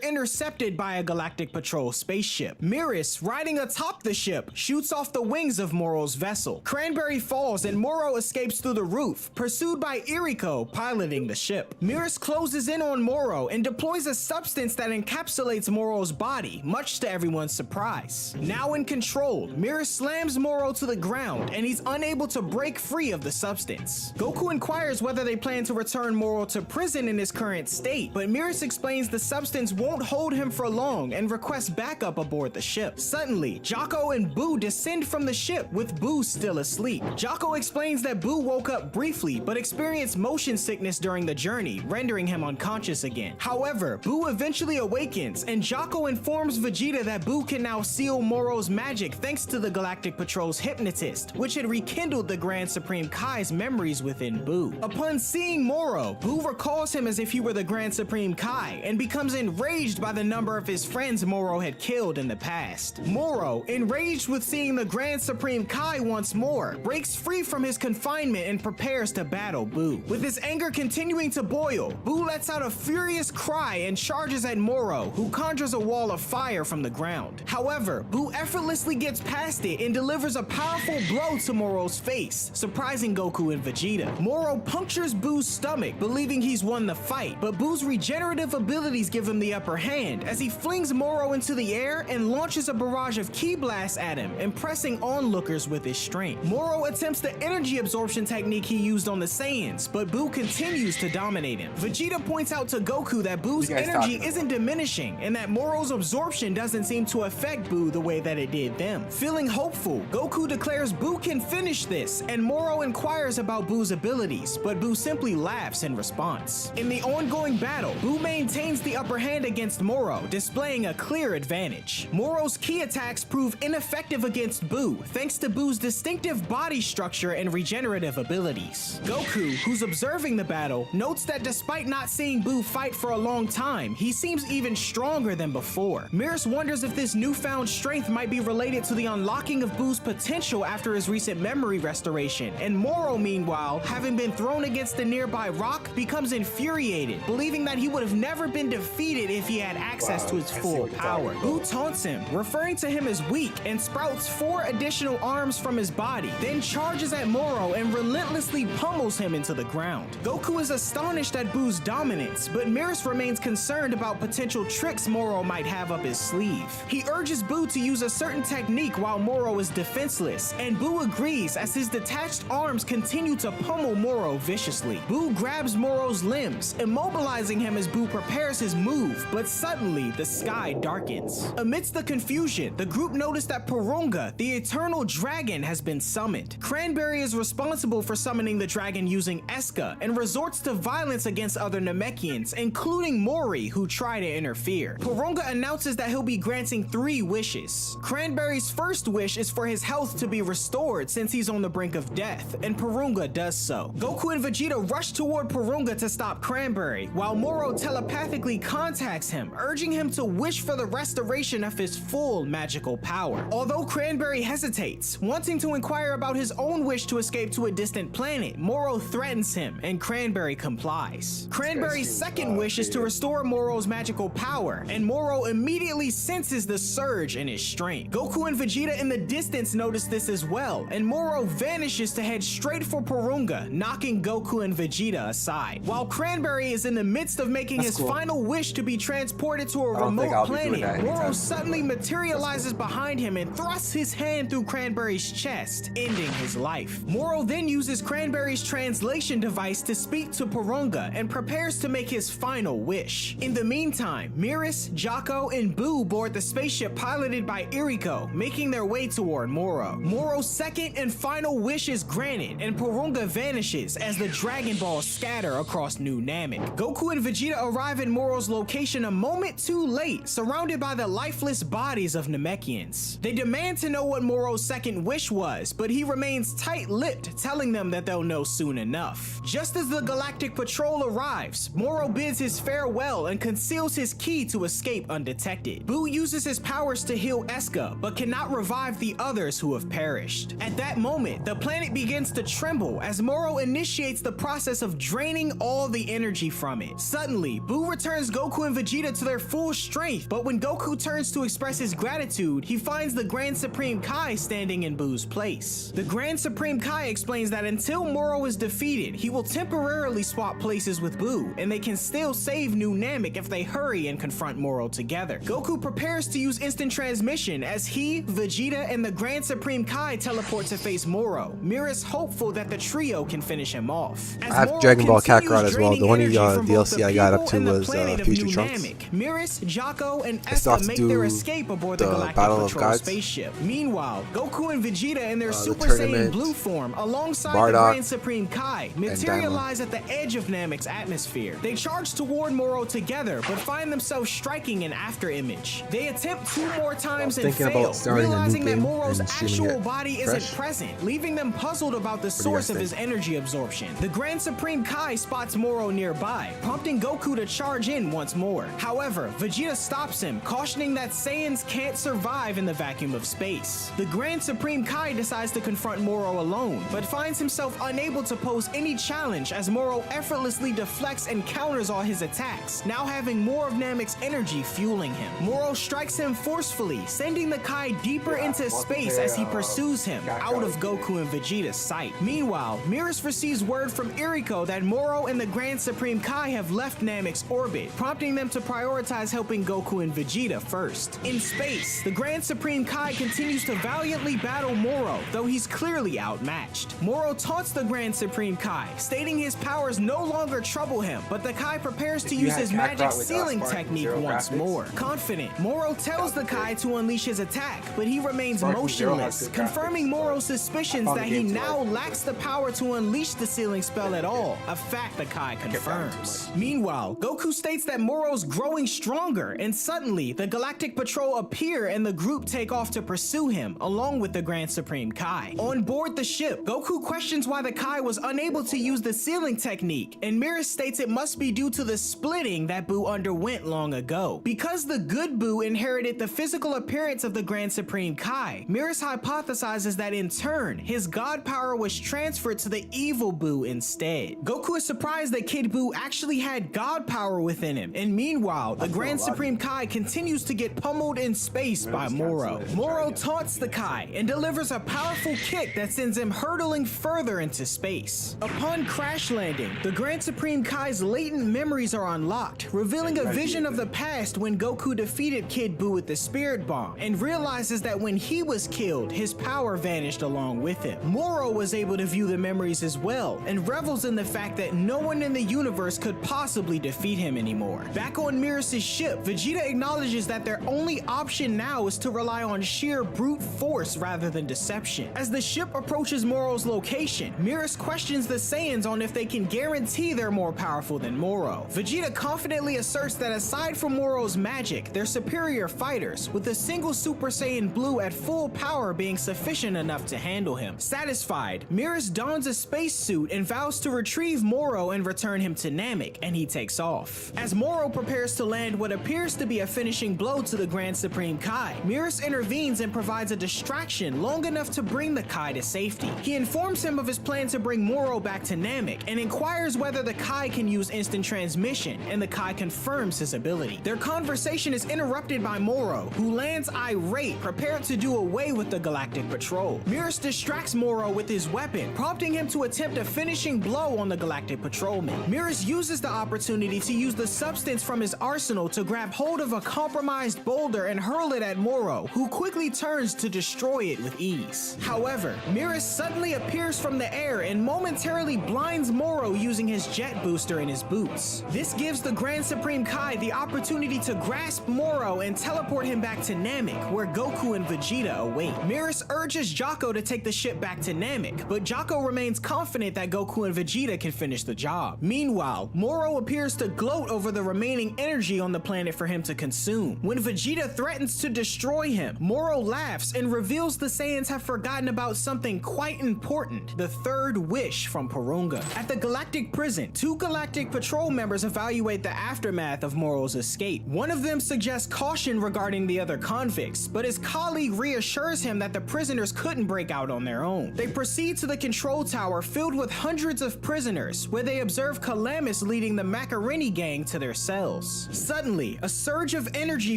intercepted by a Galactic Patrol spaceship. Miris, riding atop the ship, shoots off the wings of Moro's vessel. Cranberry falls and Moro escapes through the roof, pursued by Iriko piloting the ship. Miris closes in on Moro and deploys a substance that encapsulates Moro's body, much to everyone's surprise. Now in control, Miris slams Moro to the ground and he's unable to break free of the substance. Goku inquires whether they plan to return Moro to prison in his current state, but Miris explains the substance won't hold him for long and requests backup aboard the ship. Suddenly, Jocko and Boo descend from the ship with Boo still asleep. Jocko explains that Boo woke up briefly but experienced motion sickness during the journey, rendering him unconscious again. However, Boo eventually awakens and Jocko informs Vegeta that Boo can now seal Moro's magic thanks to the Galactic Patrol's hypnotist, which had rekindled the Grand Supreme Kai's memories within Boo. Upon seeing Moro, Boo recalls him as if he were the Grand Supreme Kai and becomes enraged by the number of his friends Moro had killed in the past. Moro, enraged with seeing the Grand Supreme Kai once more, breaks free from his confinement and prepares to battle Boo. With his anger continuing to boil, Boo lets out a furious cry and charges at Moro, who conjures a wall of fire from the ground. However, Boo effortlessly gets past it and delivers a powerful blow to Moro's face, surprising Goku and Vegeta. Moro punctures Boo's stomach, believing he's won the fight, but Boo's regenerative abilities give him the upper hand as he flings Moro into the air and launches a barrage of ki blasts at him, impressing onlookers with his strength. Moro attempts the energy absorption technique he used on the Saiyans, but Boo continues to dominate him. Vegeta points out to Goku that Boo's energy isn't diminishing and that Moro's absorption doesn't seem to affect Boo the way that it did them. Feeling hopeful, Goku declares Boo can finish this, and Moro inquires about Boo's abilities, but Boo simply laughs in response. In the ongoing battle, Boo maintains the upper hand against Moro, displaying a clear advantage. Moro's ki attacks prove ineffective against Boo, thanks to Boo's distinctive body structure and regenerative abilities. Goku, who's observing the battle, notes that despite not seeing Boo fight for a long time, he seems even stronger than before. Miris wonders if this newfound strength might be related to the unlocking of Boo's potential after his recent memory restoration, and Moro, meanwhile, having been thrown against a nearby rock, becomes infuriated, believing that he would have never been defeated if he had access to his full power. Boo taunts him, referring to him as weak, and sprouts 4 additional arms from his body, then charges at Moro and relentlessly pummels him into the ground. Goku is astonished at Boo's dominance, but Miris remains concerned about potential tricks Moro might have up his sleeve. He urges Boo to use a certain technique while Moro is defenseless, and Boo agrees as his detached arms continue to pummel Moro viciously. Boo grabs Moro's limbs, immobilizing him as Boo prepares his move, but suddenly the sky darkens. Amidst the confusion, the group notice that Porunga, the eternal dragon, has been summoned. Cranberry is responsible for summoning the dragon using Eska and resorts to violence against other Namekians, including Mori, who try to interfere. Porunga announces that he'll be granting 3 wishes. Cranberry's first wish is for his health to be restored since he's on the brink of death, and Porunga does so. Goku and Vegeta rush toward Porunga to stop Cranberry, while Moro telepathically contacts contacts him, urging him to wish for the restoration of his full magical power. Although Cranberry hesitates, wanting to inquire about his own wish to escape to a distant planet, Moro threatens him, and Cranberry complies. Cranberry's second wish is to restore Moro's magical power, and Moro immediately senses the surge in his strength. Goku and Vegeta in the distance notice this as well, and Moro vanishes to head straight for Porunga, knocking Goku and Vegeta aside. While Cranberry is in the midst of making his final wish to be transported to a remote planet, Moro suddenly materializes behind him and thrusts his hand through Cranberry's chest, ending his life. Moro then uses Cranberry's translation device to speak to Porunga and prepares to make his final wish. In the meantime, Miris, Jocko, and Boo board the spaceship piloted by Iriko, making their way toward Moro. Moro's second and final wish is granted, and Porunga vanishes as the Dragon Balls scatter across New Namek. Goku and Vegeta arrive at Moro's location a moment too late, surrounded by the lifeless bodies of Namekians. They demand to know what Moro's second wish was, but he remains tight-lipped, telling them that they'll know soon enough. Just as the Galactic Patrol arrives, Moro bids his farewell and conceals his key to escape undetected. Boo uses his powers to heal Eska, but cannot revive the others who have perished. At that moment, the planet begins to tremble as Moro initiates the process of draining all the energy from it. Suddenly, Boo returns Goku and Vegeta to their full strength, but when Goku turns to express his gratitude, he finds the Grand Supreme Kai standing in Boo's place. The Grand Supreme Kai explains that until Moro is defeated, he will temporarily swap places with Boo, and they can still save New Namek if they hurry and confront Moro together. Goku prepares to use instant transmission as he, Vegeta, and the Grand Supreme Kai teleport to face Moro. Miris hopeful that the trio can finish him off. As I have Moro Dragon Ball continues Kakarot as well. The draining only energy from both DLC the I got up people to and the was planet of Future New Trunks. Namek, Miris, Jocko, and I still have Essa to make do their escape aboard the the Galactic Battle of Patrol Gods. spaceship. Meanwhile, Goku and Vegeta in their The Super Saiyan tournament, Blue form, alongside the Bardock, Grand Supreme Kai, materialize at the edge of Namek's atmosphere. They charge toward Moro together, but find themselves striking an after image. They attempt 2 more times and thinking fail, about starting a new realizing that game Moro's and streaming actual it body fresh. isn't present, leaving them puzzled about the do you source guys of think? his energy absorption. The Grand Supreme Kai spots Moro nearby, prompting Goku to charge in once more. However, Vegeta stops him, cautioning that Saiyans can't survive in the vacuum of space. The Grand Supreme Kai decides to confront Moro alone, but finds himself unable to pose any challenge as Moro effortlessly deflects and counters all his attacks, now having more of Namek's energy fueling him. Moro strikes him forcefully, sending the Kai deeper into space as he pursues him, out of Goku and Vegeta's sight. Meanwhile, Miris receives word from Iriko that Moro and the Grand Supreme Kai have left Namek's orbit, prompting them to prioritize helping Goku and Vegeta first. In space, the Grand Supreme Kai continues to valiantly battle Moro, though he's clearly outmatched. Moro taunts the Grand Supreme Kai, stating his powers no longer trouble him, but the Kai prepares to use his magic sealing technique once more. Confident, Moro tells the Kai to unleash his attack, but he remains motionless, confirming Moro's suspicions that he now lacks the power to unleash the sealing spell at all, a fact the Kai confirms. Meanwhile, Goku states that Moro's growing stronger, and suddenly the Galactic Patrol appear and the group take off to pursue him, along with the Grand Supreme Kai. On board the ship, Goku questions why the Kai was unable to use the sealing technique, and Miris states it must be due to the splitting that Boo underwent long ago. Because the good Boo inherited the physical appearance of the Grand Supreme Kai, Miris hypothesizes that in turn, his god power was transferred to the evil Boo instead. Goku is surprised that Kid Boo actually had god power within him, and meanwhile, the Grand Supreme Kai continues to get pummeled in space by Moro. Moro taunts the Kai and delivers a powerful kick that sends him hurtling further into space. Upon crash landing, the Grand Supreme Kai's latent memories are unlocked, revealing a vision of the past when Goku defeated Kid Buu with the Spirit Bomb, and realizes that when he was killed, his power vanished along with him. Moro was able to view the memories as well, and revels in the fact that no one in the universe could possibly defeat him anymore. Back on Miris' ship, Vegeta acknowledges that their only option now is to rely on sheer brute force rather than deception. As the ship approaches Moro's location, Miris questions the Saiyans on if they can guarantee they're more powerful than Moro. Vegeta confidently asserts that aside from Moro's magic, they're superior fighters, with a single Super Saiyan Blue at full power being sufficient enough to handle him. Satisfied, Miris dons a spacesuit and vows to retrieve Moro and return him to Namek, and he takes off. As Moro prepares to land what appears to be a finishing blow to the Grand Supreme Kai. Mirus intervenes and provides a distraction long enough to bring the Kai to safety. He informs him of his plan to bring Moro back to Namek and inquires whether the Kai can use instant transmission, and the Kai confirms his ability. Their conversation is interrupted by Moro, who lands irate, prepared to do away with the Galactic Patrol. Mirus distracts Moro with his weapon, prompting him to attempt a finishing blow on the Galactic Patrolman. Mirus uses the opportunity to use the substance from his arsenal to grab hold of a compromised boulder and hurl it at Moro, who quickly turns to destroy it with ease. However, Mirus suddenly appears from the air and momentarily blinds Moro using his jet booster in his boots. This gives the Grand Supreme Kai the opportunity to grasp Moro and teleport him back to Namek, where Goku and Vegeta await. Mirus urges Jaco to take the ship back to Namek, but Jaco remains confident that Goku and Vegeta can finish the job. Meanwhile, Moro appears to gloat over the remaining energy on the planet for him to consume. When Vegeta threatens to destroy him, Moro laughs and reveals the Saiyans have forgotten about something quite important: the third wish from Porunga. At the Galactic Prison, two Galactic Patrol members evaluate the aftermath of Moro's escape. One of them suggests caution regarding the other convicts, but his colleague reassures him that the prisoners couldn't break out on their own. They proceed to the control tower filled with hundreds of prisoners, where they observe Calamus leading the Macarini gang to their cells. Suddenly, a surge of energy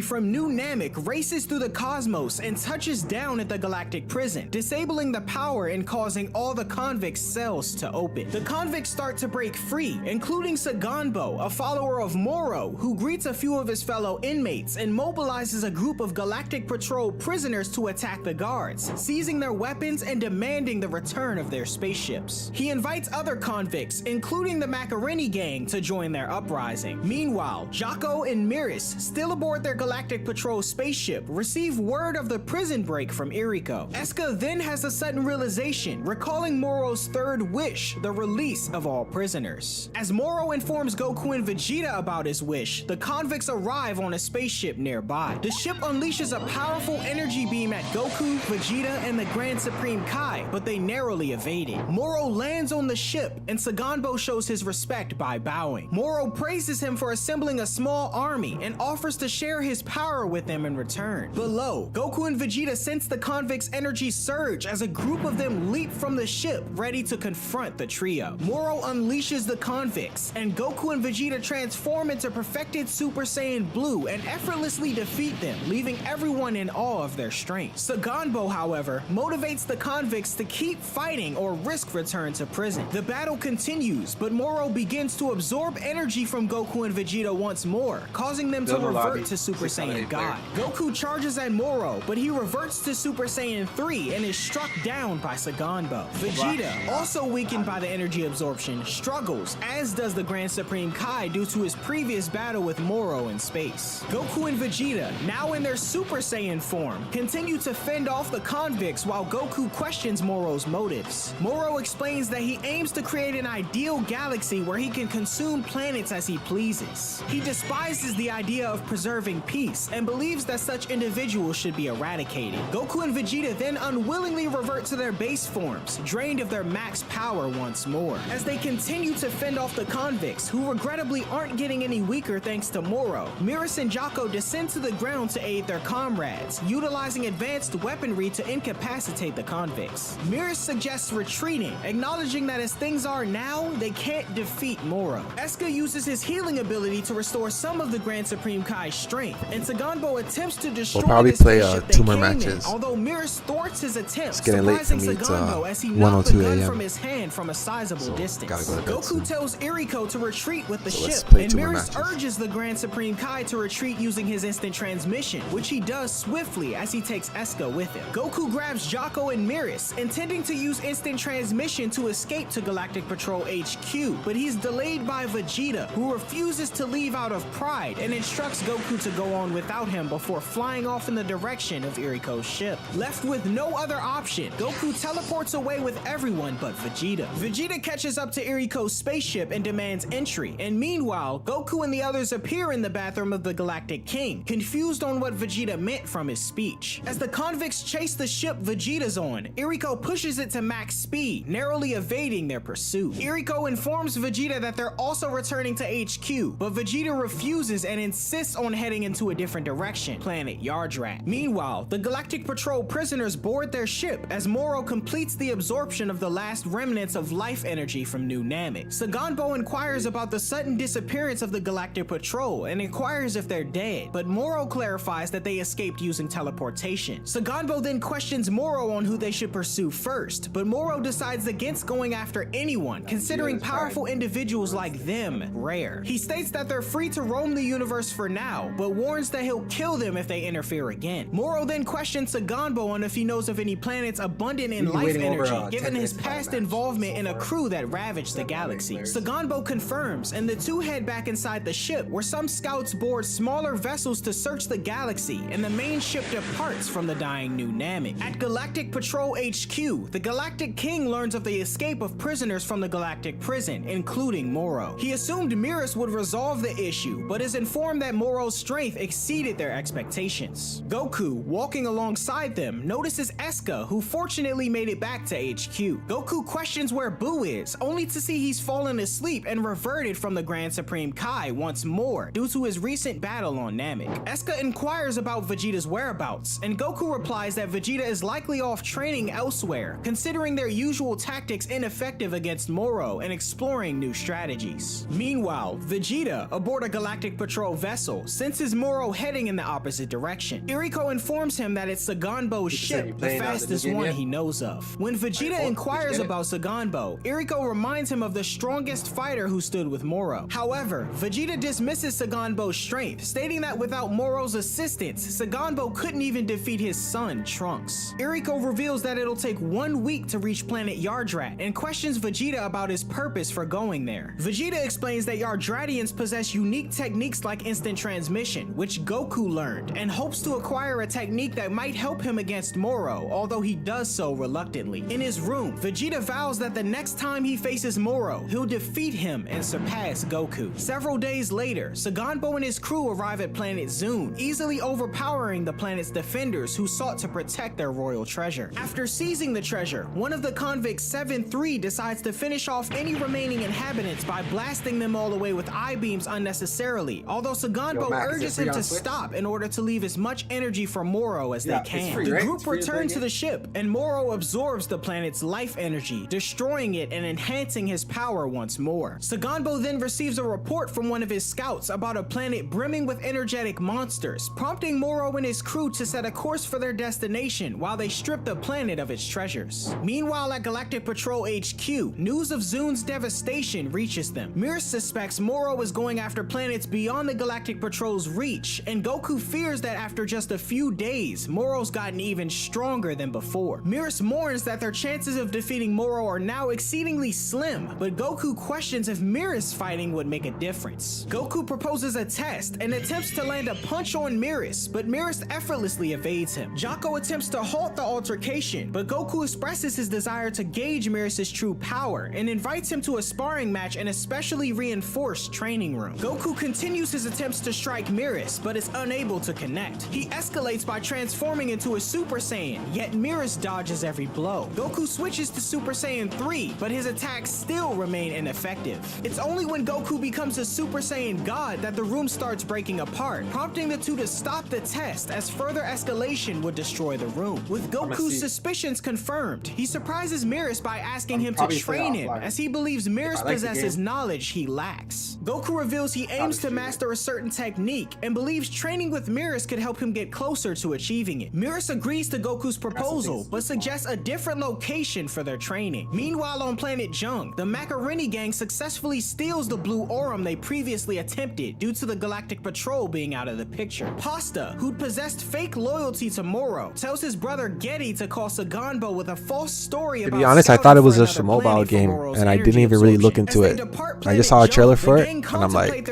from New Namek races through the cosmos and touches down at the Galactic Prison, disabling the power and causing all the convicts' cells to open. The convicts start to break free, including Saganbo, a follower of Moro, who greets a few of his fellow inmates and mobilizes a group of Galactic Patrol prisoners to attack the guards, seizing their weapons and demanding the return of their spaceships. He invites other convicts, including the Macarini gang, to join their uprising. Meanwhile, Jaco and Mirus, still aboard their Galactic Patrol spaceship, receive word of the prison break from Iriko. Eska then has a sudden realization, recalling Moro's third wish, the release of all prisoners. As Moro informs Goku and Vegeta about his wish, the convicts arrive on a spaceship nearby. The ship unleashes a powerful energy beam at Goku, Vegeta, and the Grand Supreme Kai, but they narrowly evade it. Moro lands on the ship, and Saganbo shows his respect by bowing. Moro praises him for assembling a small army and offers to share his power with them in return. Below, Goku and Vegeta sense the convicts' energy surge as a group of them leap from the ship, ready to confront the trio. Moro unleashes the convicts, and Goku and Vegeta transform into perfected Super Saiyan Blue and effortlessly defeat them, leaving everyone in awe of their strength. Saganbo, however, motivates the convicts to keep fighting or risk return to prison. The battle continues, but Moro begins to absorb energy from Goku and Vegeta once more, causing them to revert to Super Saiyan God. Goku charges at Moro, but he reverts to Super Saiyan 3 and is struck down by Saganbo. Vegeta, also weakened by the energy absorption, struggles, as does the Grand Supreme Kai due to his previous battle with Moro in space. Goku and Vegeta, now in their Super Saiyan form, continue to fend off the convicts while Goku questions Moro's motives. Moro explains that he aims to create an ideal galaxy where he can consume planets as he pleases. He despises the idea of preserving peace and believes that such individuals should be eradicated. Goku and Vegeta then unwillingly revert to their base forms, drained of their max power once more. As they continue to fend off the convicts, who regrettably aren't getting any weaker thanks to Moro, Mirus and Jaco descend to the ground to aid their comrades, utilizing advanced weaponry to incapacitate the convicts. Mirus suggests retreating, acknowledging that as things are now, they can't defeat Moro. Eska uses his healing ability to restore some of the Grand Supreme Kai's strength, and Saganbo attempts to destroy probably the play, spaceship 2 they more came matches. in, although Mirus thwarts his attempt, It's getting late for surprising me. It's, Saganbo as he knocked the 1:02 gun a.m. from his hand from a sizable distance. gotta go to bed Goku soon. tells Iriko to retreat with the So let's ship, play and 2 more Mirus matches. urges the Grand Supreme Kai to retreat using his instant transmission, which he does swiftly as he takes Eska with him. Goku grabs Jaco and Mirus, intending to use instant transmission to escape to Galactic Patrol HQ, but he's delayed by Vegeta, who refuses to leave out of pride and instructs Goku to go on without him before flying off in the direction of Iriko's ship. Left with no other option, Goku teleports away with everyone but Vegeta. Vegeta catches up to Iriko's spaceship and demands entry, and meanwhile, Goku and the others appear in the bathroom of the Galactic King, confused on what Vegeta meant from his speech. As the convicts chase the ship Vegeta's on, Iriko pushes it to max speed, narrowly evading their pursuit. Iriko informs Vegeta that they're also returning to HQ, but Vegeta Vegeta refuses and insists on heading into a different direction, planet Yardrat. Meanwhile, the Galactic Patrol prisoners board their ship as Moro completes the absorption of the last remnants of life energy from New Namek. Saganbo inquires about the sudden disappearance of the Galactic Patrol and inquires if they're dead, but Moro clarifies that they escaped using teleportation. Saganbo then questions Moro on who they should pursue first, but Moro decides against going after anyone, considering powerful individuals like them rare. He states that they're free to roam the universe for now, but warns that he'll kill them if they interfere again. Moro then questions Saganbo on if he knows of any planets abundant in life energy, given his past involvement in a crew that ravaged the galaxy. Saganbo confirms, and the two head back inside the ship, where some scouts board smaller vessels to search the galaxy, and the main ship departs from the dying New Namek. At Galactic Patrol HQ, the Galactic King learns of the escape of prisoners from the Galactic Prison, including Moro. He assumed Mirus would resolve the issue, but is informed that Moro's strength exceeded their expectations. Goku, walking alongside them, notices Eska, who fortunately made it back to HQ. Goku questions where Boo is, only to see he's fallen asleep and reverted from the Grand Supreme Kai once more, due to his recent battle on Namek. Eska inquires about Vegeta's whereabouts, and Goku replies that Vegeta is likely off training elsewhere, considering their usual tactics ineffective against Moro and exploring new strategies. Meanwhile, Vegeta, aboard a Galactic Patrol vessel, senses Moro heading in the opposite direction. Iriko informs him that it's Saganbo's ship, the fastest one he knows of. When Vegeta inquires about Saganbo, Iriko reminds him of the strongest fighter who stood with Moro. However, Vegeta dismisses Saganbo's strength, stating that without Moro's assistance, Saganbo couldn't even defeat his son, Trunks. Iriko reveals that it'll take 1 week to reach planet Yardrat and questions Vegeta about his purpose for going there. Vegeta explains that Yardratians possess unique techniques like instant transmission, which Goku learned, and hopes to acquire a technique that might help him against Moro, although he does so reluctantly. In his room, Vegeta vows that the next time he faces Moro, he'll defeat him and surpass Goku. Several days later, Saganbo and his crew arrive at planet Zune, easily overpowering the planet's defenders who sought to protect their royal treasure. After seizing the treasure, one of the convicts 7-3 decides to finish off any remaining inhabitants by blasting them all away with I-beams unnecessarily, although Saganbo urges him to stop in order to leave as much energy for Moro as they can. The group return to the ship, and Moro absorbs the planet's life energy, destroying it and enhancing his power once more. Saganbo then receives a report from one of his scouts about a planet brimming with energetic monsters, prompting Moro and his crew to set a course for their destination while they strip the planet of its treasures. Meanwhile, at Galactic Patrol HQ, news of Zune's devastation reaches them. Mirror suspects Moro is going after planets beyond the Galactic Patrol's reach, and Goku fears that after just a few days, Moro's gotten even stronger than before. Mirror mourns that their chances of defeating Moro are now exceedingly slim, but Goku questions if Mirror's fighting would make a difference. Goku proposes a test and attempts to land a punch on Mirror, but Mirror effortlessly evades him. Jocko attempts to halt the altercation, but Goku expresses his desire to gauge Mirror's true power and invites him to a sparring match in a specially reinforced training room. Goku continues his attempts to strike Mirror, but is unable to connect. He escalates by transforming into a Super Saiyan, yet Mirror dodges every blow. Goku switches to Super Saiyan 3, but his attacks still remain ineffective. It's only when Goku becomes a Super Saiyan God that the room starts breaking apart, prompting the two to stop the test as further escalation would destroy the room. With Goku's suspicions confirmed, he surprises Mirror by asking him to train him, as he believes Mirror possesses knowledge he lacks. Goku reveals he aims to master a certain technique and believes training with Mirror could help him get closer to achieving it. Mirror agrees to Goku's proposal, but suggests a different location for their training. Meanwhile, on planet Jung, the Macaroni gang successfully steals the blue Aurum they previously attempted due to the Galactic Patrol being out of the picture. Pasta, who'd possessed fake loyalty to Moro, tells his brother Getty to call Saganbo with a false story about. To be honest, I thought it was just a mobile game, and I didn't even really look into it. I just saw a trailer for it, and I'm like,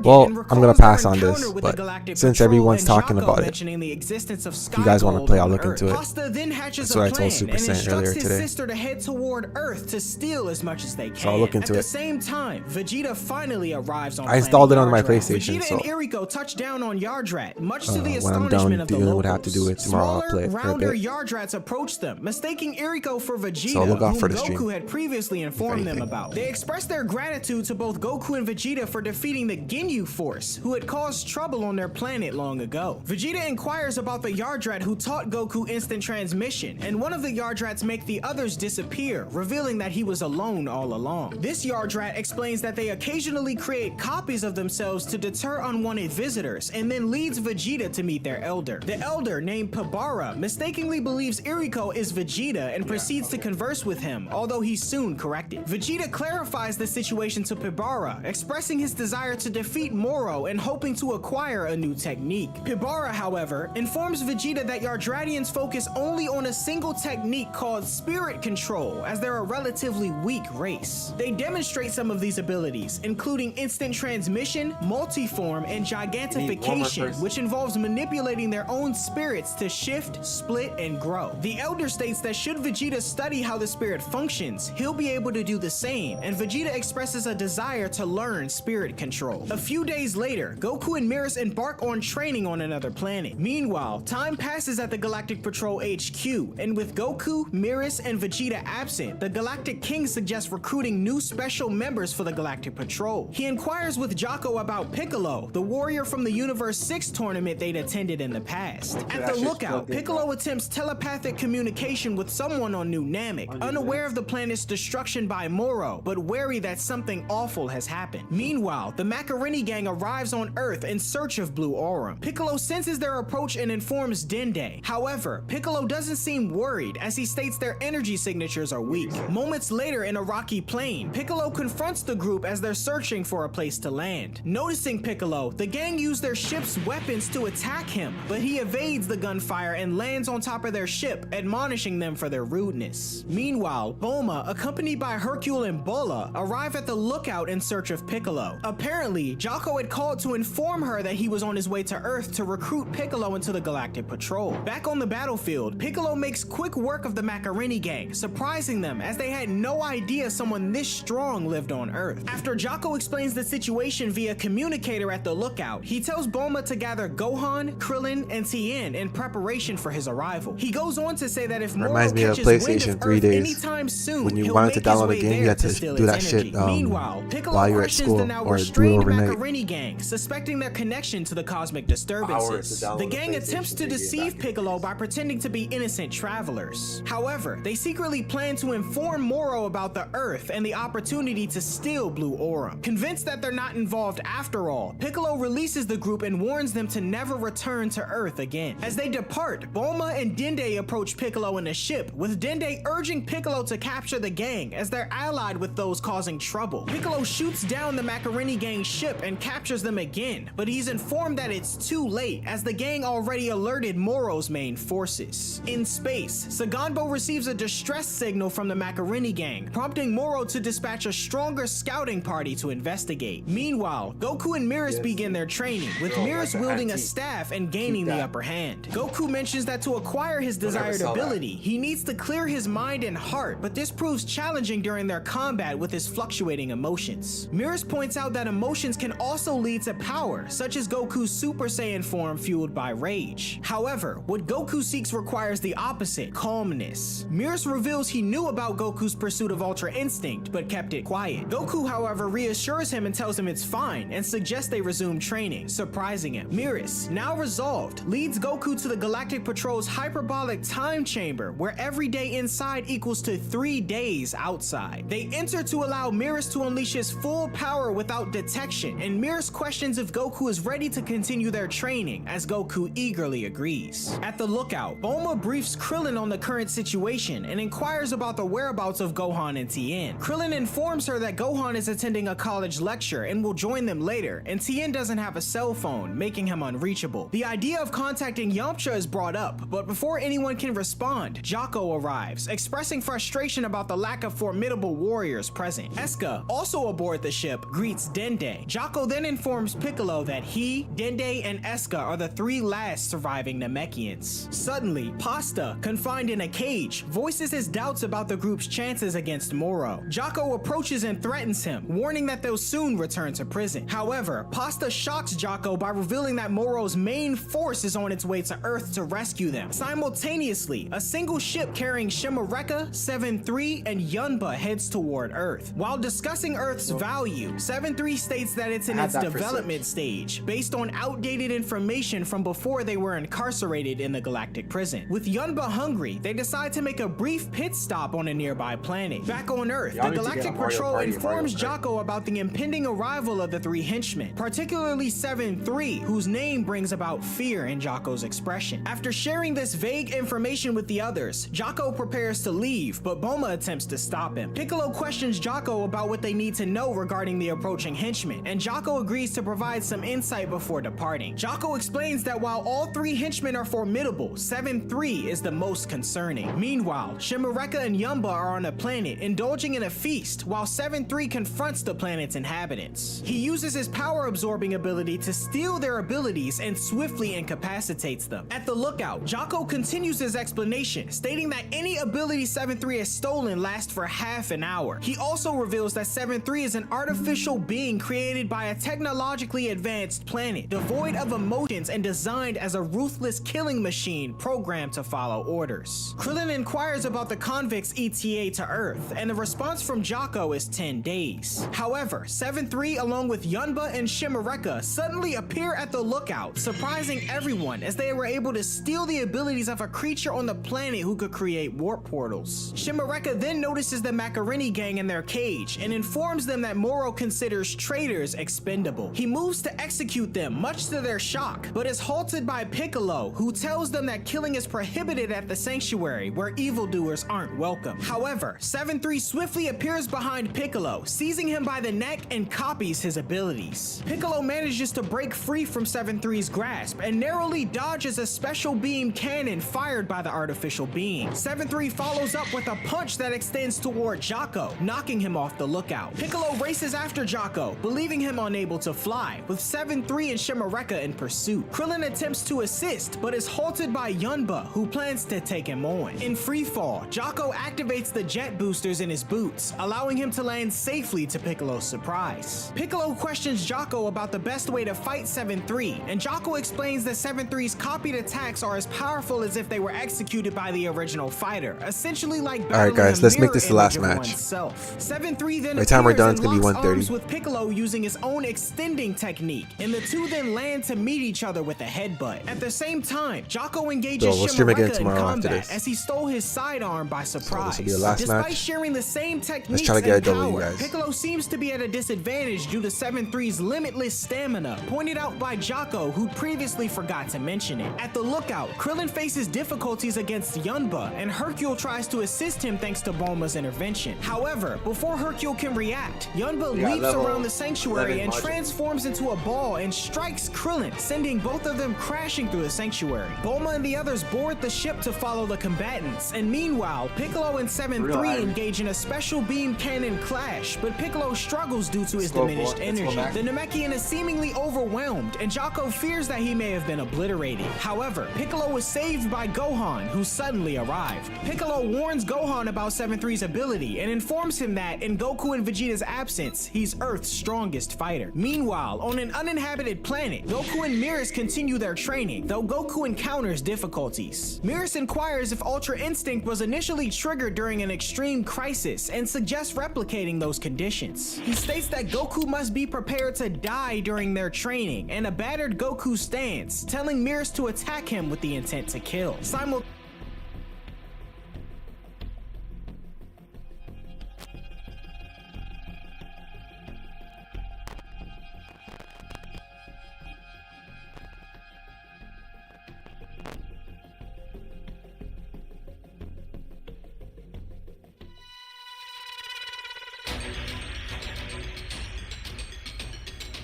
well, I'm gonna pass on this, but since everyone's talking about it, if you guys want to play, I'll look into it. That's what I told Super Saiyan earlier today. To head toward Earth to steal as much as they can. So I'll look into it. At the same time, Vegeta finally arrives on. I installed it on my PlayStation. Vegeta so and Iriko touch down on Yardrat, much to the when I'm astonishment done of the dealing locals. with what I have to do with tomorrow, I'll play it for a rounder bit. Yardrats approach them, mistaking Iriko for Vegeta, So look out who for the stream, Goku had previously informed them about. They express their gratitude to both Goku and Vegeta for defeating the Ginyu Force, who had caused trouble on their planet long ago. Vegeta inquires about the Yardrat who taught Goku instant transmission, and one of the Yardrats make the others disappear, revealing that he was alone all along. This Yardrat explains that they occasionally create copies of themselves to deter unwanted visitors, and then leads Vegeta to meet their elder. The elder, named Pabara, mistakenly believes Iriko is Vegeta and proceeds to converse with him, although he's soon corrected. Vegeta clarifies the situation to Pabara, expressing his desire to defeat Moro and hoping to acquire a new technique. Pabara, however, informs Vegeta that Yardratians focus only on a single technique called Spirit Control, as they're a relatively weak race. They demonstrate some of these abilities, including instant transmission, multiform, and gigantification, which involves manipulating their own spirits to shift, split, and grow. The elder states that should Vegeta study how the spirit functions, he'll be able to do the same, and Vegeta expresses a desire to learn spirit control. A few days later, Goku and Mirrors embark on training on another planet. Meanwhile, time passes at the Galactic Patrol HQ, and with Goku, Mirrors, and Vegeta absent, the Galactic King suggests recruiting new special members for the Galactic Patrol. He inquires with Jocko about Piccolo, the warrior from the Universe 6 tournament they'd attended in the past. At the lookout, Piccolo attempts telepathic communication with someone on New Namek, unaware of the planet's destruction by Moro, but wary that something awful has happened. Meanwhile, the Macaroni gang arrives on Earth in search of Blue Aurum. Piccolo senses their approach and informs Dende. However, Piccolo doesn't seem worried, as he states their energy signatures are weak. Moments later in a rocky plain, Piccolo confronts the group as they're searching for a place to land. Noticing Piccolo, the gang use their ship's weapons to attack him, but he evades the gunfire and lands on top of their ship, admonishing them for their rudeness. Meanwhile, Bulma, accompanied by Hercule and Bola, arrive at the lookout in search of Piccolo. Apparently, Jocko had called to inform her that he was on his way to Earth to recruit Piccolo into the Galactic Patrol. Back on the battlefield, Piccolo makes quick work of the Macaroni gang, surprising them as they had no idea someone this strong lived on Earth. After Jocko explains the situation via communicator at the lookout, he tells Bulma to gather Gohan, Krillin, and Tien in preparation for his arrival. He goes on to say that if Moro Reminds me of catches wind PlayStation of 3 Earth days. anytime soon, When you he'll wanted to make his download a way game, you there had to steal do its that shit, energy. Meanwhile, Piccolo while you were at questions school, the now or do it restrained overnight. Macaroni gang, suspecting their connection to the cosmic disturbances. The gang attempts to deceive Piccolo by pretending to be innocent travelers. However, they secretly plan to inform Moro about the Earth and the opportunity to steal Blue Aurum. Convinced that they're not involved after all, Piccolo releases the group and warns them to never return to Earth again. As they depart, Bulma and Dende approach Piccolo in a ship, with Dende urging Piccolo to capture the gang as they're allied with those causing trouble. Piccolo shoots down the Macaroni gang ship and captures them again, but he's informed that it's too late as the gang already alerted Moro's main forces. In space, Saganbo receives a distress signal from the Macaroni gang, prompting Moro to dispatch a stronger scouting party to investigate. Meanwhile, Goku and Mirrors begin their training, with Mirrors wielding a staff and gaining the upper hand. Goku mentions that to acquire his desired ability, he needs to clear his mind and heart, but this proves challenging during their combat with his fluctuating emotions. Mirrors points out that emotions can also lead to power, such as Goku's Super Saiyan form fueled by rage. However, what Goku seeks requires the opposite, calmness. Mirrors reveals he knew about Goku's pursuit of Ultra Instinct, but kept it quiet. Goku, however, reassures him and tells him it's fine, and suggests they resume training, surprising him. Mirrors, now resolved, leads Goku to the Galactic Patrol's hyperbolic time chamber, where every day inside equals to 3 days outside. They enter to allow Mirrors to unleash his full power without detection, and Mirrors questions if Goku is ready to continue their training, as Goku eagerly agrees. At the lookout, Bulma briefs Krillin on the current situation and inquires about the whereabouts of Gohan and Tien. Krillin informs her that Gohan is attending a college lecture and will join them later, and Tien doesn't have a cell phone, making him unreachable. The idea of contacting Yamcha is brought up, but before anyone can respond, Jocko arrives, expressing frustration about the lack of formidable warriors present. Eska, also aboard the ship, greets Dende. Jocko then informs Piccolo that he, Dende, and Eska are the 3 last surviving Namekians. Suddenly, Pasta, confined in a cage, voices his doubts about the group's chances against Moro. Jocko approaches and threatens him, warning that they'll soon return to prison. However, Pasta shocks Jocko by revealing that Moro's main force is on its way to Earth to rescue them. Simultaneously, a single ship carrying Shimareka, 7-3, and Yunba heads toward Earth. While discussing Earth's value, 7-3 7-3 states that it's in I had its that for development stage, based on outdated information from before they were incarcerated in the galactic prison. With Yunba hungry, they decide to make a brief pit stop on a nearby planet. Back on Earth, Y'all the need to get Galactic a Mario Patrol Party, informs Mario Kart. Jocko about the impending arrival of the 3 henchmen, particularly 7-3, whose name brings about fear in Jocko's expression. After sharing this vague information with the others, Jocko prepares to leave, but Bulma attempts to stop him. Piccolo questions Jocko about what they need to know regarding the approaching henchmen, and Jocko agrees to provide some insight before departing. Jocko explains that while all 3 henchmen are formidable, 7-3 is the most concerning. Meanwhile, Shimareka and Yumba are on a planet indulging in a feast while 7-3 confronts the planet's inhabitants. He uses his power absorbing ability to steal their abilities and swiftly incapacitates them. At the lookout, Jocko continues his explanation, stating that any ability 7-3 has stolen lasts for half an hour. He also reveals that 7-3 is an artificial being created by a technologically advanced planet, devoid of emotions and designed as a ruthless killing machine programmed to follow orders. Krillin inquires about the convicts ETA to Earth, and the response from Jocko is 10 days. However, 7-3 along with Yunba and Shimareka suddenly appear at the lookout, surprising everyone as they were able to steal the abilities of a creature on the planet who could create warp portals. Shimareka then notices the Macarini gang in their cage and informs them that Moro considers traitors expendable. He moves to execute them, much to their shock, but is halted by Piccolo, who tells them that killing is prohibited at the sanctuary, where evildoers aren't welcome. However, 7-3 swiftly appears behind Piccolo, seizing him by the neck and copies his abilities. Piccolo manages to break free from 7-3's grasp and narrowly dodges a special beam cannon fired by the artificial being. 7-3 follows up with a punch that extends toward Jocko, knocking him off the lookout. Piccolo races after Jocko, believing him unable to fly, with 7-3 and Shimareka in pursuit. Krillin attempts to assist, but is halted by Yunba, who plans to take him on. In freefall, Jocko activates the jet boosters in his boots, allowing him to land safely to Piccolo's surprise. Piccolo questions Jocko about the best way to fight 7-3, and Jocko explains that 7-3's copied attacks are as powerful as if they were executed by the original fighter, essentially like Alright guys, let's make this the last match. 7-3 then By the time we're done, it's gonna be locks 1:30. arms with Piccolo using his own extending technique, and the two then land to meet each other with a headbutt. At the same time, Jocko engages we'll stream again Shimareka in tomorrow after combat this. as he stole his sidearm by surprise. will be the last Despite match. sharing the same techniques try to get and a W, power, guys. Piccolo seems to be at a disadvantage due to 7-3's limitless stamina, pointed out by Jocko, who previously forgot to mention it. At the lookout, Krillin faces difficulties against Yunba, and Hercule tries to assist him thanks to Bulma's intervention. However, before Hercule can react, Yunba Yeah, leaps level around the sanctuary 11 and module. transforms into a ball and strikes Krillin, sending both of them crashing through the sanctuary. Bulma and the others board the ship to follow the combatants, and meanwhile, Piccolo and 7-3 engage in a special beam cannon clash, but Piccolo struggles due to his diminished energy. The Namekian is seemingly overwhelmed, and Jocko fears that he may have been obliterated. However, Piccolo is saved by Gohan, who suddenly arrived. Piccolo warns Gohan about 7-3's ability and informs him that, in Goku and Vegeta's absence, he's Earth's strongest fighter. Meanwhile, on an uninhabited planet, Goku and Beerus continue their training, though Goku encounters difficulties. Beerus inquires if Ultra Instinct was initially triggered during an extreme crisis and suggests replicating those conditions. He states that Goku must be prepared to die during their training, and a battered Goku stands, telling Beerus to attack him with the intent to kill.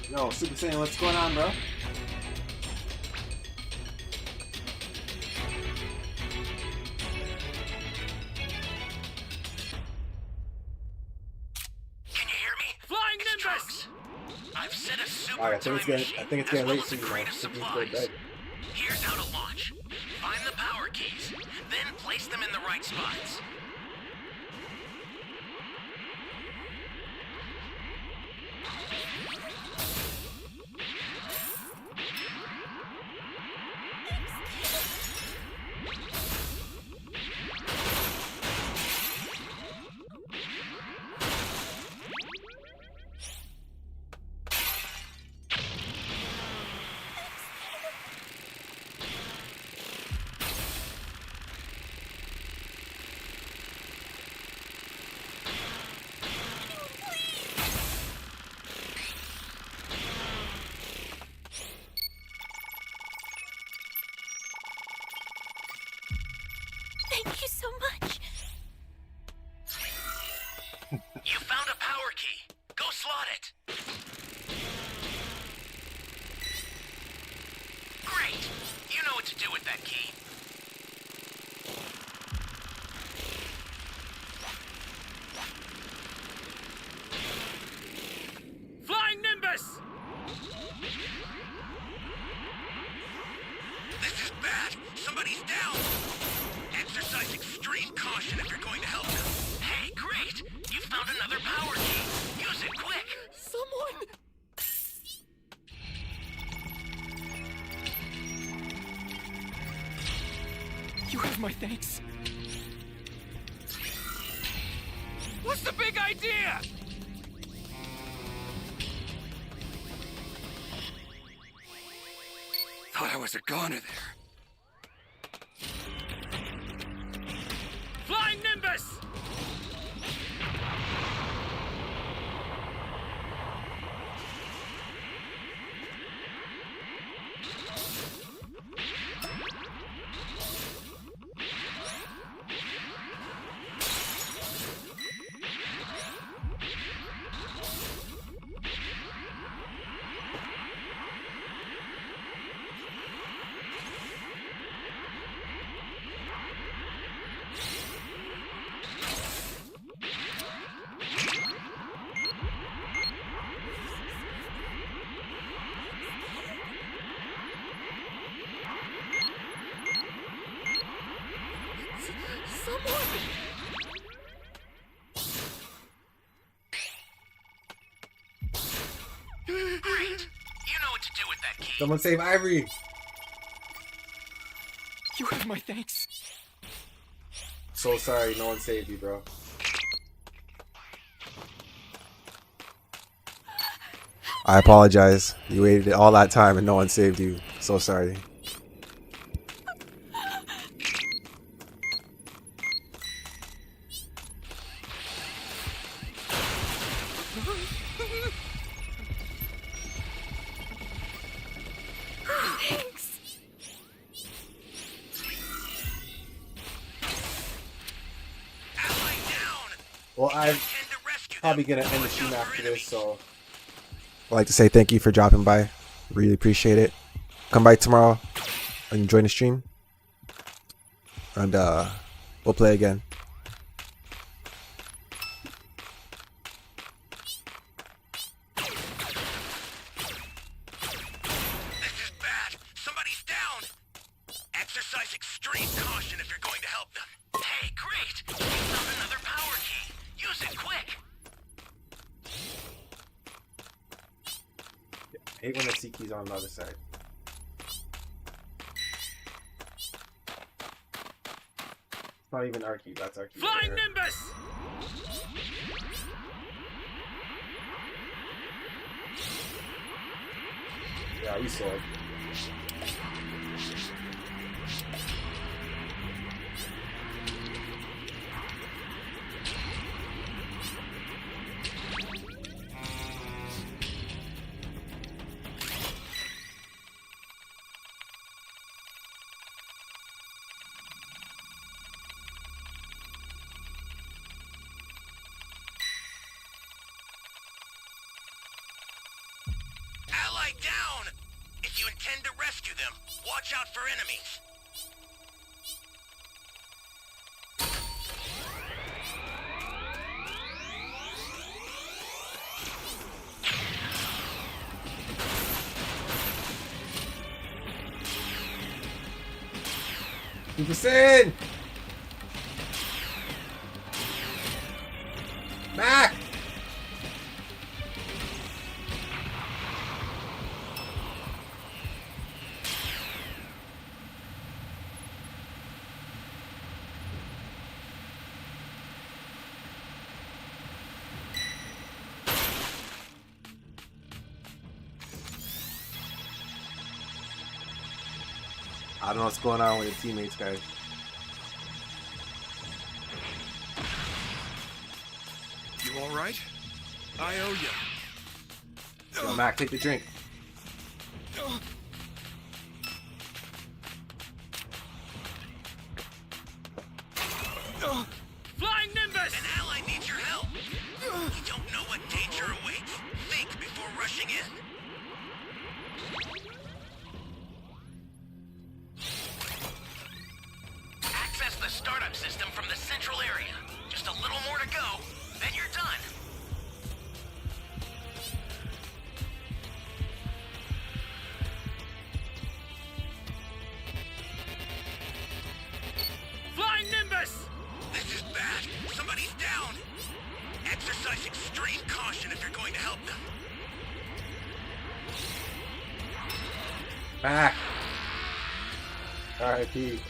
Yo, Super Saiyan, what's going on, bro? Can you hear me? Flying It's Nimbus! Trunks. I've set a super Alright, I think time it's getting machine as late well as for a you, man. crate of I think you need to go to supplies. bed. Here's how to launch. Find the power keys, then place them in the right spots. that key. Flying Nimbus! This is bad. Somebody's down. Exercise extreme caution if you're going to help them. Hey, great! You found another power key. Use it quick. Someone! You have my thanks. What's the big idea? Thought I was a goner there. Flying Nimbus! Someone! Great. You know what to do with that key. Someone save Ivory. You have my thanks. So sorry, no one saved you, bro. I apologize. You waited all that time and no one saved you. So sorry. Thanks! Ally down. Well, I'm Tend to rescue probably them. gonna end the Watch stream out for after this, enemies. so I'd like to say thank you for dropping by. Really appreciate it. Come by tomorrow and join the stream. And we'll play again. This is bad. Somebody's down. Exercise extreme caution if you're going to help them. Hey, great. You found another power key. Use it quick. I hate when the C key's on the other side. It's not even our key, that's our key. right Flying here. Nimbus! Yeah, we saw it. Ally down. If you intend to rescue them, watch out for enemies. Super Saiyan! Mac! I don't know what's going on with the teammates, guys. You all right? I owe you. Yo, Mac, take the drink. Flying Nimbus! An ally needs your help. You don't know what danger awaits. Think before rushing in. if you're going to help them. Back. R.I.P.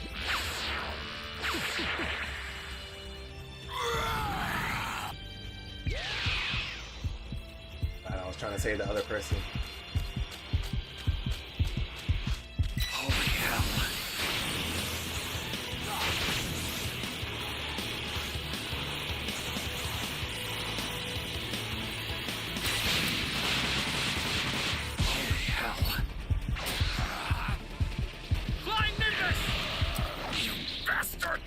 I was trying to save the other person. Holy hell. Holy hell. Flying Nimbus! You bastard!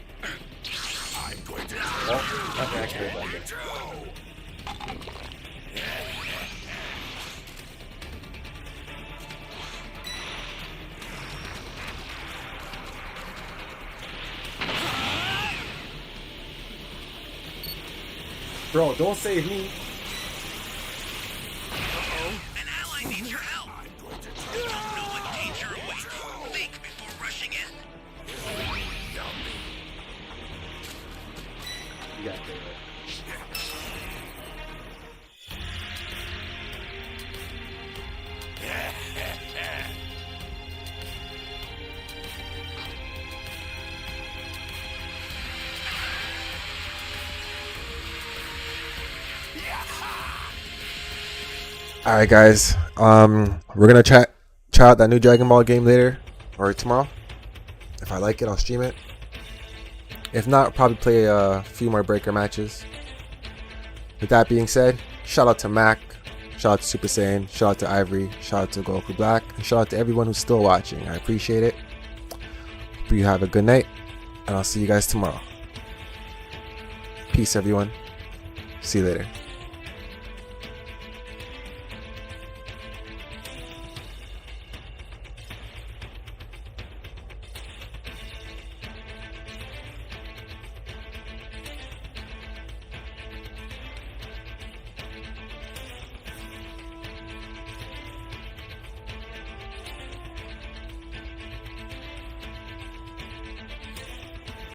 I'm going to... Oh, nothing actually like it. Bro, don't save me. An ally needs your help. You don't know what danger awaits. Think before rushing in. You gotta kill it. Alright guys, we're gonna try out that new Dragon Ball game later or tomorrow. If I like it, I'll stream it. If not, I'll probably play a few more Breaker matches. With that being said, shout out to Mac, shout out to Super Saiyan, shout out to Ivory, shout out to Goku Black, and shout out to everyone who's still watching. I appreciate it. Hope you have a good night, and I'll see you guys tomorrow. Peace everyone. See you later.